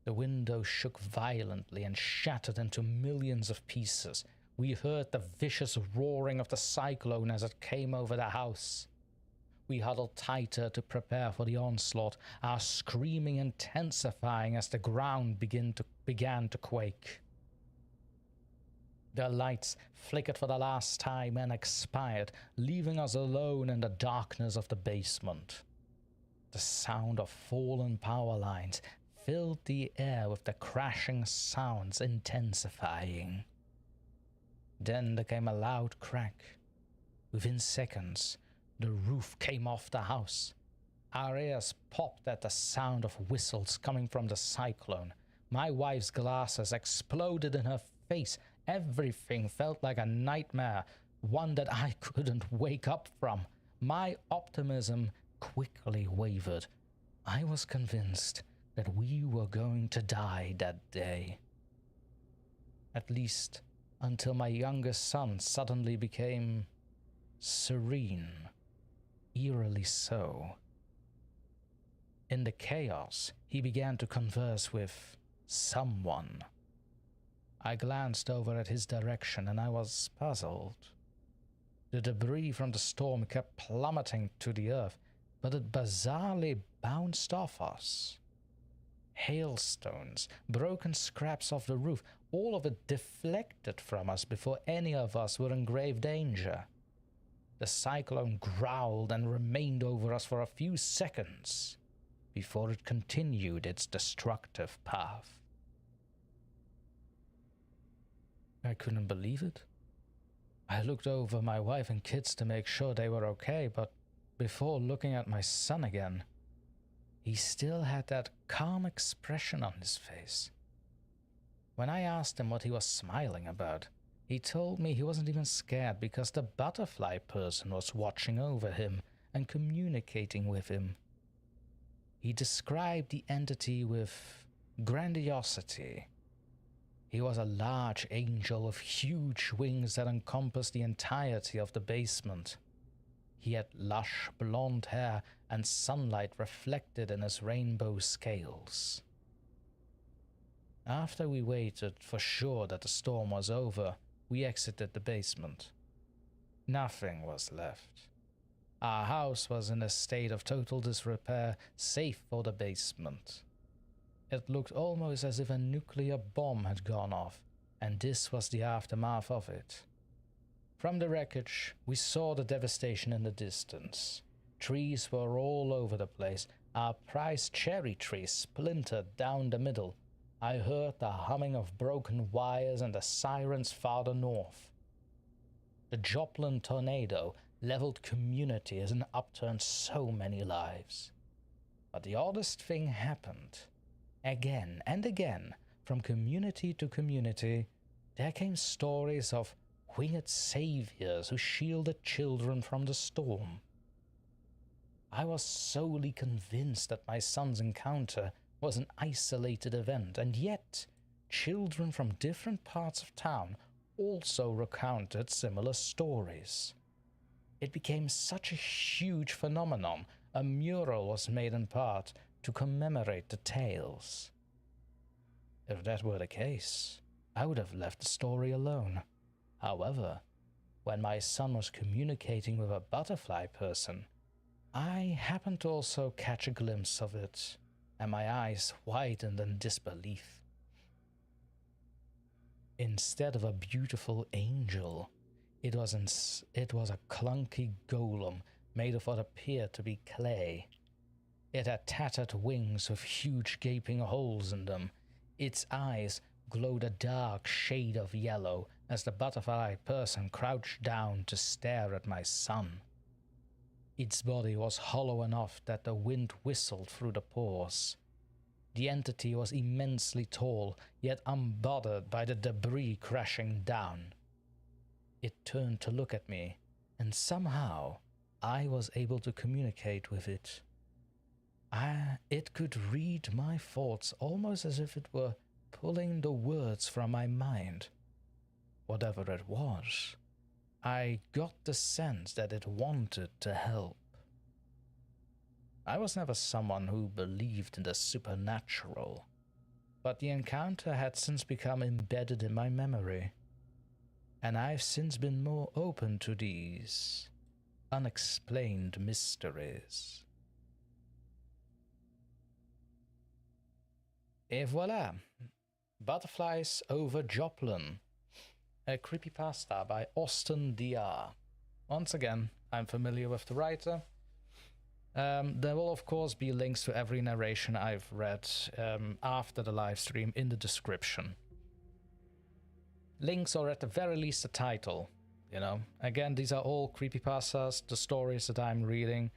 The window shook violently and shattered into millions of pieces. We heard the vicious roaring of the cyclone as it came over the house. We huddled tighter to prepare for the onslaught, our screaming intensifying as the ground began to quake. The lights flickered for the last time and expired, leaving us alone in the darkness of the basement. The sound of fallen power lines filled the air with the crashing sounds intensifying. Then there came a loud crack. Within seconds, the roof came off the house. Our ears popped at the sound of whistles coming from the cyclone. My wife's glasses exploded in her face. Everything felt like a nightmare, one that I couldn't wake up from. My optimism quickly wavered. I was convinced that we were going to die that day. At least until my youngest son suddenly became serene, eerily so. In the chaos, he began to converse with someone. I glanced over at his direction and I was puzzled. The debris from the storm kept plummeting to the earth, but it bizarrely bounced off us. Hailstones, broken scraps of the roof, all of it deflected from us before any of us were in grave danger. The cyclone growled and remained over us for a few seconds before it continued its destructive path. I couldn't believe it. I looked over my wife and kids to make sure they were okay, but before looking at my son again, he still had that calm expression on his face. When I asked him what he was smiling about, he told me he wasn't even scared because the butterfly person was watching over him and communicating with him. He described the entity with grandiosity. He was a large angel with huge wings that encompassed the entirety of the basement. He had lush blonde hair and sunlight reflected in his rainbow scales. After we waited for sure that the storm was over, we exited the basement. Nothing was left. Our house was in a state of total disrepair, save for the basement. It looked almost as if a nuclear bomb had gone off, and this was the aftermath of it. From the wreckage, we saw the devastation in the distance. Trees were all over the place. Our prized cherry tree splintered down the middle. I heard the humming of broken wires and the sirens farther north. The Joplin tornado leveled communities and upturned so many lives. But the oddest thing happened. Again and again, from community to community, there came stories of winged saviors who shielded children from the storm. I was solely convinced that my son's encounter was an isolated event, and yet children from different parts of town also recounted similar stories. It became such a huge phenomenon, a mural was made in part to commemorate the tales. If that were the case, I would have left the story alone. However, when my son was communicating with a butterfly person, I happened to also catch a glimpse of it, and my eyes widened in disbelief. Instead of a beautiful angel, it was a clunky golem made of what appeared to be clay. It had tattered wings with huge gaping holes in them. Its eyes glowed a dark shade of yellow as the butterfly person crouched down to stare at my son. Its body was hollow enough that the wind whistled through the pores. The entity was immensely tall, yet unbothered by the debris crashing down. It turned to look at me, and somehow I was able to communicate with it. It could read my thoughts almost as if it were pulling the words from my mind. Whatever it was, I got the sense that it wanted to help. I was never someone who believed in the supernatural, but the encounter had since become embedded in my memory, and I've since been more open to these unexplained mysteries. Et voilà! Butterflies over Joplin, a creepypasta by AustinDR. Once again, I'm familiar with the writer. There will of course be links to every narration I've read after the live stream in the description. Links, or at the very least a title, you know. Again, these are all creepypastas, the stories that I'm reading,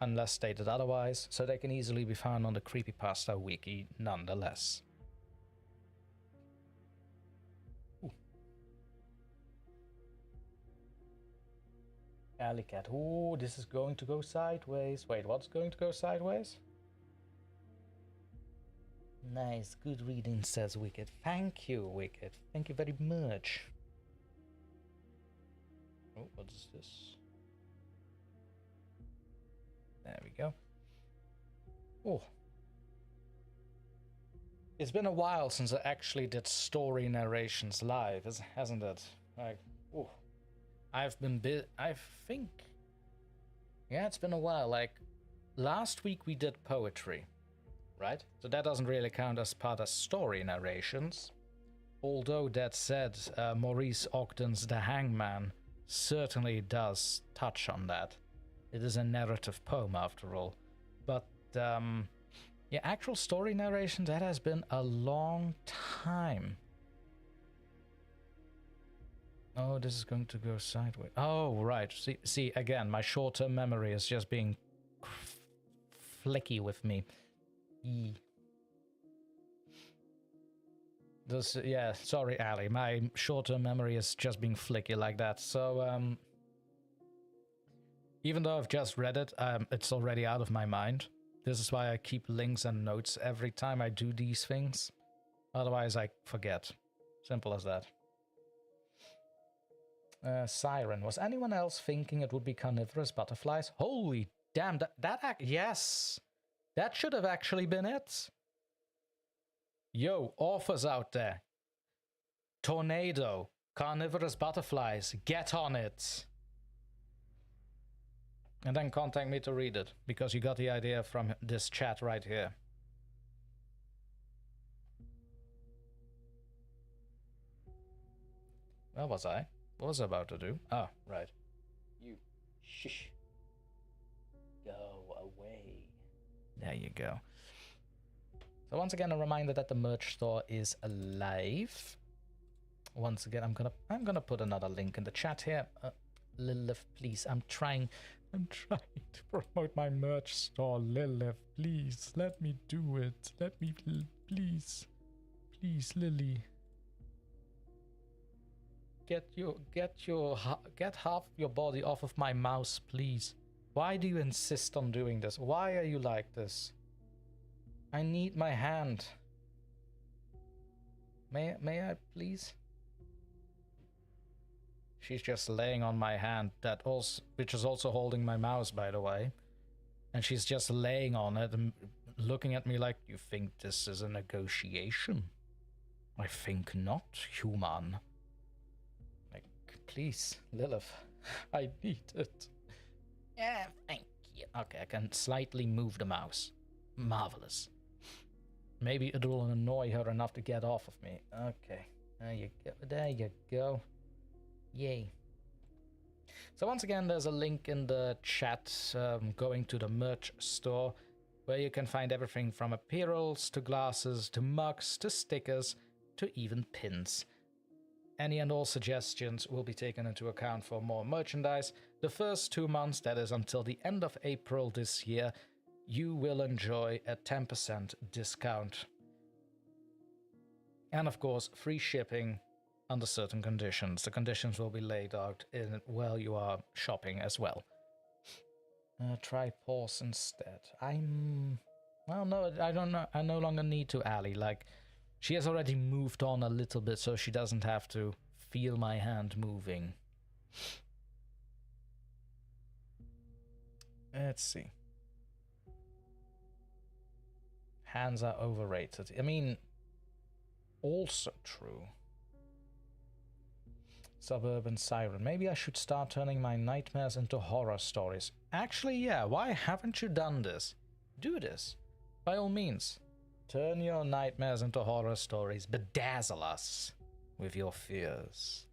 unless stated otherwise, so they can easily be found on the Creepypasta wiki nonetheless. Ooh. Alley cat. Ooh, this is going to go sideways. Wait, what's going to go sideways? Nice, good reading, says Wicked. Thank you, Wicked. Thank you very much. Oh, what is this? There we go. Oh. It's been a while since I actually did story narrations live, hasn't it? Like, oh. I've been I think... Yeah, it's been a while. Like, last week we did poetry, right? So that doesn't really count as part of story narrations. Although that said, Maurice Ogden's The Hangman certainly does touch on that. It is a narrative poem after all. But, yeah, actual story narration, that has been a long time. Oh, this is going to go sideways. Oh, right. See, again, my short-term memory is just being flicky with me. Yeah, sorry, Ali. My short-term memory is just being flicky like that. So, even though I've just read it, it's already out of my mind. This is why I keep links and notes every time I do these things. Otherwise, I forget. Simple as that. Siren. Was anyone else thinking it would be carnivorous butterflies? Holy damn, yes! That should have actually been it. Yo, authors out there. Tornado. Carnivorous butterflies. Get on it. And then contact me to read it, because you got the idea from this chat right here. Where was I? What was I about to do? Ah, right. You. Shh. Go away. There you go. So once again, a reminder that the merch store is alive. Once again, I'm gonna put another link in the chat here. Lilith, please. I'm trying I'm trying to promote my merch store, Lilith. Please, let me do it. Let me, please. Please, Lily. Get half of your body off of my mouse, please. Why do you insist on doing this? Why are you like this? I need my hand. May I, please? She's just laying on my hand, which is also holding my mouse, by the way. And she's just laying on it and looking at me like, you think this is a negotiation? I think not, human. Like, please, Lilith, I need it. Yeah, thank you. Okay, I can slightly move the mouse. Marvelous. Maybe it will annoy her enough to get off of me. Okay, there you go. There you go. Yay. So once again, there's a link in the chat going to the merch store where you can find everything from apparels to glasses to mugs to stickers to even pins. Any and all suggestions will be taken into account for more merchandise. The first 2 months, that is until the end of April this year, you will enjoy a 10% discount. And of course, free shipping under certain conditions. The conditions will be laid out while you are shopping as well. Try pause instead. Well, no, I don't know. I no longer need to, Ali. Like, she has already moved on a little bit, so she doesn't have to feel my hand moving. Let's see. Hands are overrated. I mean, also true. Suburban Siren. Maybe I should start turning my nightmares into horror stories. Actually, yeah, why haven't you done this? Do this. By all means. Turn your nightmares into horror stories. Bedazzle us with your fears.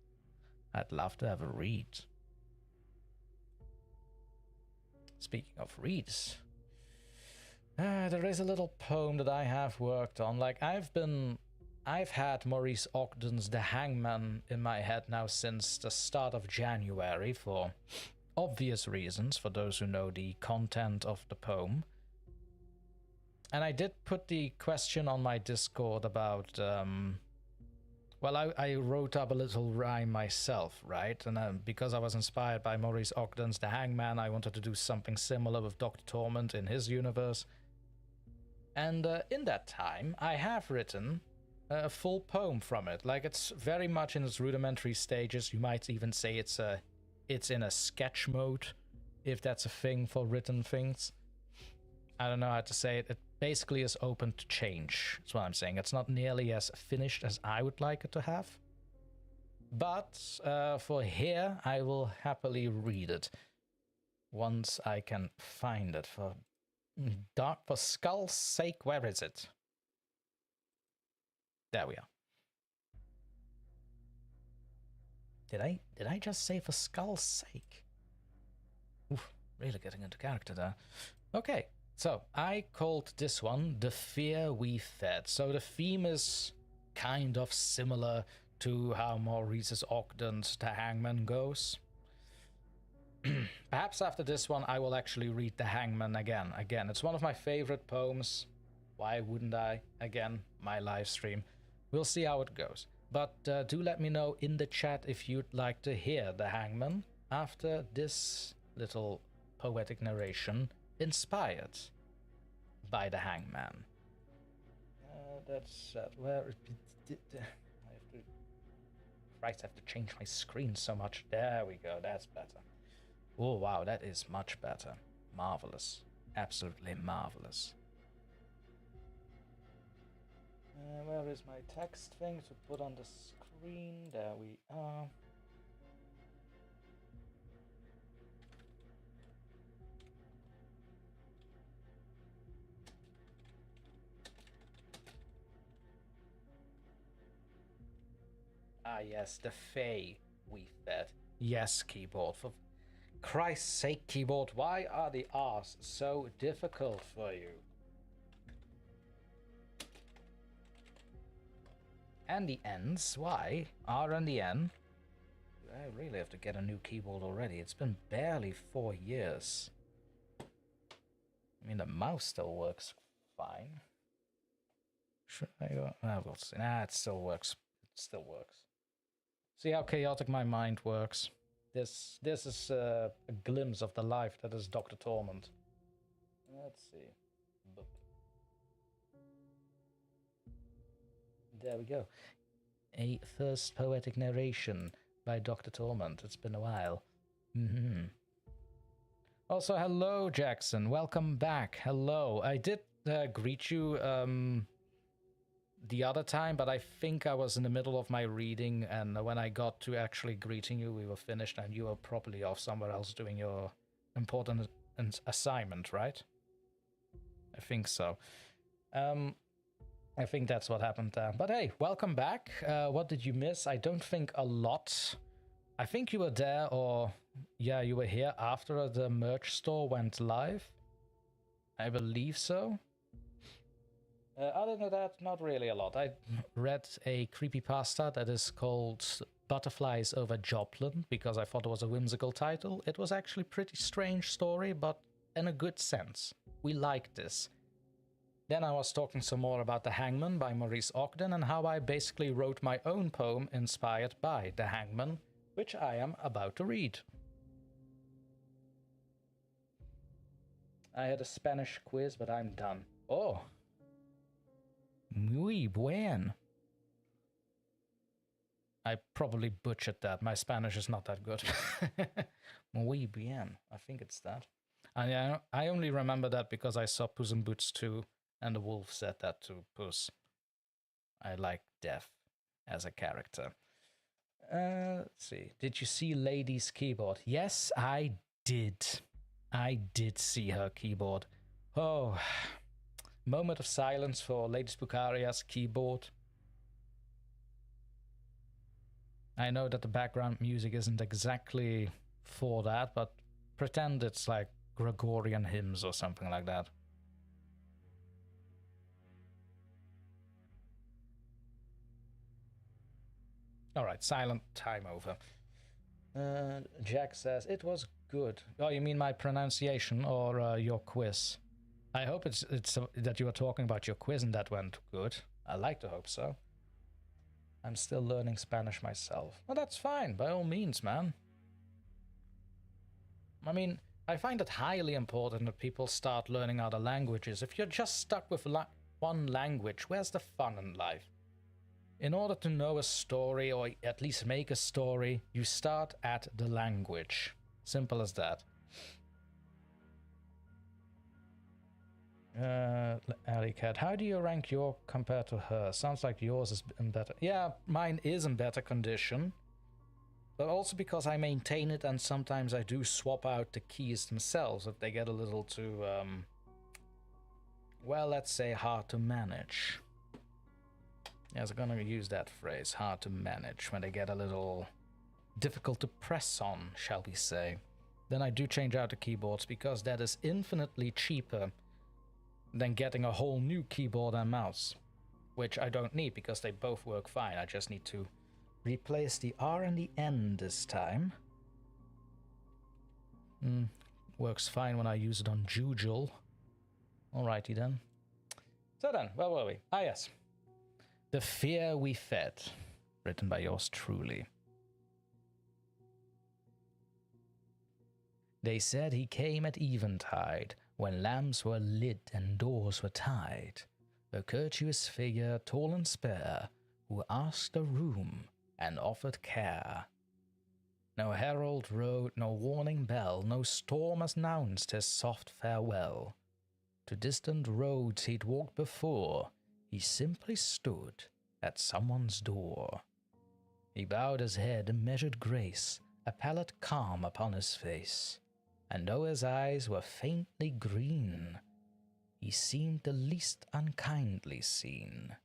I'd love to have a read. Speaking of reads, there is a little poem that I have worked on. Like, I've had Maurice Ogden's The Hangman in my head now since the start of January for obvious reasons, for those who know the content of the poem. And I did put the question on my Discord about, well, I wrote up a little rhyme myself, right? And because I was inspired by Maurice Ogden's The Hangman, I wanted to do something similar with DrTorment in his universe. And in that time, I have written a full poem from it. Like, it's very much in its rudimentary stages. You might even say it's in a sketch mode, if that's a thing for written things. I don't know how to say it. It basically is open to change. That's what I'm saying. It's not nearly as finished as I would like it to have. But for here, I will happily read it once I can find it. For skull's sake, where is it? There we are. Did I just say for skull's sake? Oof, really getting into character there. Okay, so I called this one The Fear We Fed. So the theme is kind of similar to how Maurice's Ogden's The Hangman goes. Perhaps after this one I will actually read The Hangman again. Again, it's one of my favorite poems. Why wouldn't I? Again, my live stream. We'll see how it goes. But do let me know in the chat if you'd like to hear The Hangman after this little poetic narration inspired by The Hangman. That's where I have to change my screen so much. There we go, that's better. Oh wow, that is much better. Marvelous. Absolutely marvelous. Where is my text thing to put on the screen? There we are. Ah yes, the Fae we fed. Yes, keyboard. For Christ's sake, keyboard, why are the R's so difficult for you? And the N's, why? R and the N. I really have to get a new keyboard already. It's been barely 4 years. I mean, the mouse still works fine. Should I go? We'll see. Nah, it still works. It still works. See how chaotic my mind works. This is a glimpse of the life that is DrTorment. Let's see. Boop. There we go. A first poetic narration by DrTorment. It's been a while. Also, hello, Jackson. Welcome back. Hello. I did greet you the other time, but I think I was in the middle of my reading, and when I got to actually greeting you, we were finished, and you were probably off somewhere else doing your important assignment, right? I think so. I think that's what happened there. But hey, welcome back. What did you miss? I don't think a lot. I think you were there, or yeah, you were here after the merch store went live. I believe so. Other than that, not really a lot. I read a creepypasta that is called Butterflies Over Joplin because I thought it was a whimsical title. It was actually a pretty strange story, but in a good sense. We liked this. Then I was talking some more about The Hangman by Maurice Ogden and how I basically wrote my own poem inspired by The Hangman, which I am about to read. I had a Spanish quiz, but I'm done. Oh. Muy buen. I probably butchered that. My Spanish is not that good. Muy bien. I think it's that. And I only remember that because I saw Puss in Boots 2 and the wolf said that to Puss. I like Death as a character. Let's see. Did you see Lady's keyboard? Yes, I did. I did see her keyboard. Oh, moment of silence for Lady Spookaria's keyboard. I know that the background music isn't exactly for that, but pretend it's like Gregorian hymns or something like that. Alright, silent time over. Jack says, it was good. Oh, you mean my pronunciation or your quiz? I hope it's that you were talking about your quiz and that went good. I like to hope so. I'm still learning Spanish myself. Well, that's fine, by all means, man. I mean, I find it highly important that people start learning other languages. If you're just stuck with one language, where's the fun in life? In order to know a story, or at least make a story, you start at the language. Simple as that. Alleycat, how do you rank your compared to her? Sounds like yours is in better. Yeah, mine is in better condition. But also because I maintain it and sometimes I do swap out the keys themselves if they get a little too, well, let's say hard to manage. Yes, I'm gonna use that phrase, hard to manage, when they get a little difficult to press on, shall we say. Then I do change out the keyboards because that is infinitely cheaper than getting a whole new keyboard and mouse, which I don't need because they both work fine. I just need to replace the R and the N this time. Works fine when I use it on Jujul. Alrighty then. So then, where were we? Ah yes. The Fear We Fed, written by yours truly. They said he came at eventide, when lamps were lit and doors were tied, a courteous figure, tall and spare, who asked a room and offered care. No herald rode, no warning bell, no storm announced his soft farewell. To distant roads he'd walked before, he simply stood at someone's door. He bowed his head in measured grace, a pallid calm upon his face, and though his eyes were faintly green, he seemed the least unkindly seen.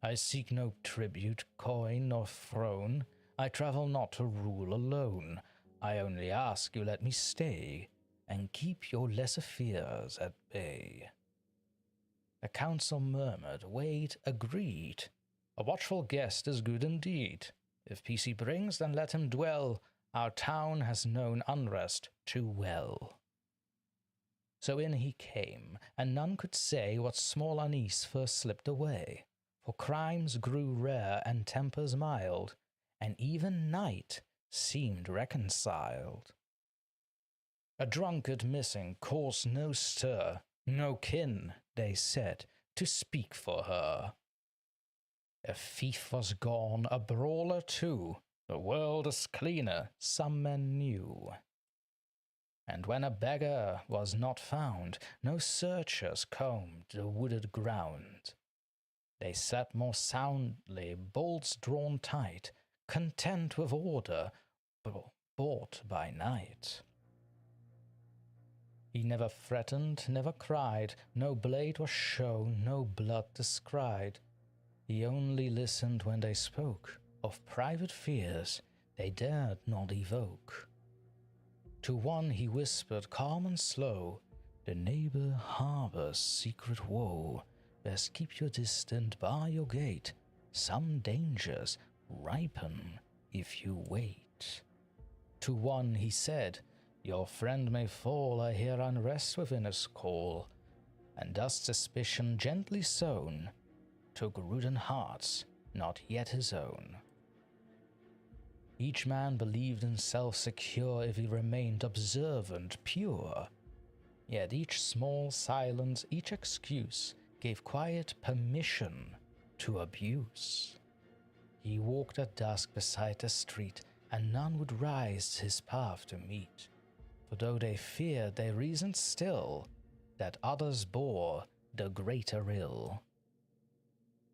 I seek no tribute, coin, nor throne, I travel not to rule alone, I only ask you let me stay, and keep your lesser fears at bay. The council murmured, weighed, agreed, a watchful guest is good indeed, If peace he brings, then let him dwell. Our town has known unrest too well. So in he came, and none could say what small unease first slipped away, for crimes grew rare and tempers mild, and even night seemed reconciled. A drunkard missing caused no stir, no kin, they said, to speak for her. A thief was gone, a brawler too, the world is cleaner, some men knew. And when a beggar was not found, no searchers combed the wooded ground. They sat more soundly, bolts drawn tight, content with order, bought by night. He never threatened, never cried, no blade was shown, no blood descried. He only listened when they spoke of private fears they dared not evoke. To one he whispered calm and slow, the neighbor harbors secret woe. Best keep your distant, bar your gate. Some dangers ripen if you wait. To one he said, your friend may fall, I hear unrest within his call. And dust suspicion gently sown took root in hearts not yet his own. Each man believed himself secure if he remained observant, pure. Yet each small silence, each excuse gave quiet permission to abuse. He walked at dusk beside the street, and none would rise his path to meet. For though they feared, they reasoned still that others bore the greater ill.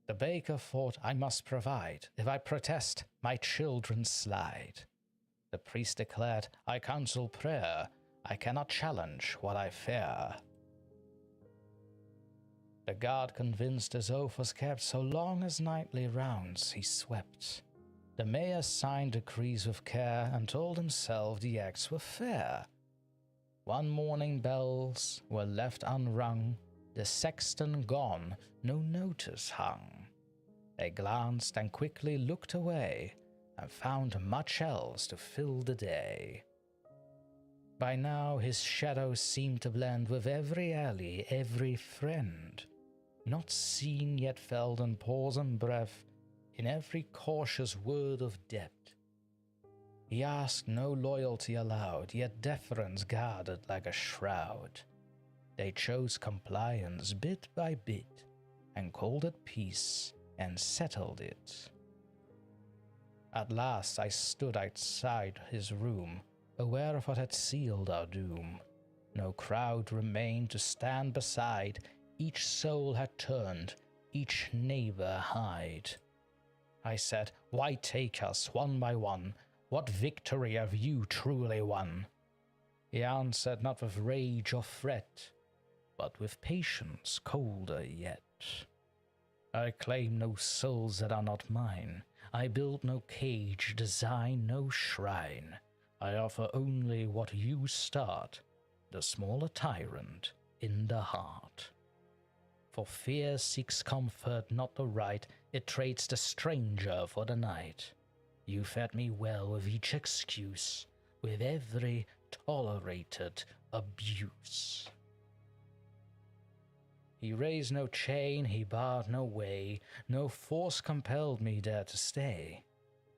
The baker thought, I must provide. If I protest, my children slide. The priest declared, I counsel prayer. I cannot challenge what I fear. The guard convinced his oath was kept, so long as nightly rounds he swept. The mayor signed decrees with care, and told himself the acts were fair. One morning bells were left unrung, the sexton gone, no notice hung. They glanced and quickly looked away, and found much else to fill the day. By now his shadow seemed to blend with every alley, every friend. Not seen yet felt in pause and breath, in every cautious word of depth. He asked no loyalty aloud, yet deference guarded like a shroud. They chose compliance bit by bit, and called it peace, and settled it. At last I stood outside his room, aware of what had sealed our doom. No crowd remained to stand beside, each soul had turned, each neighbor hide. I said, why take us one by one? What victory have you truly won? He answered not with rage or threat, but with patience colder yet. I claim no souls that are not mine. I build no cage, design no shrine. I offer only what you start, the smaller tyrant in the heart. For fear seeks comfort, not the right, it trades the stranger for the night. You fed me well with each excuse, with every tolerated abuse. He raised no chain, he barred no way, no force compelled me there to stay.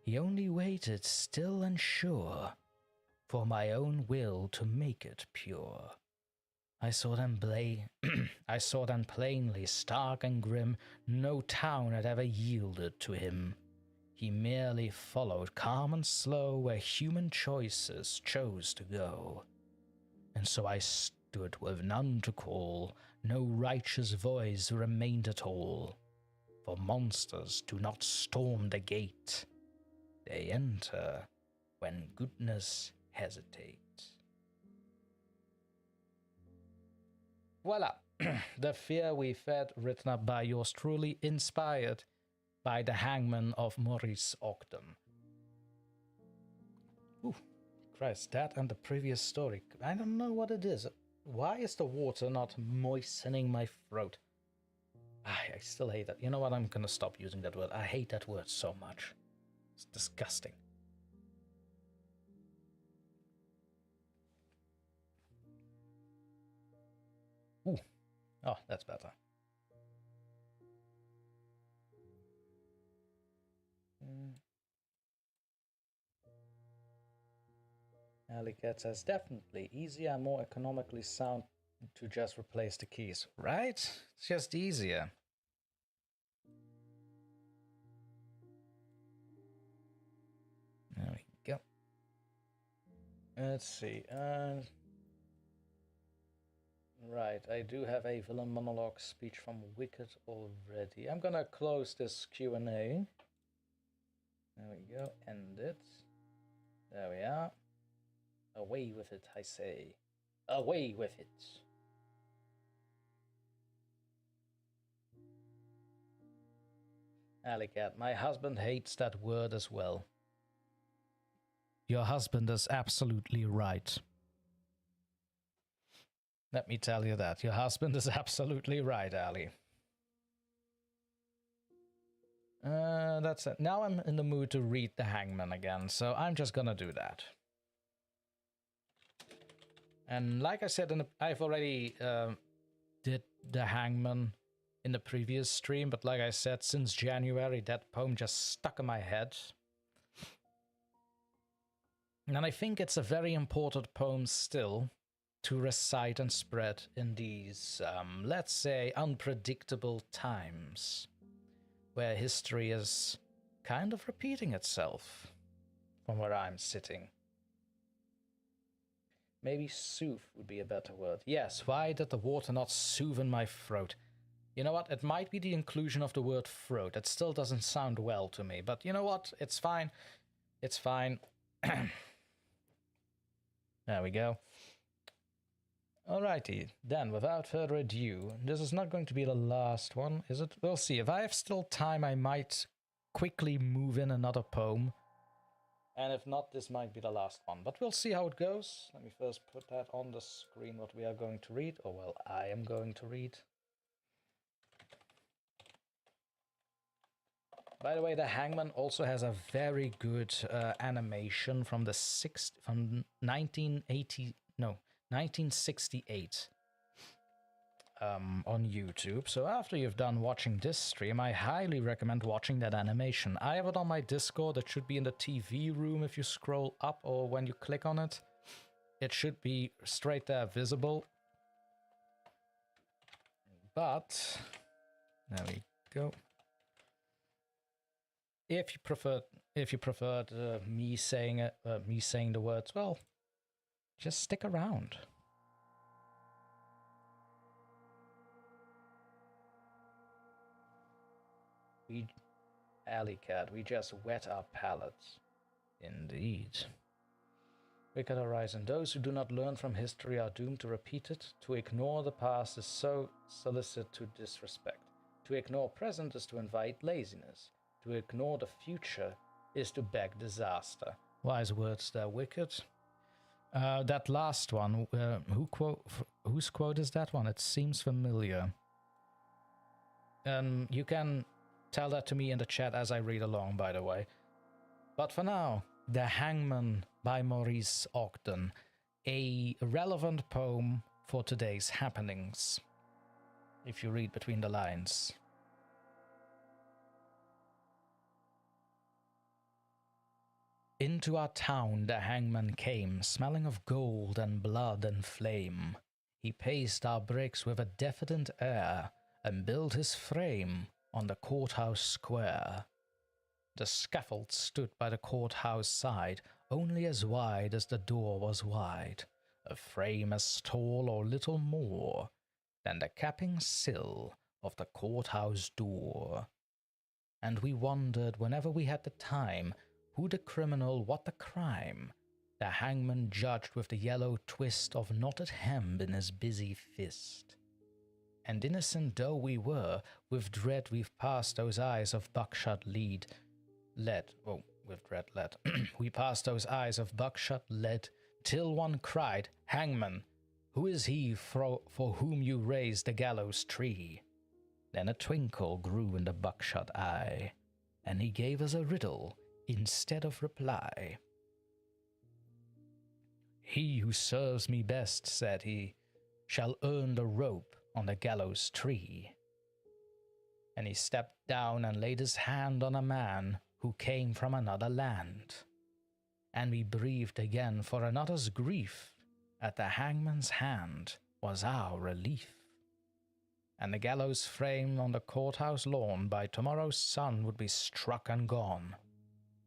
He only waited still and sure, for my own will to make it pure. I saw them plainly, stark and grim, no town had ever yielded to him. He merely followed calm and slow where human choices chose to go. And so I stood with none to call, no righteous voice remained at all. For monsters do not storm the gate, they enter when goodness hesitates. Voila! The Fear We Fed, written up by yours truly, inspired by the Hangman of Maurice Ogden. Ooh, Christ, that and the previous story. I don't know what it is. Why is the water not moistening my throat? I still hate that. You know what? I'm gonna stop using that word. I hate that word so much. It's disgusting. Ooh. Oh, that's better. Alicat says, definitely easier and more economically sound to just replace the keys. Right? It's just easier. There we go. Let's see. Right, I do have a villain monologue speech from Wicked already. I'm gonna close this Q&A. There we go. End it. There we are. Away with it, I say. Away with it. Alicat, my husband hates that word as well. Your husband is absolutely right. Let me tell you that. Your husband is absolutely right, Ali. That's it. Now I'm in the mood to read the Hangman again, so I'm just gonna do that. And like I said, I've already did the Hangman in the previous stream, but like I said, since January, that poem just stuck in my head. And I think it's a very important poem still to recite and spread in these, let's say, unpredictable times, where history is kind of repeating itself from where I'm sitting. Maybe soothe would be a better word. Yes, why did the water not soothe in my throat? You know what, it might be the inclusion of the word throat. It still doesn't sound well to me, but you know what, it's fine. It's fine. There we go. Alrighty, then without further ado, this is not going to be the last one, is it? We'll see. If I have still time, I might quickly move in another poem. And if not, this might be the last one. But we'll see how it goes. Let me first put that on the screen, what we are going to read. Or, well, I am going to read. By the way, the Hangman also has a very good animation from the 1968 on YouTube. So after you've done watching this stream, I highly recommend watching that animation. I have it on my Discord. It should be in the TV room if you scroll up, or when you click on it. It should be straight there visible. But there we go. If you preferred me saying the words, well, just stick around. Alicat, we just wet our palates. Indeed. Wicked Horizon. Those who do not learn from history are doomed to repeat it. To ignore the past is so solicit to disrespect. To ignore present is to invite laziness. To ignore the future is to beg disaster. Wise words there, Wicked. That last one, whose quote is that one? It seems familiar. You can tell that to me in the chat as I read along, by the way. But for now, The Hangman by Maurice Ogden, a relevant poem for today's happenings, if you read between the lines. Into our town the hangman came, smelling of gold and blood and flame. He paced our bricks with a diffident air, and built his frame on the courthouse square. The scaffold stood by the courthouse side, only as wide as the door was wide, a frame as tall or little more than the capping sill of the courthouse door. And we wondered whenever we had the time, who the criminal, what the crime? The hangman judged with the yellow twist of knotted hemp in his busy fist. And innocent though we were, with dread we've passed those eyes of buckshot lead. We passed those eyes of buckshot lead, till one cried, Hangman, who is he for whom you raised the gallows tree? Then a twinkle grew in the buckshot eye, and he gave us a riddle instead of reply. "He who serves me best," said he, "shall earn the rope on the gallows tree." And he stepped down and laid his hand on a man who came from another land. And we breathed again, for another's grief at the hangman's hand was our relief. And the gallows frame on the courthouse lawn by tomorrow's sun would be struck and gone.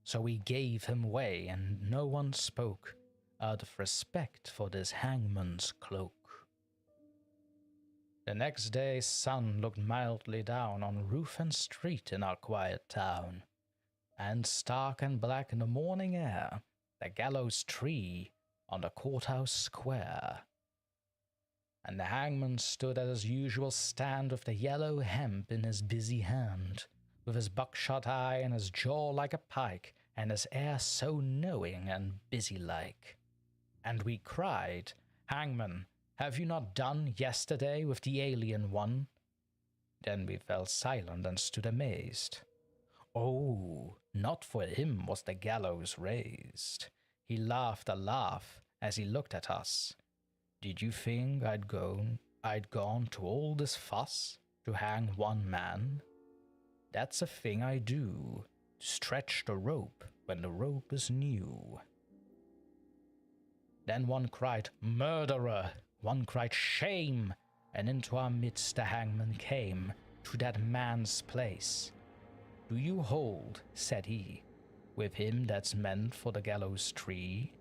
So we gave him way, and no one spoke, out of respect for this hangman's cloak. The next day sun looked mildly down on roof and street in our quiet town, and stark and black in the morning air, the gallows tree on the courthouse square. And the hangman stood at his usual stand with the yellow hemp in his busy hand, with his buckshot eye and his jaw like a pike, and his air so knowing and busy-like. And we cried, "Hangman, have you not done yesterday with the alien one?" Then we fell silent and stood amazed. Oh, not for him was the gallows raised. He laughed a laugh as he looked at us. "Did you think I'd gone to all this fuss to hang one man? That's a thing I do, to stretch the rope when the rope is new." Then one cried, "Murderer!" One cried, "Shame!" And into our midst the hangman came, to that man's place. "Do you hold," said he, "with him that's meant for the gallows tree?"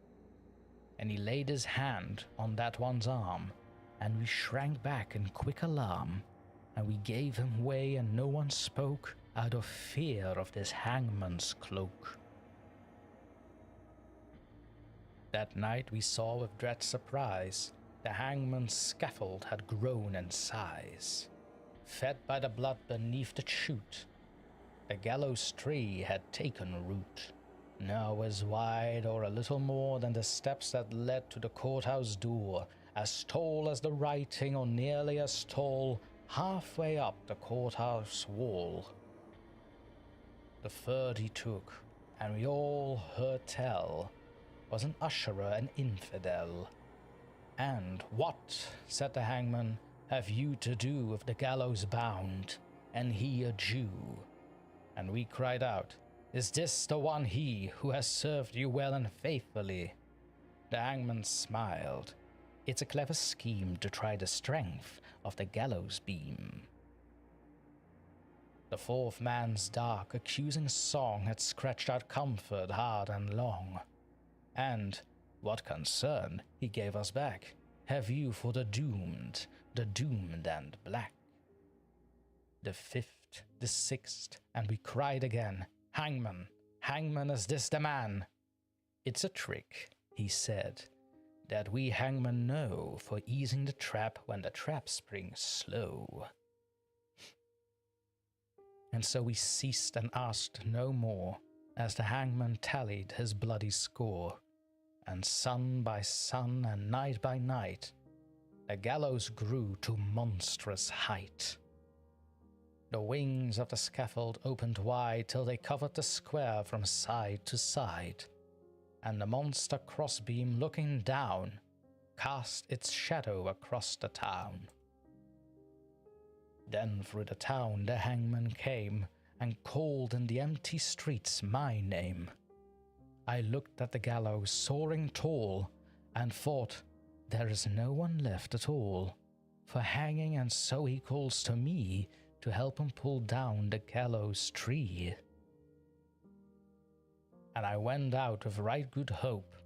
And he laid his hand on that one's arm, and we shrank back in quick alarm, and we gave him way, and no one spoke, out of fear of this hangman's cloak. That night we saw with dread surprise the hangman's scaffold had grown in size. Fed by the blood beneath the chute, the gallows tree had taken root, now as wide or a little more than the steps that led to the courthouse door, as tall as the writing or nearly as tall, halfway up the courthouse wall. The third he took, and we all heard tell, was an usherer and infidel. "And what," said the hangman, "have you to do with the gallows bound, and he a Jew?" And we cried out, "Is this the one he who has served you well and faithfully?" The hangman smiled. "It's a clever scheme to try the strength of the gallows beam." The fourth man's dark, accusing song had scratched out comfort hard and long. And, what concern, he gave us back, "Have you for the doomed and black?" The fifth, the sixth, and we cried again, "Hangman, hangman, is this the man?" "It's a trick," he said, "that we hangmen know for easing the trap when the trap springs slow." And so we ceased and asked no more, as the hangman tallied his bloody score, and sun by sun and night by night, the gallows grew to monstrous height. The wings of the scaffold opened wide till they covered the square from side to side, and the monster crossbeam looking down cast its shadow across the town. Then through the town the hangman came, and called in the empty streets my name. I looked at the gallows soaring tall, and thought, there is no one left at all for hanging, and so he calls to me to help him pull down the gallows tree. And I went out with right good hope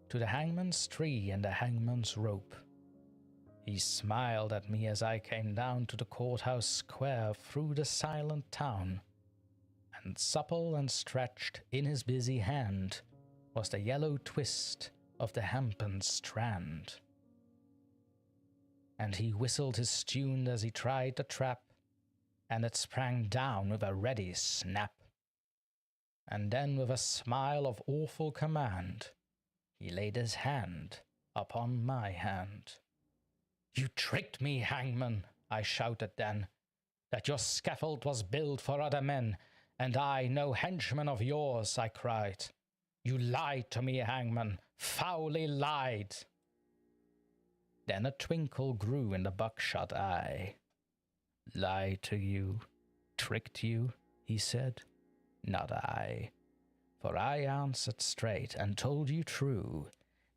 to the hangman's tree and the hangman's rope. He smiled at me as I came down to the courthouse square through the silent town, and supple and stretched in his busy hand was the yellow twist of the hempen strand. And he whistled his tune as he tried the trap, and it sprang down with a ready snap. And then with a smile of awful command, he laid his hand upon my hand. "You tricked me, hangman," I shouted then, "that your scaffold was built for other men, and I no henchman of yours, I cried. You lied to me, Hangman, foully lied. Then a twinkle grew in the buckshot eye. Lied to you, tricked you, he said. Not I, for I answered straight and told you true.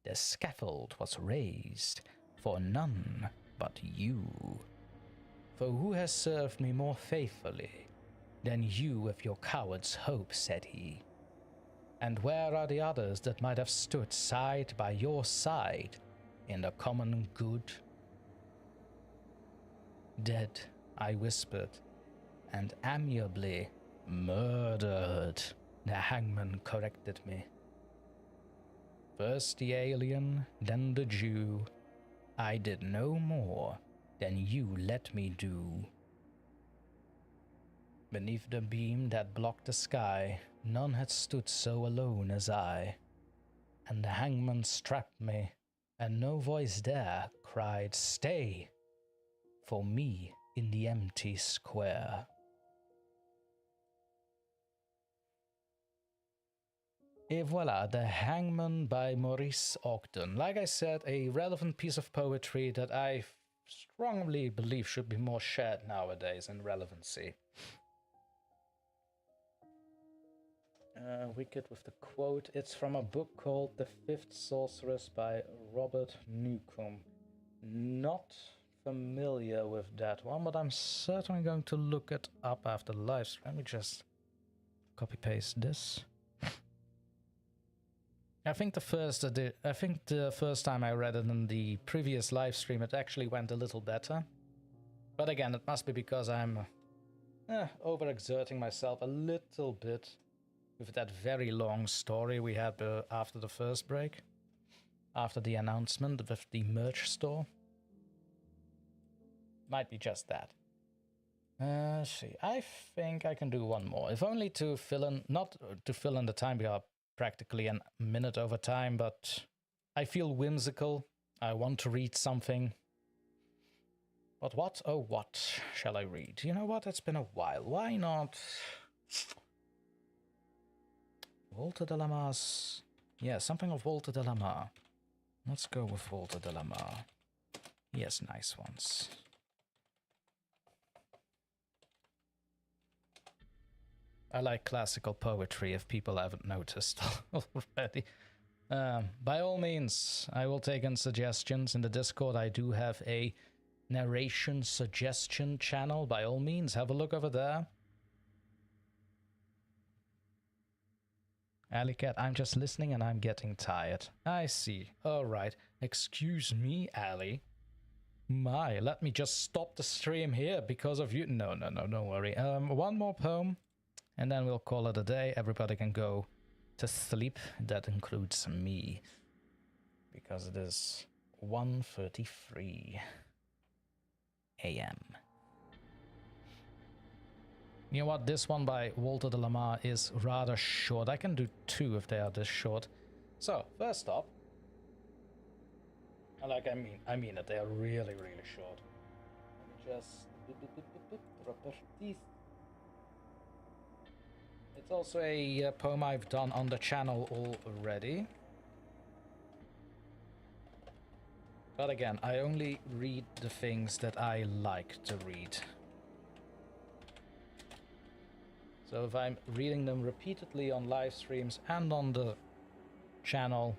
The scaffold was raised for none but you. For who has served me more faithfully than you with your coward's hope, said he. And where are the others that might have stood side by your side in the common good? Dead, I whispered, and amiably murdered, the hangman corrected me. First the alien, then the Jew, I did no more than you let me do. Beneath the beam that blocked the sky, none had stood so alone as I. And the hangman strapped me, and no voice there cried, stay, for me in the empty square. Et voila, The Hangman by Maurice Ogden. Like I said, a relevant piece of poetry that I strongly believe should be more shared nowadays in relevancy. Wicked with the quote. It's from a book called The Fifth Sorceress by Robert Newcomb. Not familiar with that one, but I'm certainly going to look it up after the live stream. Let me just copy paste this. I think the first time I read it in the previous live stream, it actually went a little better. But again, it must be because I'm overexerting myself a little bit with that very long story we had after the first break, after the announcement with the merch store. Might be just that. Let's see. I think I can do one more, if only to fill in, not to fill in the time. We are practically a minute over time, but I feel whimsical. I want to read something. But what, oh what shall I read? You know what, it's been a while. Why not Walter de la Mare's... Yeah, something of Walter de la Mare. Let's go with Walter de la Mare. He has nice ones. I like classical poetry, if people haven't noticed already. By all means, I will take in suggestions. In the Discord, I do have a narration suggestion channel. By all means, have a look over there. Alleycat, I'm just listening and I'm getting tired. I see. Alright. Excuse me, Allie. My, let me just stop the stream here because of you. No, don't worry. One more poem. And then we'll call it a day. Everybody can go to sleep. That includes me. Because it is 1:33 a.m. You know what? This one by Walter de la Mare is rather short. I can do two if they are this short. So, first up. I mean it. They are really, really short. Just... properties. It's also a poem I've done on the channel already. But again, I only read the things that I like to read. So if I'm reading them repeatedly on live streams and on the channel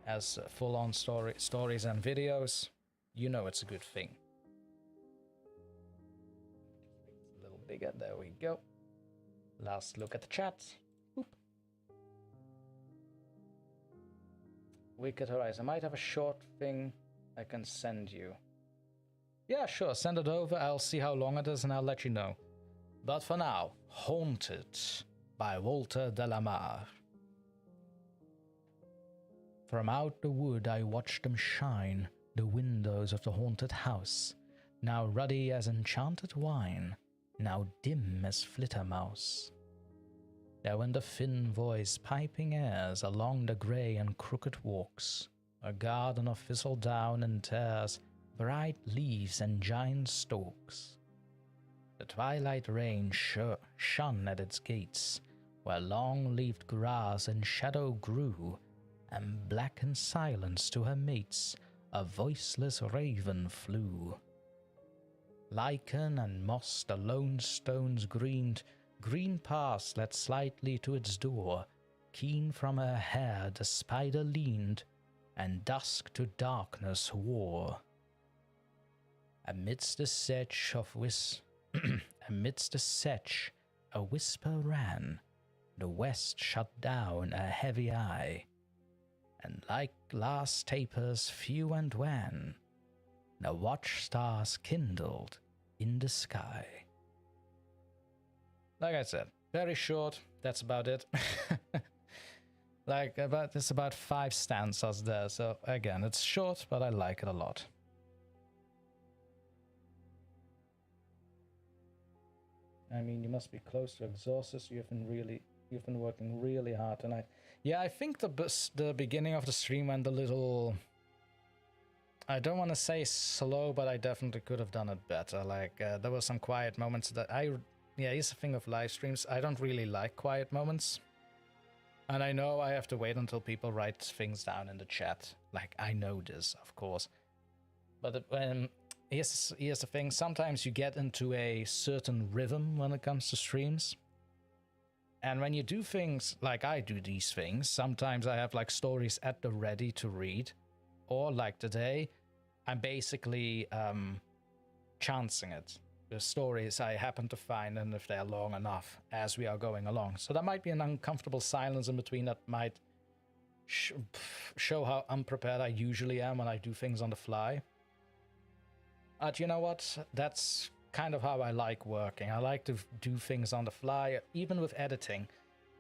as full-on stories and videos, you know it's a good thing. It's a little bigger, there we go. Last look at the chat. Boop. Wicked Horizon. I might have a short thing I can send you. Yeah, sure, send it over. I'll see how long it is and I'll let you know. But for now, Haunted by Walter de la Mare. From out the wood I watched them shine, the windows of the haunted house, now ruddy as enchanted wine, now dim as flittermouse. There went a thin voice piping airs along the grey and crooked walks, a garden of thistledown and tares, bright leaves and giant stalks. The twilight rain shone at its gates, where long-leaved grass and shadow grew, and black in silence to her mates a voiceless raven flew. Lichen and moss the lone stones greened, green paths led slightly to its door, keen from her hair the spider leaned, and dusk to darkness wore. Amidst the sedge a whisper ran, the west shut down a heavy eye, and like glass tapers few and wan, the watch-stars kindled in the sky. Like I said, very short, that's about it. There's about 5 stanzas there, so again, it's short, but I like it a lot. I mean, you must be close to exhausted, so you've been working really hard tonight. Yeah, I think the beginning of the stream went a little, I don't want to say slow, but I definitely could have done it better. Like, there were some quiet moments that yeah, here's the thing of live streams, I don't really like quiet moments. And I know I have to wait until people write things down in the chat. Like, I know this, of course. But here's the thing, sometimes you get into a certain rhythm when it comes to streams. And when you do things like I do these things, sometimes I have like stories at the ready to read. Or like today, I'm basically chancing it. The stories I happen to find, and if they're long enough as we are going along. So there might be an uncomfortable silence in between that might show how unprepared I usually am when I do things on the fly. But you know what? That's kind of how I like working. I like to do things on the fly, even with editing.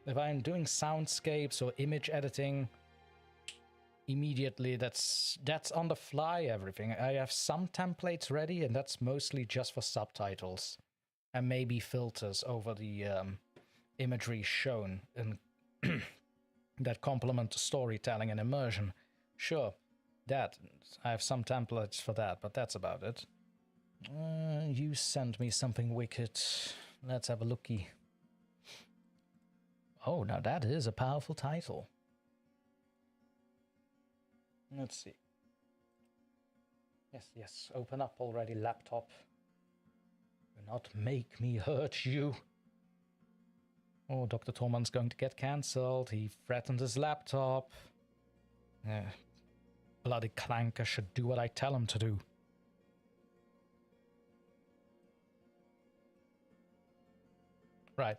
If I'm doing soundscapes or image editing, immediately that's on the fly everything. I have some templates ready, and that's mostly just for subtitles and maybe filters over the imagery shown and that complement the storytelling and immersion. Sure, that I have some templates for that, but that's about it. You sent me something wicked. Let's have a looky. Oh, now that is a powerful title. Let's see. Yes, open up already, laptop. Do not make me hurt you. Oh, DrTorment's going to get cancelled. He threatened his laptop. Bloody clanker should do what I tell him to do. Right.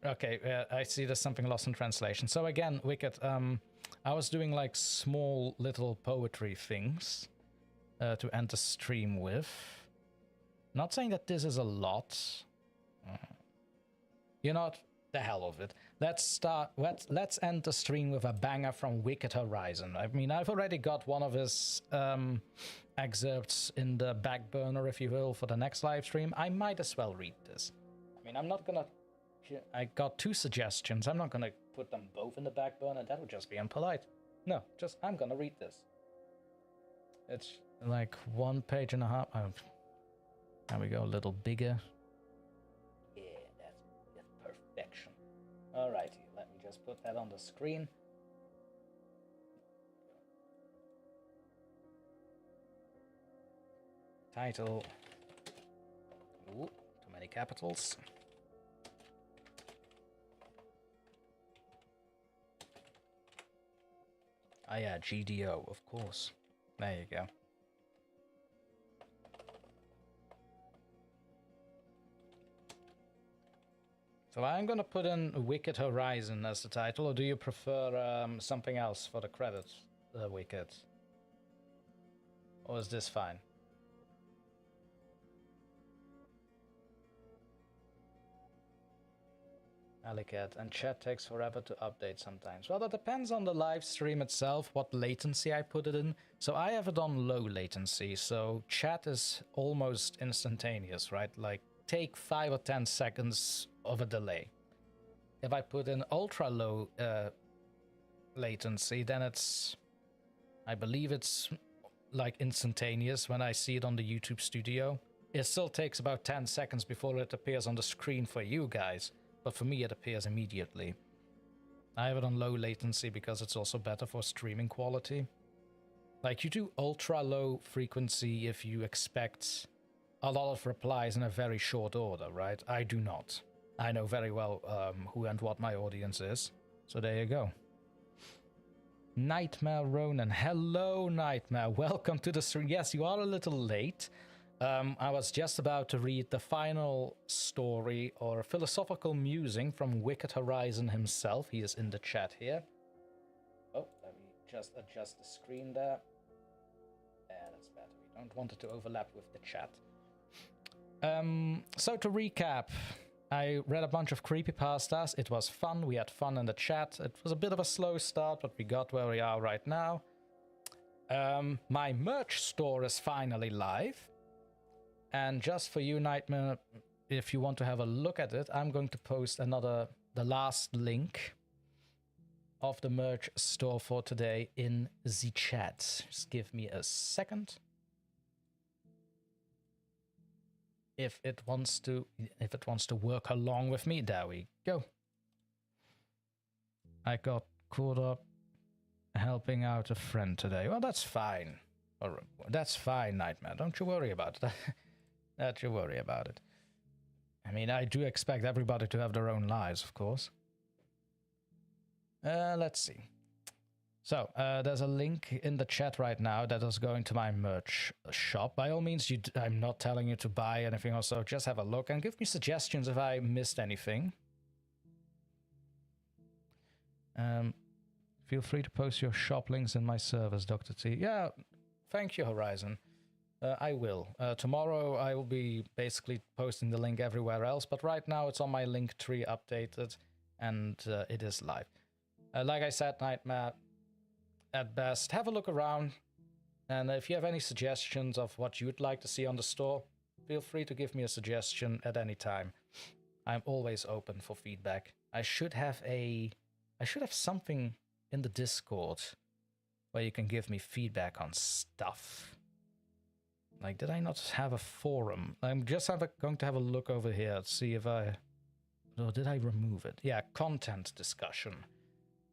Okay, I see there's something lost in translation. So again, Wicked, I was doing like small little poetry things to end the stream with. Not saying that this is a lot. You know what? The hell of it. Let's end the stream with a banger from Wicked Horizon. I mean, I've already got one of his excerpts in the back burner, if you will, for the next live stream. I might as well read this. I mean, I'm not gonna... I got 2 suggestions. I'm not gonna put them both in the back burner. That would just be impolite. No, just I'm gonna read this. It's like 1.5 pages. Oh, there we go, a little bigger. Yeah, that's perfection. Alrighty, let me just put that on the screen. Title. Ooh, too many capitals. Ah yeah, GDO, of course. There you go. So I'm gonna put in Wicked Horizon as the title, or do you prefer something else for the credits, Wicked? Or is this fine? Alicat, and chat takes forever to update sometimes. Well, that depends on the live stream itself, what latency I put it in. So I have it on low latency, so chat is almost instantaneous, right? Like, take 5 or 10 seconds of a delay. If I put in ultra low latency, then I believe it's like instantaneous when I see it on the YouTube studio. It still takes about 10 seconds before it appears on the screen for you guys, but for me it appears immediately. I have it on low latency because it's also better for streaming quality. Like, you do ultra low frequency if you expect a lot of replies in a very short order, right? I do not. I know very well who and what my audience is. So there you go. Nightmare Ronan. Hello, Nightmare. Welcome to the stream. Yes, you are a little late. I was just about to read the final story or philosophical musing from Wicked Horizon himself. He is in the chat here. Oh, let me just adjust the screen there. Yeah, that's better. We don't want it to overlap with the chat. So to recap, I read a bunch of creepypastas. It was fun. We had fun in the chat. It was a bit of a slow start, but we got where we are right now. My merch store is finally live. And just for you, Nightmare, if you want to have a look at it, I'm going to post the last link of the merch store for today in the chat. Just give me a second. If it wants to work along with me, there we go. I got caught up helping out a friend today. Well, that's fine. Or, that's fine, Nightmare. Don't you worry about it. Don't you worry about it. I mean, I do expect everybody to have their own lives, of course. Let's see. So, there's a link in the chat right now that is going to my merch shop. By all means, I'm not telling you to buy anything or so. Just have a look and give me suggestions if I missed anything. Feel free to post your shop links in my servers, Dr. T. Yeah, thank you, Horizon. I will. Tomorrow I will be basically posting the link everywhere else, but right now it's on my link tree updated, and it is live. Like I said, Nightmare, at best, have a look around, and if you have any suggestions of what you'd like to see on the store, feel free to give me a suggestion at any time. I'm always open for feedback. I should have something in the Discord where you can give me feedback on stuff. Like, did I not have a forum? I'm just going to have a look over here to see if or did I remove it? Yeah, content discussion.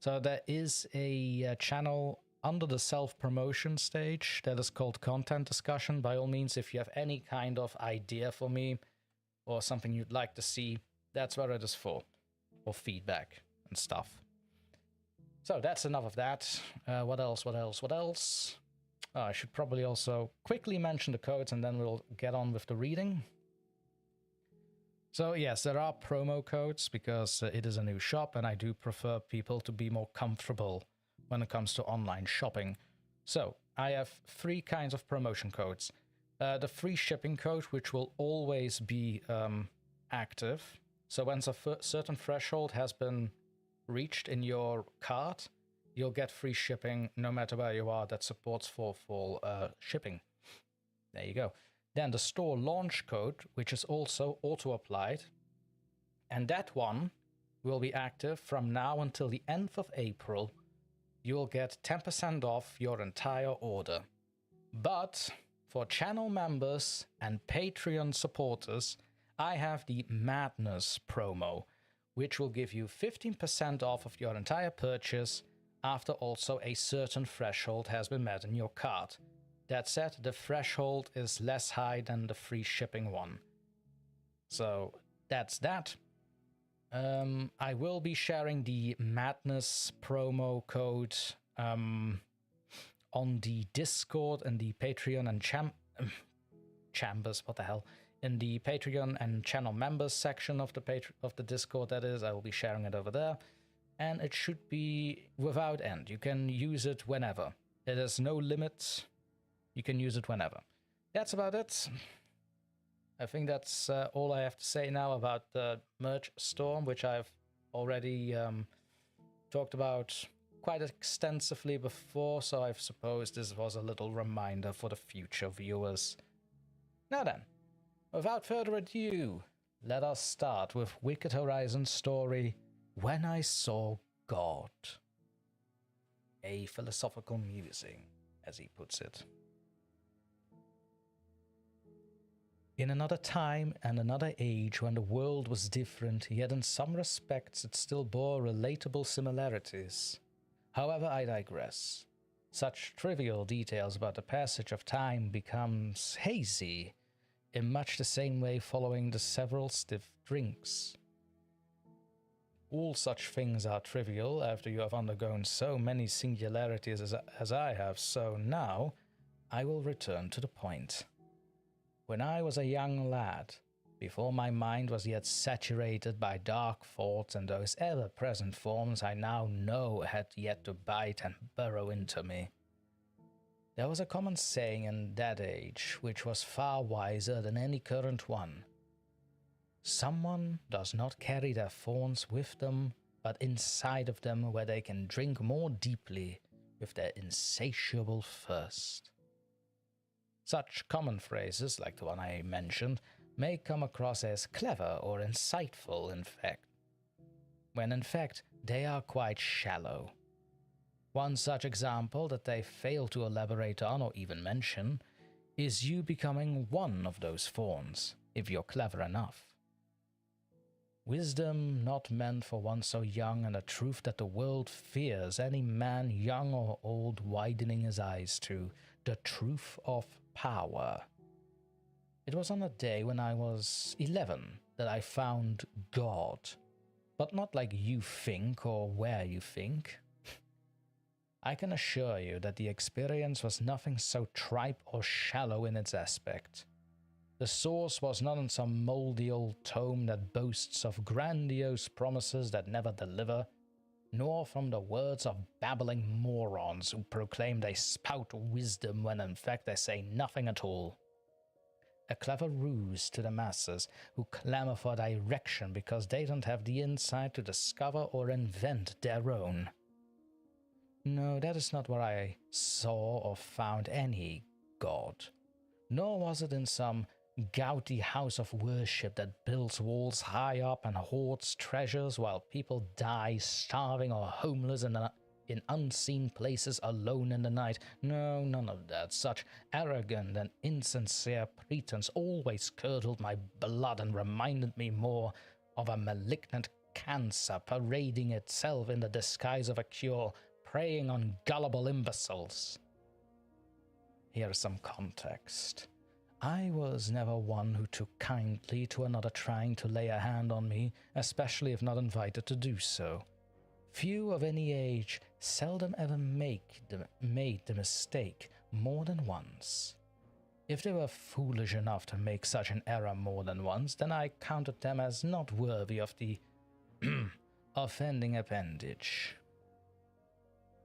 So there is a channel under the self-promotion stage that is called content discussion. By all means, if you have any kind of idea for me or something you'd like to see, that's where it is for feedback and stuff. So that's enough of that. What else? Oh, I should probably also quickly mention the codes and then we'll get on with the reading. So yes, there are promo codes because it is a new shop and I do prefer people to be more comfortable when it comes to online shopping. So I have 3 kinds of promotion codes. The free shipping code, which will always be active. So when a certain threshold has been reached in your cart, you'll get free shipping no matter where you are that supports for full shipping. There you go. Then the store launch code, which is also auto-applied. And that one will be active from now until the end of April. You'll get 10% off your entire order. But for channel members and Patreon supporters, I have the Madness promo, which will give you 15% off of your entire purchase after also a certain threshold has been met in your cart. That said, the threshold is less high than the free shipping one. So that's that. I will be sharing the Madness promo code on the Discord and the Patreon and Chambers, what the hell? In the Patreon and channel members section of the Discord, that is. I will be sharing it over there. And it should be without end. You can use it whenever. There is no limit. You can use it whenever. That's about it. I think that's all I have to say now about the merch store, which I've already talked about quite extensively before, so I suppose this was a little reminder for the future viewers. Now then, without further ado, let us start with Wicked Horizon's story, When I Saw God. A philosophical musing, as he puts it. In another time and another age when the world was different, yet in some respects it still bore relatable similarities. However, I digress. Such trivial details about the passage of time becomes hazy, in much the same way following the several stiff drinks. All such things are trivial after you have undergone so many singularities as I have, so now I will return to the point. When I was a young lad, before my mind was yet saturated by dark thoughts and those ever-present forms I now know had yet to bite and burrow into me, there was a common saying in that age which was far wiser than any current one. Someone does not carry their thorns with them, but inside of them where they can drink more deeply with their insatiable thirst. Such common phrases, like the one I mentioned, may come across as clever or insightful in fact, when in fact they are quite shallow. One such example that they fail to elaborate on or even mention is you becoming one of those thorns, if you're clever enough. Wisdom not meant for one so young, and a truth that the world fears any man young or old widening his eyes to, the truth of power. It was on a day when I was 11 that I found God, but not like you think or where you think. I can assure you that the experience was nothing so tripe or shallow in its aspect. The source was not in some moldy old tome that boasts of grandiose promises that never deliver, nor from the words of babbling morons who proclaim they spout wisdom when in fact they say nothing at all. A clever ruse to the masses who clamor for direction because they don't have the insight to discover or invent their own. No, that is not where I saw or found any God, nor was it in some gouty house of worship that builds walls high up and hoards treasures while people die starving or homeless in unseen places alone in the night. No, none of that. Such arrogant and insincere pretense always curdled my blood and reminded me more of a malignant cancer parading itself in the disguise of a cure, preying on gullible imbeciles. Here is some context. I was never one who took kindly to another trying to lay a hand on me, especially if not invited to do so. Few of any age seldom ever made the mistake more than once. If they were foolish enough to make such an error more than once, then I counted them as not worthy of the offending appendage.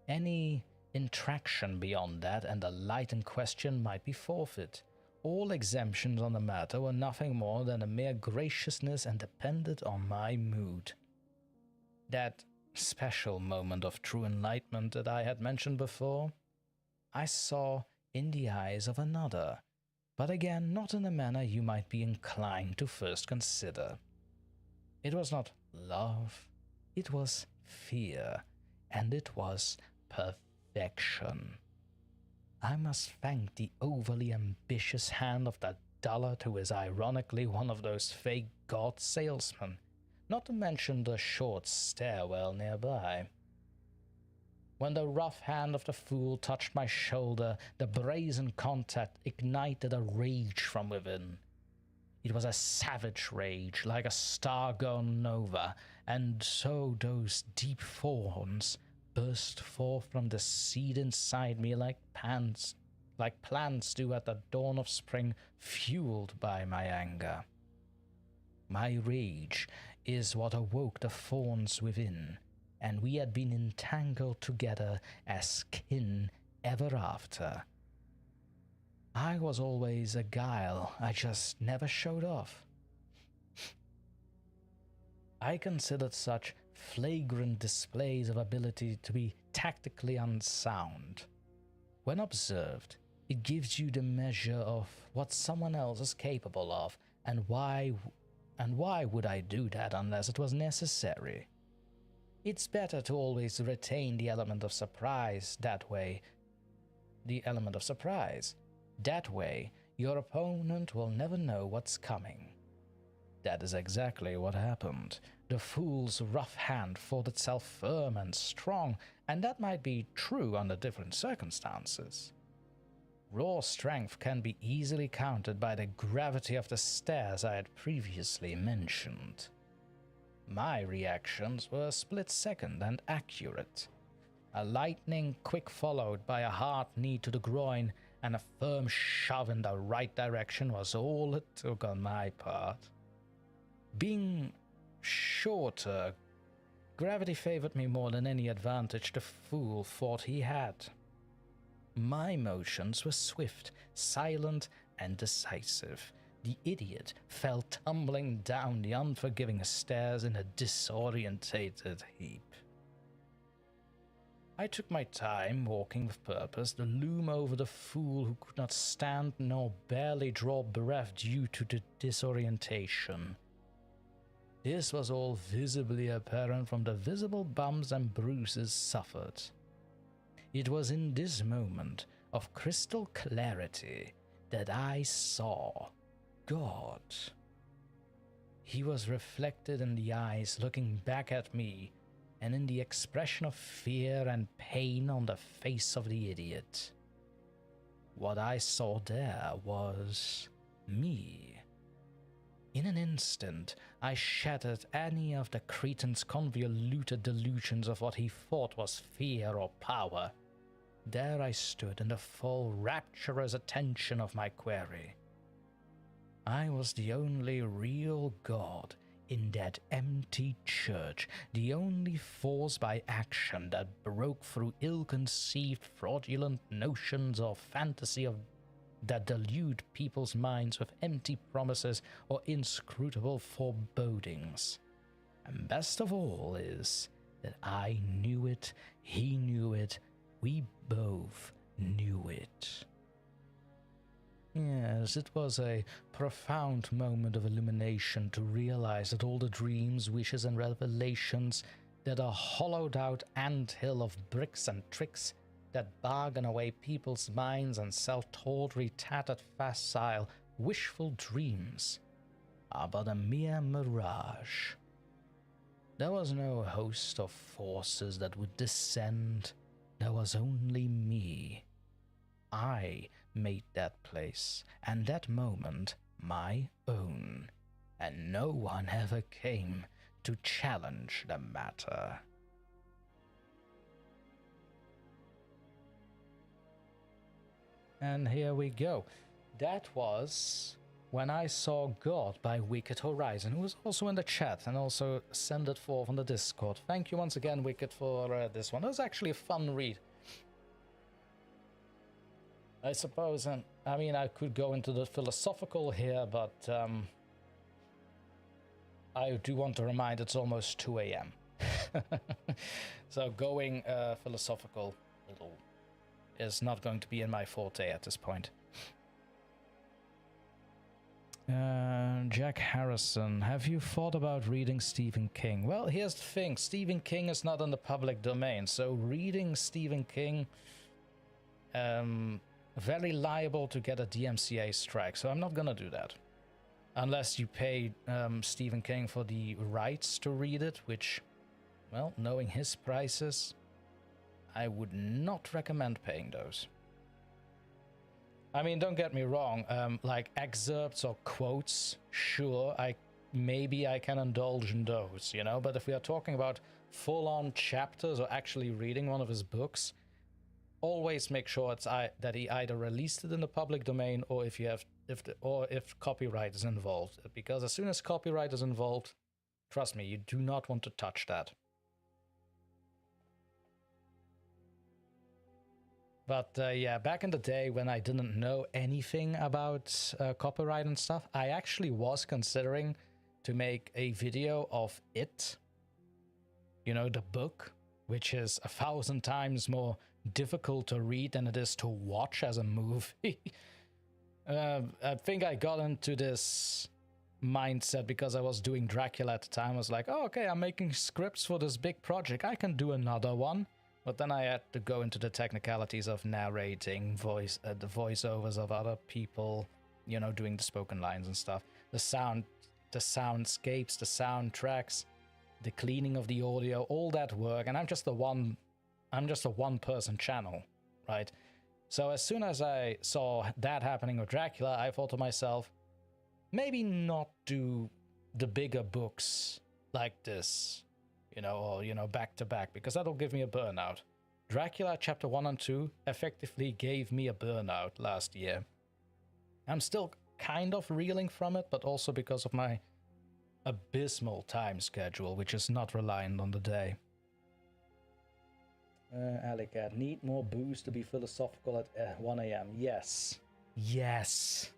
Any infraction beyond that and the light in question might be forfeit. All exemptions on the matter were nothing more than a mere graciousness and depended on my mood. That special moment of true enlightenment that I had mentioned before, I saw in the eyes of another, but again not in a manner you might be inclined to first consider. It was not love, it was fear, and it was perfection. I must thank the overly ambitious hand of that dullard who is ironically one of those fake god salesmen, not to mention the short stairwell nearby. When the rough hand of the fool touched my shoulder, the brazen contact ignited a rage from within. It was a savage rage, like a star gone nova, and so those deep thorns burst forth from the seed inside me like plants do at the dawn of spring, fueled by my anger. My rage is what awoke the thorns within, and we had been entangled together as kin ever after. I was always a guile, I just never showed off. I considered such flagrant displays of ability to be tactically unsound. When observed, it gives you the measure of what someone else is capable of, and why would I do that unless it was necessary? It's better to always retain the element of surprise that way. That way, Your opponent will never know what's coming. That is exactly what happened. The fool's rough hand fought itself firm and strong, and that might be true under different circumstances. Raw strength can be easily countered by the gravity of the stairs I had previously mentioned. My reactions were split-second and accurate. A lightning quick followed by a hard knee to the groin and a firm shove in the right direction was all it took on my part. Being shorter, gravity favored me more than any advantage the fool thought he had. My motions were swift, silent, and decisive. The idiot fell tumbling down the unforgiving stairs in a disorientated heap. I took my time, walking with purpose, to loom over the fool who could not stand nor barely draw breath due to the disorientation. This was all visibly apparent from the visible bumps and bruises suffered. It was in this moment of crystal clarity that I saw God. He was reflected in the eyes looking back at me and in the expression of fear and pain on the face of the idiot. What I saw there was me. In an instant, I shattered any of the cretin's convoluted delusions of what he thought was fear or power. There I stood in the full, rapturous attention of my quarry. I was the only real God in that empty church, the only force by action that broke through ill-conceived, fraudulent notions or fantasy that delude people's minds with empty promises or inscrutable forebodings. And best of all is that I knew it, he knew it, we both knew it. Yes, it was a profound moment of illumination to realize that all the dreams, wishes, and revelations that a hollowed-out anthill of bricks and tricks that bargain away people's minds and sell tawdry, tattered, facile, wishful dreams are but a mere mirage. There was no host of forces that would descend. There was only me. I made that place and that moment my own, and no one ever came to challenge the matter. And here we go. That was When I Saw God by Wicked Horizon, who was also in the chat and also sent it forth on the Discord. Thank you once again, Wicked, for this one. It was actually a fun read. I suppose, and I mean, I could go into the philosophical here, but I do want to remind it's almost 2 a.m. So going philosophical little is not going to be in my forte at this point. Jack Harrison, have you thought about reading Stephen King? Well, here's the thing. Stephen King is not in the public domain, so reading Stephen King, very liable to get a DMCA strike, so I'm not gonna do that. Unless you pay Stephen King for the rights to read it, which, well, knowing his prices, I would not recommend paying those. I mean, don't get me wrong, like excerpts or quotes, sure, maybe I can indulge in those, you know, but if we are talking about full-on chapters or actually reading one of his books, always make sure that he either released it in the public domain or if copyright is involved, because as soon as copyright is involved, trust me, you do not want to touch that. But yeah, back in the day when I didn't know anything about copyright and stuff, I actually was considering to make a video of it, you know, the book, which is 1,000 times more difficult to read than it is to watch as a movie. I think I got into this mindset because I was doing Dracula at the time. I was like, oh, okay, I'm making scripts for this big project. I can do another one. But then I had to go into the technicalities of narrating the voiceovers of other people, you know, doing the spoken lines and stuff. The soundscapes, the soundtracks, the cleaning of the audio, all that work, and I'm just a one-person channel, right? So as soon as I saw that happening with Dracula, I thought to myself, maybe not do the bigger books like this, you know, or, you know, back to back, because that'll give me a burnout. Dracula chapter 1 and 2 effectively gave me a burnout last year. I'm still kind of reeling from it, but also because of my abysmal time schedule, which is not reliant on the day. Alicat, need more booze to be philosophical at 1 a.m. Yes. Yes.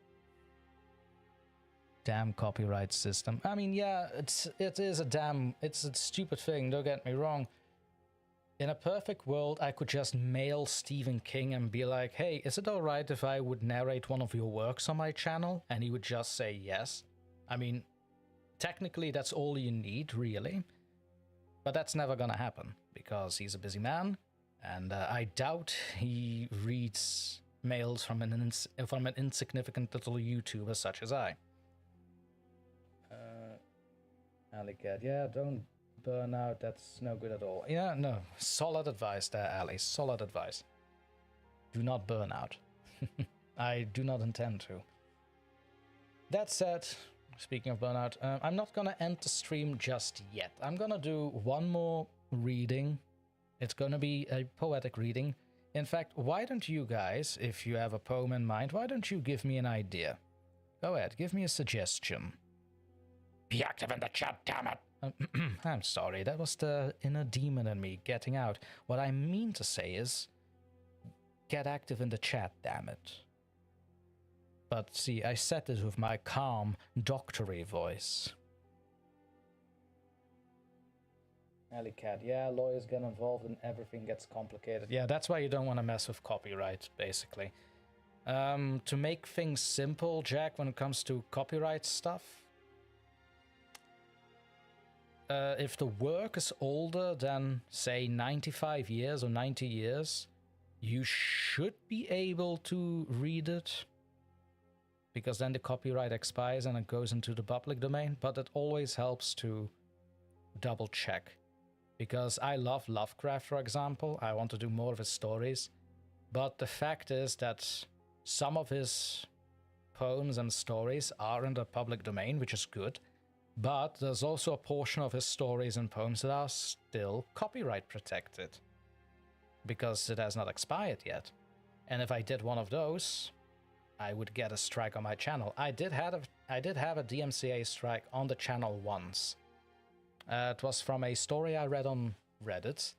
Damn copyright system. I mean, yeah, it's a stupid thing, don't get me wrong. In a perfect world, I could just mail Stephen King and be like, hey, is it alright if I would narrate one of your works on my channel? And he would just say yes. I mean, technically that's all you need, really. But that's never gonna happen, because he's a busy man, and I doubt he reads mails from an insignificant little YouTuber such as I. Alicat, yeah, don't burn out, that's no good at all. Yeah, no, solid advice there, Ali, solid advice. Do not burn out. I do not intend to. That said, speaking of burnout, I'm not gonna end the stream just yet. I'm gonna do one more reading. It's gonna be a poetic reading. In fact, why don't you guys, if you have a poem in mind, why don't you give me an idea? Go ahead, give me a suggestion. Be active in the chat, damn it! I'm sorry, that was the inner demon in me getting out. What I mean to say is, get active in the chat, damn it. But see, I said this with my calm, doctory voice. Alicat, yeah, lawyers get involved and everything gets complicated. Yeah, that's why you don't want to mess with copyright, basically. To make things simple, Jack, when it comes to copyright stuff, if the work is older than, say, 95 years or 90 years, you should be able to read it, because then the copyright expires and it goes into the public domain, but it always helps to double check. Because I love Lovecraft, for example, I want to do more of his stories, but the fact is that some of his poems and stories are in the public domain, which is good, but there's also a portion of his stories and poems that are still copyright protected, because it has not expired yet. And if I did one of those, I would get a strike on my channel. I did have a DMCA strike on the channel once. It was from a story I read on Reddit.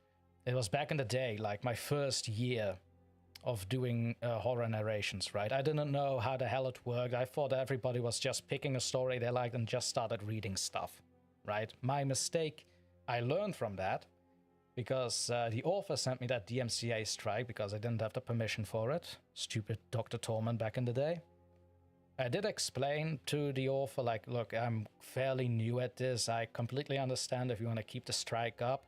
It was back in the day, like my first year of doing horror narrations, right? I didn't know how the hell it worked. I thought everybody was just picking a story they liked and just started reading stuff, right? My mistake. I learned from that, because the author sent me that DMCA strike because I didn't have the permission for it. Stupid DrTorment back in the day. I did explain to the author, like, look, I'm fairly new at this. I completely understand if you want to keep the strike up.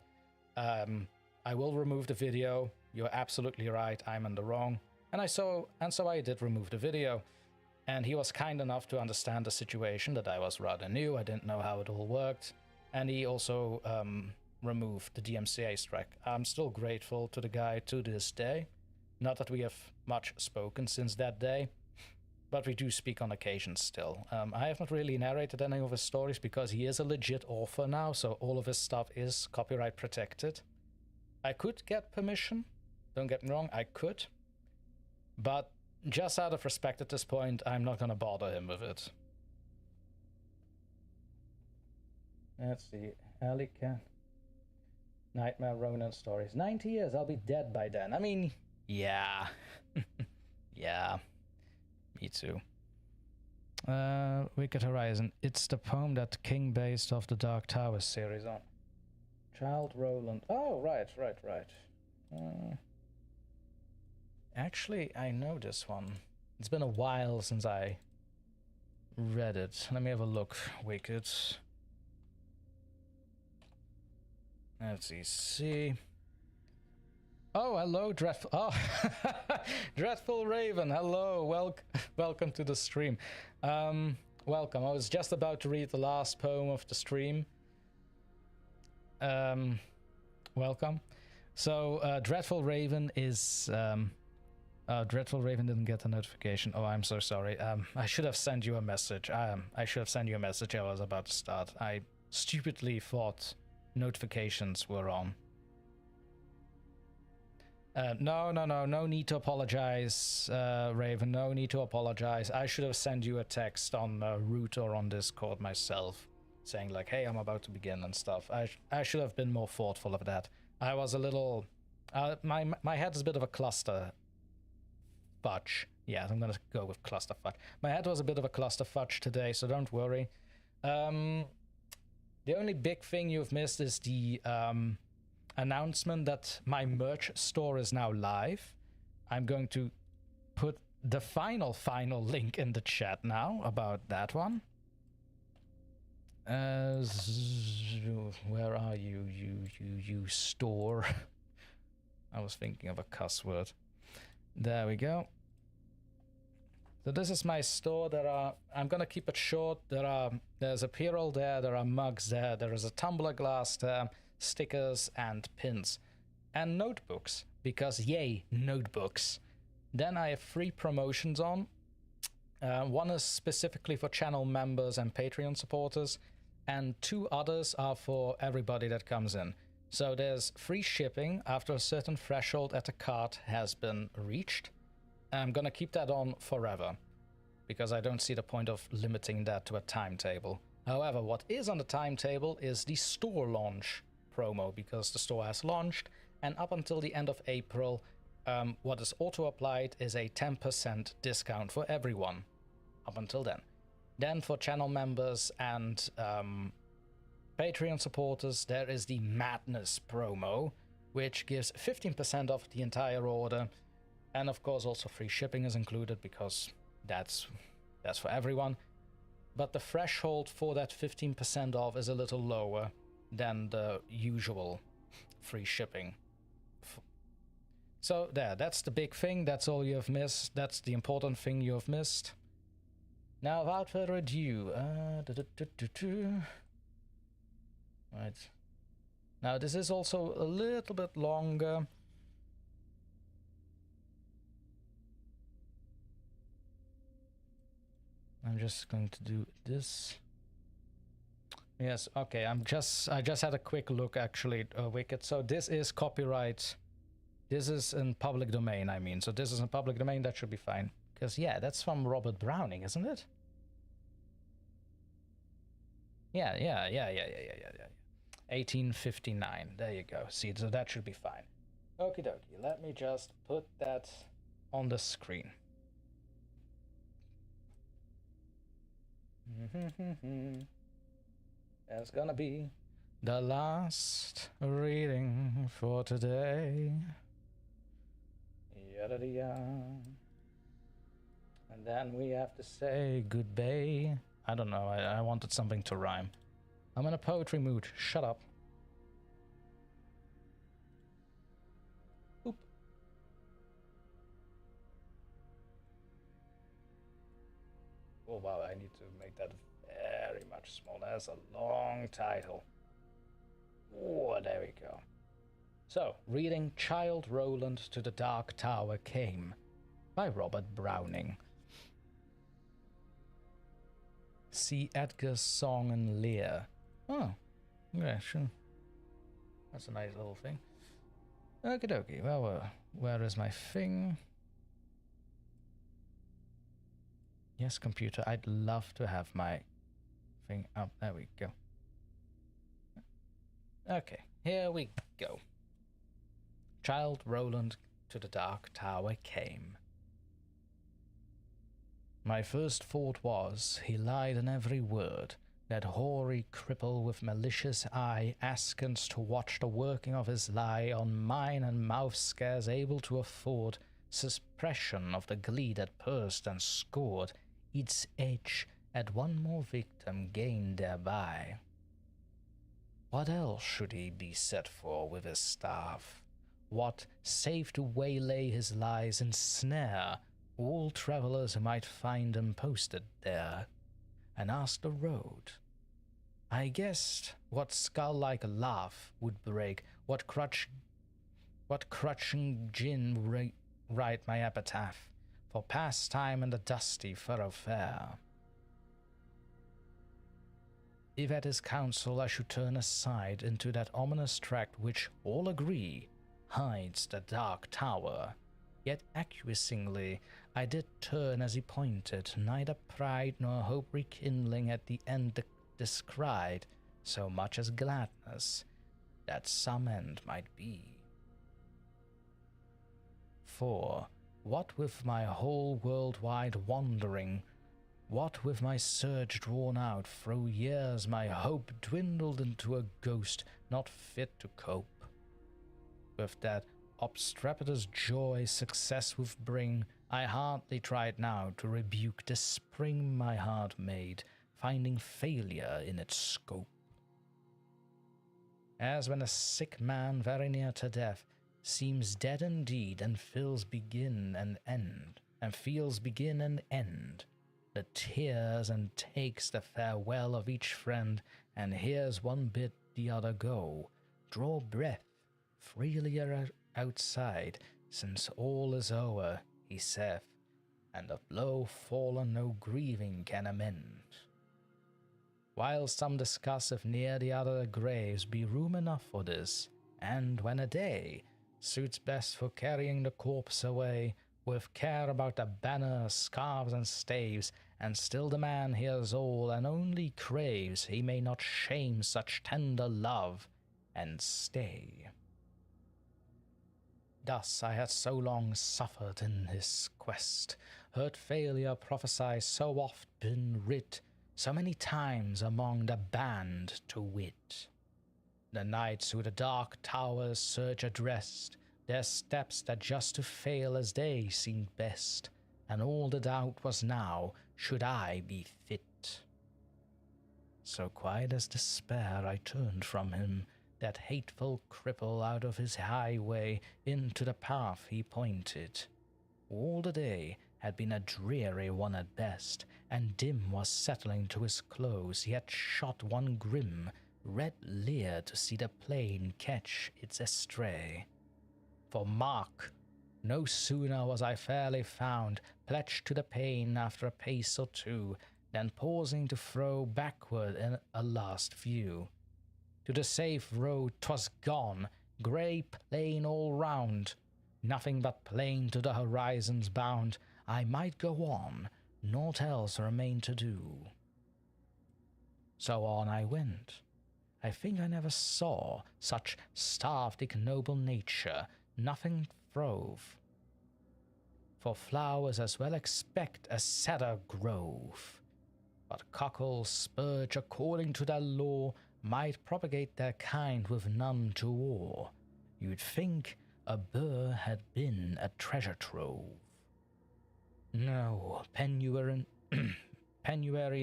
I will remove the video. You're absolutely right. I'm in the wrong. And so I did remove the video. And he was kind enough to understand the situation, that I was rather new. I didn't know how it all worked. And he also removed the DMCA strike. I'm still grateful to the guy to this day. Not that we have much spoken since that day, but we do speak on occasion still. I have not really narrated any of his stories because he is a legit author now, so all of his stuff is copyright protected. I could get permission, don't get me wrong, I could, but just out of respect at this point, I'm not gonna bother him with it. Let's see, Alicat. Nightmare Roland stories. 90 years, I'll be dead by then. I mean, yeah. Yeah. Me too. Wicked Horizon. It's the poem that King based off the Dark Tower series on. Childe Roland. Oh, right. Actually, I know this one. It's been a while since I read it. Let me have a look. Wicked. Let's see. Oh, hello, Dreadful. Oh, Dreadful Raven. Hello, welcome to the stream. Welcome. I was just about to read the last poem of the stream. Welcome. So, Dreadful Raven is. Dreadful Raven didn't get a notification. Oh, I'm so sorry. I should have sent you a message. I should have sent you a message. I was about to start. I stupidly thought notifications were on. No need to apologize, Raven. No need to apologize. I should have sent you a text on Root or on Discord myself, saying like, "Hey, I'm about to begin" and stuff. I should have been more thoughtful of that. I was a little. My head is a bit of a cluster fudge. Yeah, I'm gonna go with cluster fudge. My head was a bit of a cluster fudge today, so don't worry. The only big thing you've missed is the announcement that my merch store is now live. I'm going to put the final link in the chat now about that one. Where are you, you store? I was thinking of a cuss word. There we go. So this is my store. I'm gonna keep it short. There's a apparel there, there are mugs there, there is a tumbler glass there, stickers and pins and notebooks, because yay, notebooks. Then I have 3 promotions on. One is specifically for channel members and Patreon supporters, and 2 others are for everybody that comes in. So there's free shipping after a certain threshold at the cart has been reached. I'm gonna keep that on forever, because I don't see the point of limiting that to a timetable. However, what is on the timetable is the store launch promo, because the store has launched, and up until the end of April, what is auto-applied is a 10% discount for everyone up until then. Then for channel members and Patreon supporters, there is the Madness promo, which gives 15% off the entire order, and of course also free shipping is included, because that's for everyone. But the threshold for that 15% off is a little lower than the usual free shipping. So that's the big thing. That's all you have missed. That's the important thing you have missed. Now, without further ado, right. Now this is also a little bit longer. I'm just going to do this. Yes, okay, I just had a quick look actually at Wicked. So this is copyright. This is in public domain, I mean. So this is in public domain, that should be fine. Because yeah, that's from Robert Browning, isn't it? Yeah. 1859, there you go. See, so that should be fine. Okie dokie, let me just put that on the screen. That's gonna be the last reading for today. Yada-da-ya. And then we have to say goodbye. I don't know, I wanted something to rhyme. I'm in a poetry mood, shut up. Oop. Oh wow, I need to make that very much smaller. That's a long title. Oh, there we go. So, reading Childe Roland to the Dark Tower Came by Robert Browning. See Edgar's Song and Lear. Oh, yeah, sure. That's a nice little thing. Okie dokie. Well, where is my thing? Yes, computer, I'd love to have my thing up. There we go. Okay, here we go. Childe Roland to the Dark Tower Came. My first thought was, he lied in every word, that hoary cripple with malicious eye, askance to watch the working of his lie on mine and mouth scarce able to afford suppression of the glee that pursed and scored its edge at one more victim gained thereby. What else should he be set for with his staff? what save to waylay his lies and snare all travellers who might find him posted there, and ask the road. I guessed what skull-like laugh would break, what crutching gin write my epitaph, for pastime in the dusty thoroughfare. If at his counsel I should turn aside into that ominous tract which, all agree, hides the dark tower, yet acquiescingly I did turn as he pointed, neither pride nor hope rekindling at the end descried, so much as gladness that some end might be. For, what with my whole world-wide wandering, what with my surge drawn out through years, my hope dwindled into a ghost not fit to cope. With that obstreperous joy success would bring, I hardly tried now to rebuke the spring my heart made, finding failure in its scope. As when a sick man very near to death seems dead indeed and feels begin and end, the tears and takes the farewell of each friend, and hears one bid the other go, draw breath freely outside, since all is o'er, he saith, and a blow fallen no grieving can amend. While some discuss if near the other graves be room enough for this, and when a day suits best for carrying the corpse away, with care about the banner, scarves, and staves, and still the man hears all and only craves he may not shame such tender love, and stay. Thus I had so long suffered in this quest, heard failure prophesy so oft been writ, so many times among the band to wit. The knights who the dark tower's surge addressed, their steps that just to fail as they seemed best, and all the doubt was now, should I be fit. So quiet as despair I turned from him, that hateful cripple out of his highway, into the path he pointed. All the day had been a dreary one at best, and dim was settling to his close, yet shot one grim, red leer to see the plain catch its estray. For mark, no sooner was I fairly found, pledged to the pain after a pace or two, than pausing to throw backward in a last view. To the safe road 'twas gone, grey plain all round, nothing but plain to the horizon's bound. I might go on, naught else remained to do. So on I went. I think I never saw such starved ignoble nature, nothing throve. For flowers as well expect a cedar grove. But cockles, spurge, according to their law, might propagate their kind with none to awe. You'd think a burr had been a treasure trove. No, penury,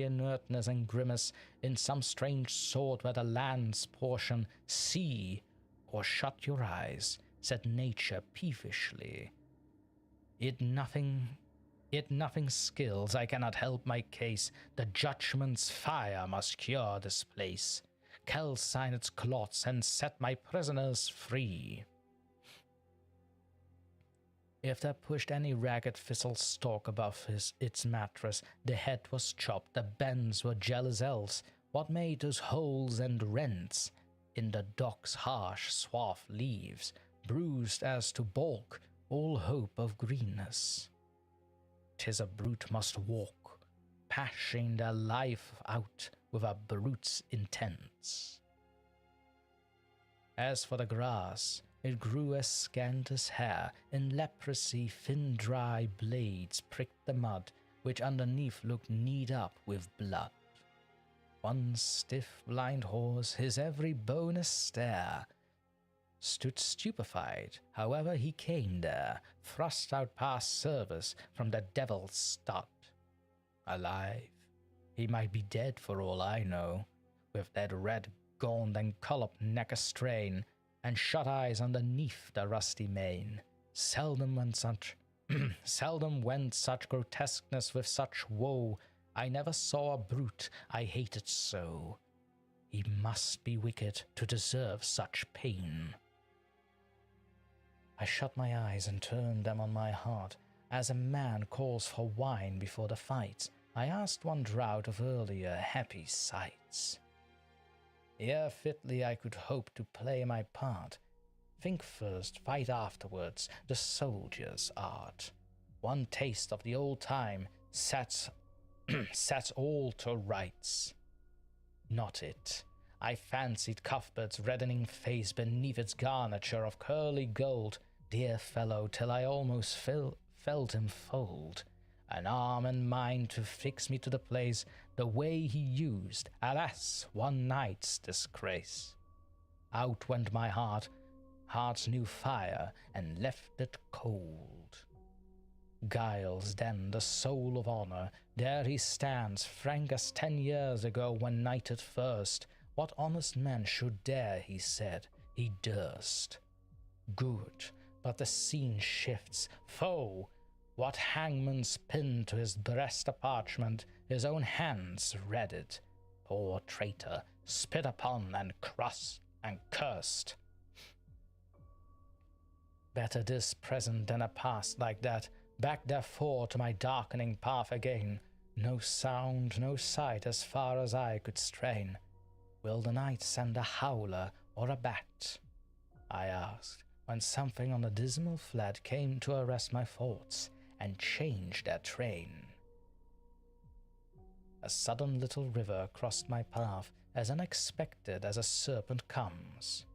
inertness and grimace, in some strange sort where the land's portion, see, or shut your eyes, said nature peevishly. It nothing skills, I cannot help my case, the judgment's fire must cure this place, calcine its clots and set my prisoners free. If there pushed any ragged thistle stalk above its mattress, the head was chopped, the bends were jealous else. What made those holes and rents in the dock's harsh, suave leaves, bruised as to balk all hope of greenness? 'Tis a brute must walk, pashing their life out with a brute's intents. As for the grass, it grew as scant as hair. In leprosy, thin dry blades pricked the mud, which underneath looked kneed up with blood. One stiff, blind horse, his every bone a stare, stood stupefied, however he came there, thrust out past service from the devil's stud. Alive, he might be dead for all I know, with that red, gaunt and colloped neck a-strain, and shut eyes underneath the rusty mane. Seldom went such grotesqueness with such woe. I never saw a brute I hated so. He must be wicked to deserve such pain. I shut my eyes and turned them on my heart, as a man calls for wine before the fight. I asked one draught of earlier happy sights. Ere fitly I could hope to play my part. Think first, fight afterwards, the soldier's art. One taste of the old time sets all to rights. Not it. I fancied Cuthbert's reddening face beneath its garniture of curly gold, dear fellow, till I almost felt him fold an arm and mine to fix me to the place, the way he used, alas, one night's disgrace. Out went my heart's new fire, and left it cold. Giles then, the soul of honor, there he stands, frank as 10 years ago when knighted first. What honest man should dare, he said, he durst. Good, but the scene shifts. Foe! What hangman's pinned to his breast a parchment, his own hands read it. Poor traitor, spit upon and cursed. Better this present than a past like that. Back therefore to my darkening path again. No sound, no sight as far as eye could strain. Will the night send a howler or a bat? I asked, when something on the dismal flat came to arrest my thoughts and change their train. A sudden little river crossed my path, as unexpected as a serpent comes.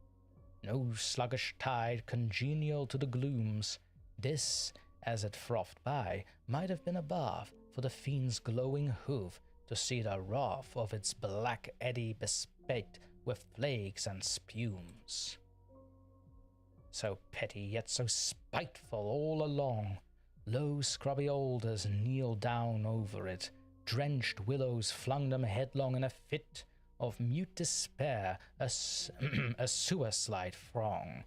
No sluggish tide congenial to the glooms. This, as it frothed by, might have been a bath for the fiend's glowing hoof, to see the wrath of its black eddy bespaked with flakes and spumes. So petty, yet so spiteful all along. Low scrubby alders kneeled down over it. Drenched willows flung them headlong in a fit of mute despair, a sewer slide throng.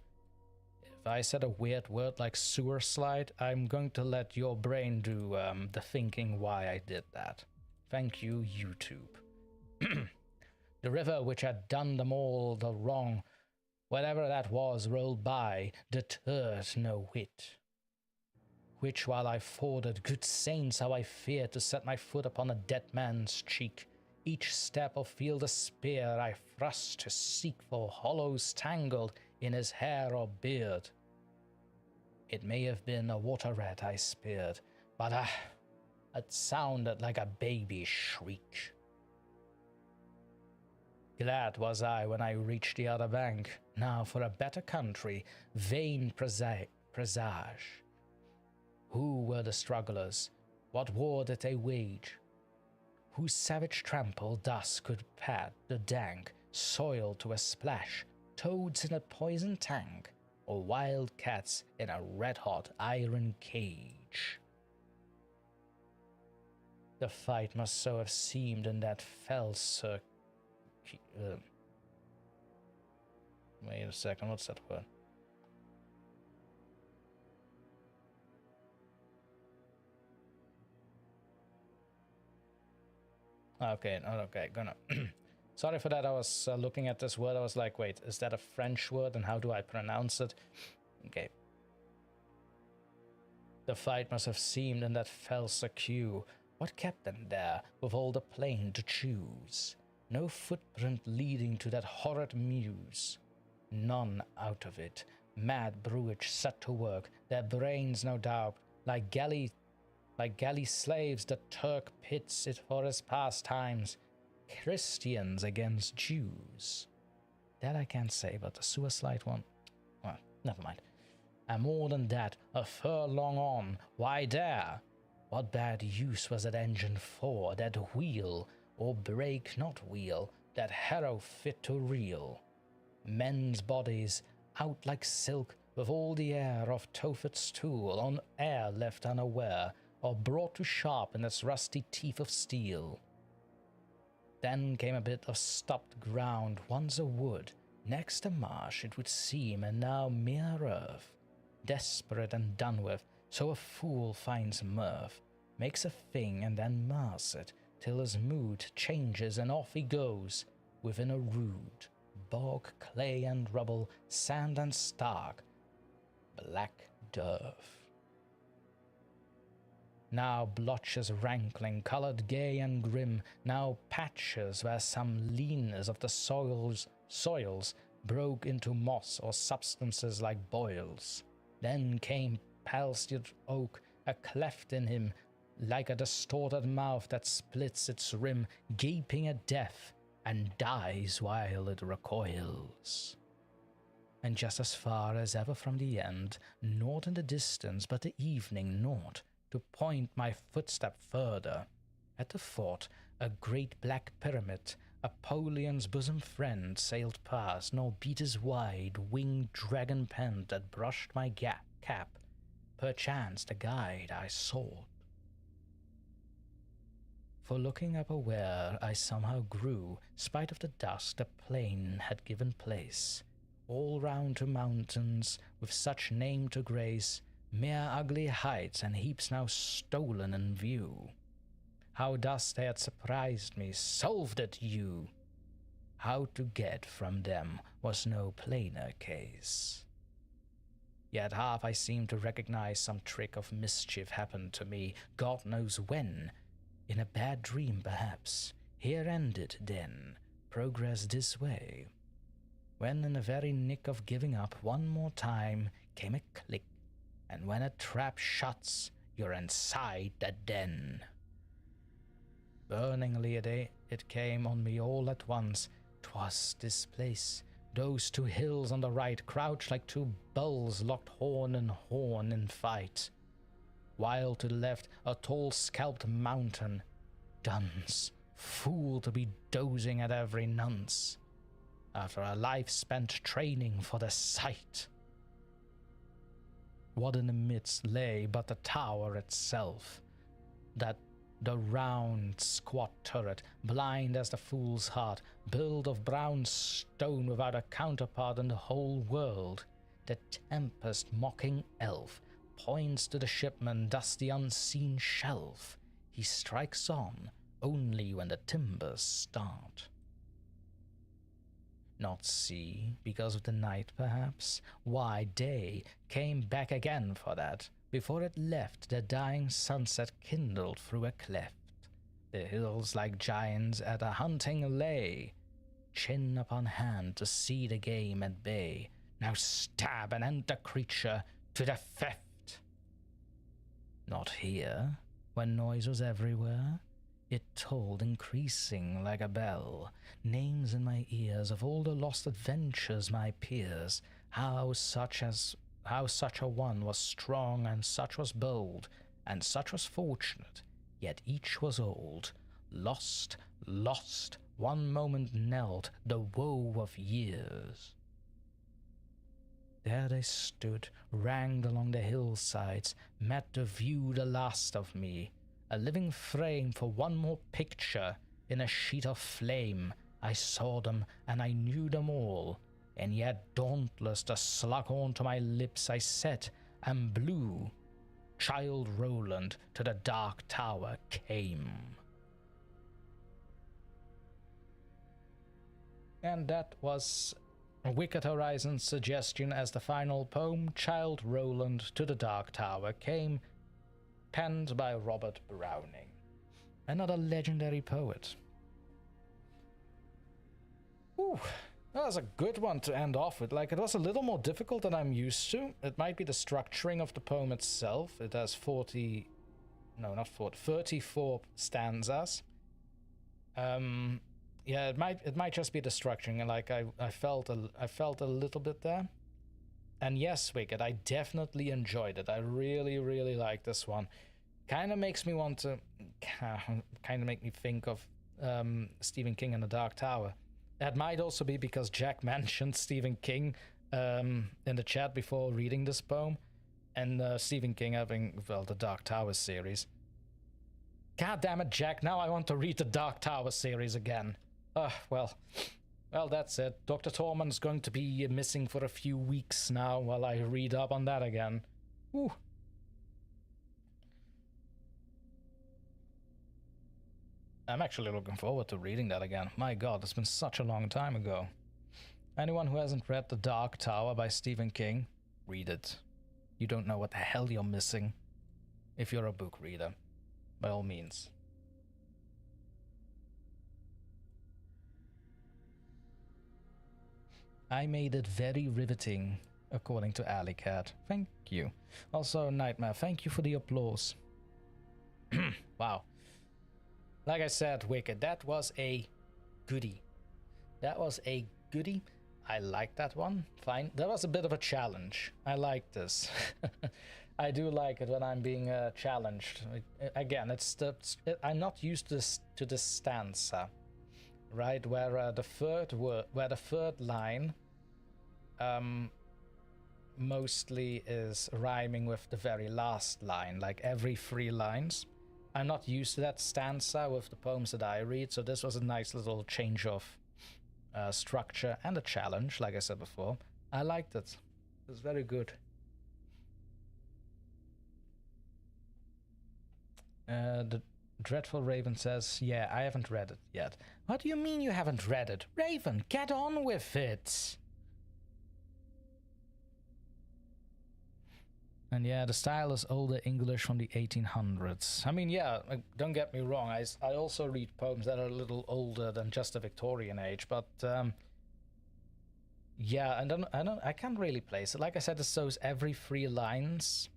If I said a weird word like sewer slide, I'm going to let your brain do the thinking why I did that. Thank you, YouTube. The river which had done them all the wrong, whatever that was, rolled by, deterred no whit. Which while I forded, good saints, how I feared to set my foot upon a dead man's cheek. Each step or field a spear I thrust to seek for hollows tangled in his hair or beard. It may have been a water rat I speared, but it sounded like a baby's shriek. Glad was I when I reached the other bank. Now for a better country, vain presage. Who were the strugglers? What war did they wage? Whose savage trample thus could pad the dank soil to a splash, toads in a poison tank, or wild cats in a red-hot iron cage? The fight must so have seemed in that fell wait a second, what's that word? Okay, gonna. Sorry for that, I was looking at this word, I was like, wait, is that a French word, and how do I pronounce it? Okay. The fight must have seemed in that fell queue. What kept them there, with all the plain to choose? No footprint leading to that horrid mews. None out of it. Mad brewage set to work, their brains no doubt, like galley slaves the Turk pits it for his pastimes. Christians against Jews. That I can't say, but the suicide one, well, never mind. And more than that, a furlong on, why there? What bad use was that engine for, that wheel, or brake not wheel, that harrow fit to reel? Men's bodies, out like silk, with all the air of Tophet's tool, on air left unaware, or brought to sharp in its rusty teeth of steel. Then came a bit of stopped ground, once a wood, Next to marsh it would seem, and now mere earth. Desperate and done with, so a fool finds mirth, makes a thing and then mars it, till his mood changes and off he goes, within a rude bog, clay and rubble, sand and stark, black dearth. Now blotches rankling, coloured gay and grim, now patches where some leanness of the soils broke into moss or substances like boils. Then came palsied oak, a cleft in him, like a distorted mouth that splits its rim, gaping at death, and dies while it recoils. And just as far as ever from the end, naught in the distance but the evening naught, to point my footstep further. At the fort, a great black pyramid, Apollyon's bosom friend, sailed past, nor beat his wide, winged dragon pen that brushed my cap, perchance the guide I sought. For looking up aware I somehow grew, spite of the dust the plain had given place, all round to mountains, with such name to grace, mere ugly heights and heaps now stolen in view. How thus they had surprised me, solved it you. How to get from them was no plainer case. Yet half I seemed to recognize some trick of mischief happened to me, God knows when. In a bad dream perhaps, here ended then, progress this way. When in the very nick of giving up one more time, came a click, and when a trap shuts, you're inside the den. Burningly it came on me all at once. 'Twas this place, those two hills on the right, crouched like two bulls locked horn in fight, while to the left a tall scalped mountain. Duns, fool to be dozing at every nonce, after a life spent training for the sight. What in the midst lay but the tower itself, that the round squat turret, blind as the fool's heart, built of brown stone without a counterpart in the whole world. The tempest mocking elf points to the shipman, thus the unseen shelf. He strikes on only when the timbers start. Not see, because of the night perhaps? Why, day came back again for that. Before it left, the dying sunset kindled through a cleft. The hills like giants at a hunting lay, chin upon hand to see the game at bay. Now stab and end the creature to the theft. Not here, when noise was everywhere. It tolled, increasing like a bell, names in my ears of all the lost adventures my peers, how such a one was strong, and such was bold, and such was fortunate, yet each was old. Lost, lost, one moment knelt the woe of years. There they stood, ranged along the hillsides, met to view the last of me, a living frame for one more picture in a sheet of flame. I saw them, and I knew them all, and yet dauntless the slughorn to my lips I set, and blew. Childe Roland to the dark tower came. And that was Wicked Horizon's suggestion as the final poem, Childe Roland to the Dark Tower Came, penned by Robert Browning, another legendary poet. Ooh, that was a good one to end off with. Like, it was a little more difficult than I'm used to. It might be the structuring of the poem itself. It has 34 stanzas. Yeah, it might just be the structuring. Like, I felt a little bit there. And yes, Wicked, I definitely enjoyed it. I really, really like this one. Kind of makes me want to, kind of make me think of Stephen King and The Dark Tower. That might also be because Jack mentioned Stephen King in the chat before reading this poem, and Stephen King having, well, the Dark Tower series. God damn it, Jack, now I want to read the Dark Tower series again. Well, Well, that's it. DrTorment's going to be missing for a few weeks now while I read up on that again. Whew. I'm actually looking forward to reading that again. My god, it's been such a long time ago. Anyone who hasn't read The Dark Tower by Stephen King, read it. You don't know what the hell you're missing. If you're a book reader, by all means. I made it very riveting, according to Alley Cat. Thank you. Also, Nightmare, thank you for the applause. Wow. Like I said, Wicked, that was a goodie. That was a goodie. I like that one. Fine. That was a bit of a challenge. I like this. I do like it when I'm being challenged. Again, I'm not used to this stanza, right? Where the third line mostly is rhyming with the very last line, like every 3 lines. I'm not used to that stanza with the poems that I read, so this was a nice little change of structure and a challenge, like I said before. I liked it. It was very good. The Dreadful Raven says, yeah, I haven't read it yet. What do you mean you haven't read it? Raven, get on with it! And yeah, the style is older English from the 1800s. I mean, yeah, don't get me wrong. I also read poems that are a little older than just the Victorian age, but yeah, I can't really place it. Like I said, it's those every 3 lines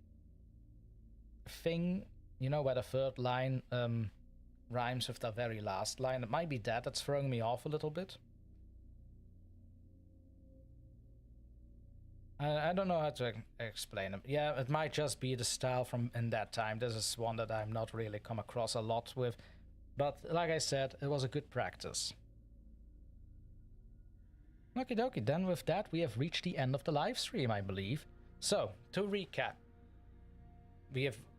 thing, you know, where the third line rhymes with the very last line. It might be that's throwing me off a little bit. I don't know how to explain it. Yeah, it might just be the style from in that time. This is one that I'm not really come across a lot with. But like I said, it was a good practice. Okie dokie, then with that we have reached the end of the live stream, I believe. So, to recap.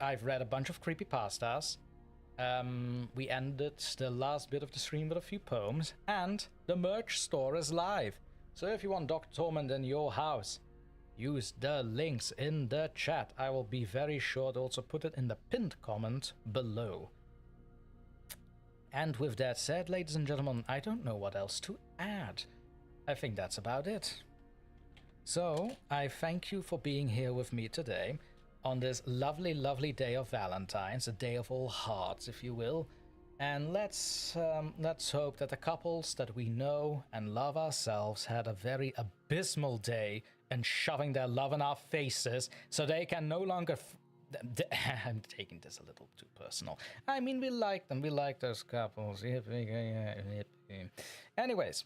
I've read a bunch of creepypastas. We ended the last bit of the stream with a few poems. And the merch store is live. So if you want DrTorment in your house, use the links in the chat. I will be very sure to also put it in the pinned comment below. And with that said, ladies and gentlemen, I don't know what else to add. I think that's about it. So, I thank you for being here with me today on this lovely, lovely day of Valentine's, a day of all hearts, if you will. And let's hope that the couples that we know and love ourselves had a very abysmal day and shoving their love in our faces so they can no longer I'm taking this a little too personal. I mean, we like them. We like those couples. Anyways,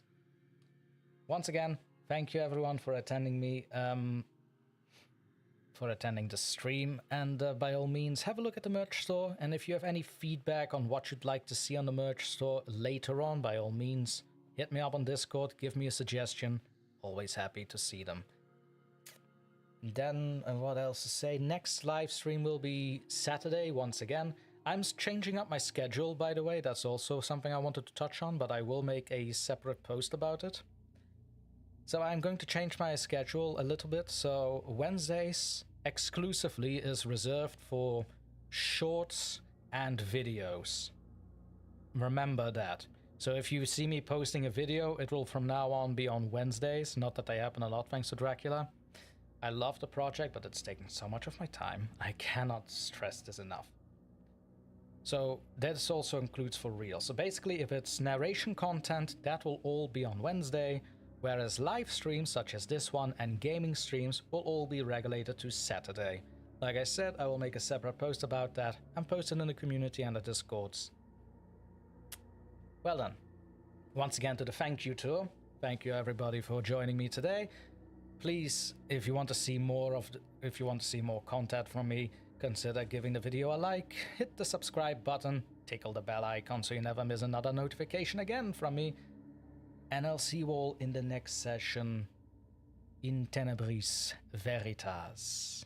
once again, thank you everyone for attending me, for attending the stream. And by all means, have a look at the merch store. And if you have any feedback on what you'd like to see on the merch store later on, by all means, hit me up on Discord. Give me a suggestion. Always happy to see them. Then, what else to say? Next live stream will be Saturday once again. I'm changing up my schedule, by the way. That's also something I wanted to touch on, but I will make a separate post about it. So I'm going to change my schedule a little bit. So Wednesdays exclusively is reserved for shorts and videos. Remember that. So if you see me posting a video, it will from now on be on Wednesdays. Not that they happen a lot thanks to Dracula. I love the project, but it's taking so much of my time. I cannot stress this enough. So this also includes for real. So basically, if it's narration content, that will all be on Wednesday, whereas live streams such as this one and gaming streams will all be regulated to Saturday. Like I said, I will make a separate post about that and post it in the community and the Discords. Well done. Once again to the thank you tour. Thank you everybody for joining me today. Please, if you want to see more content from me, consider giving the video a like, hit the subscribe button, tickle the bell icon so you never miss another notification again from me, and I'll see you all in the next session in Tenebris Veritas.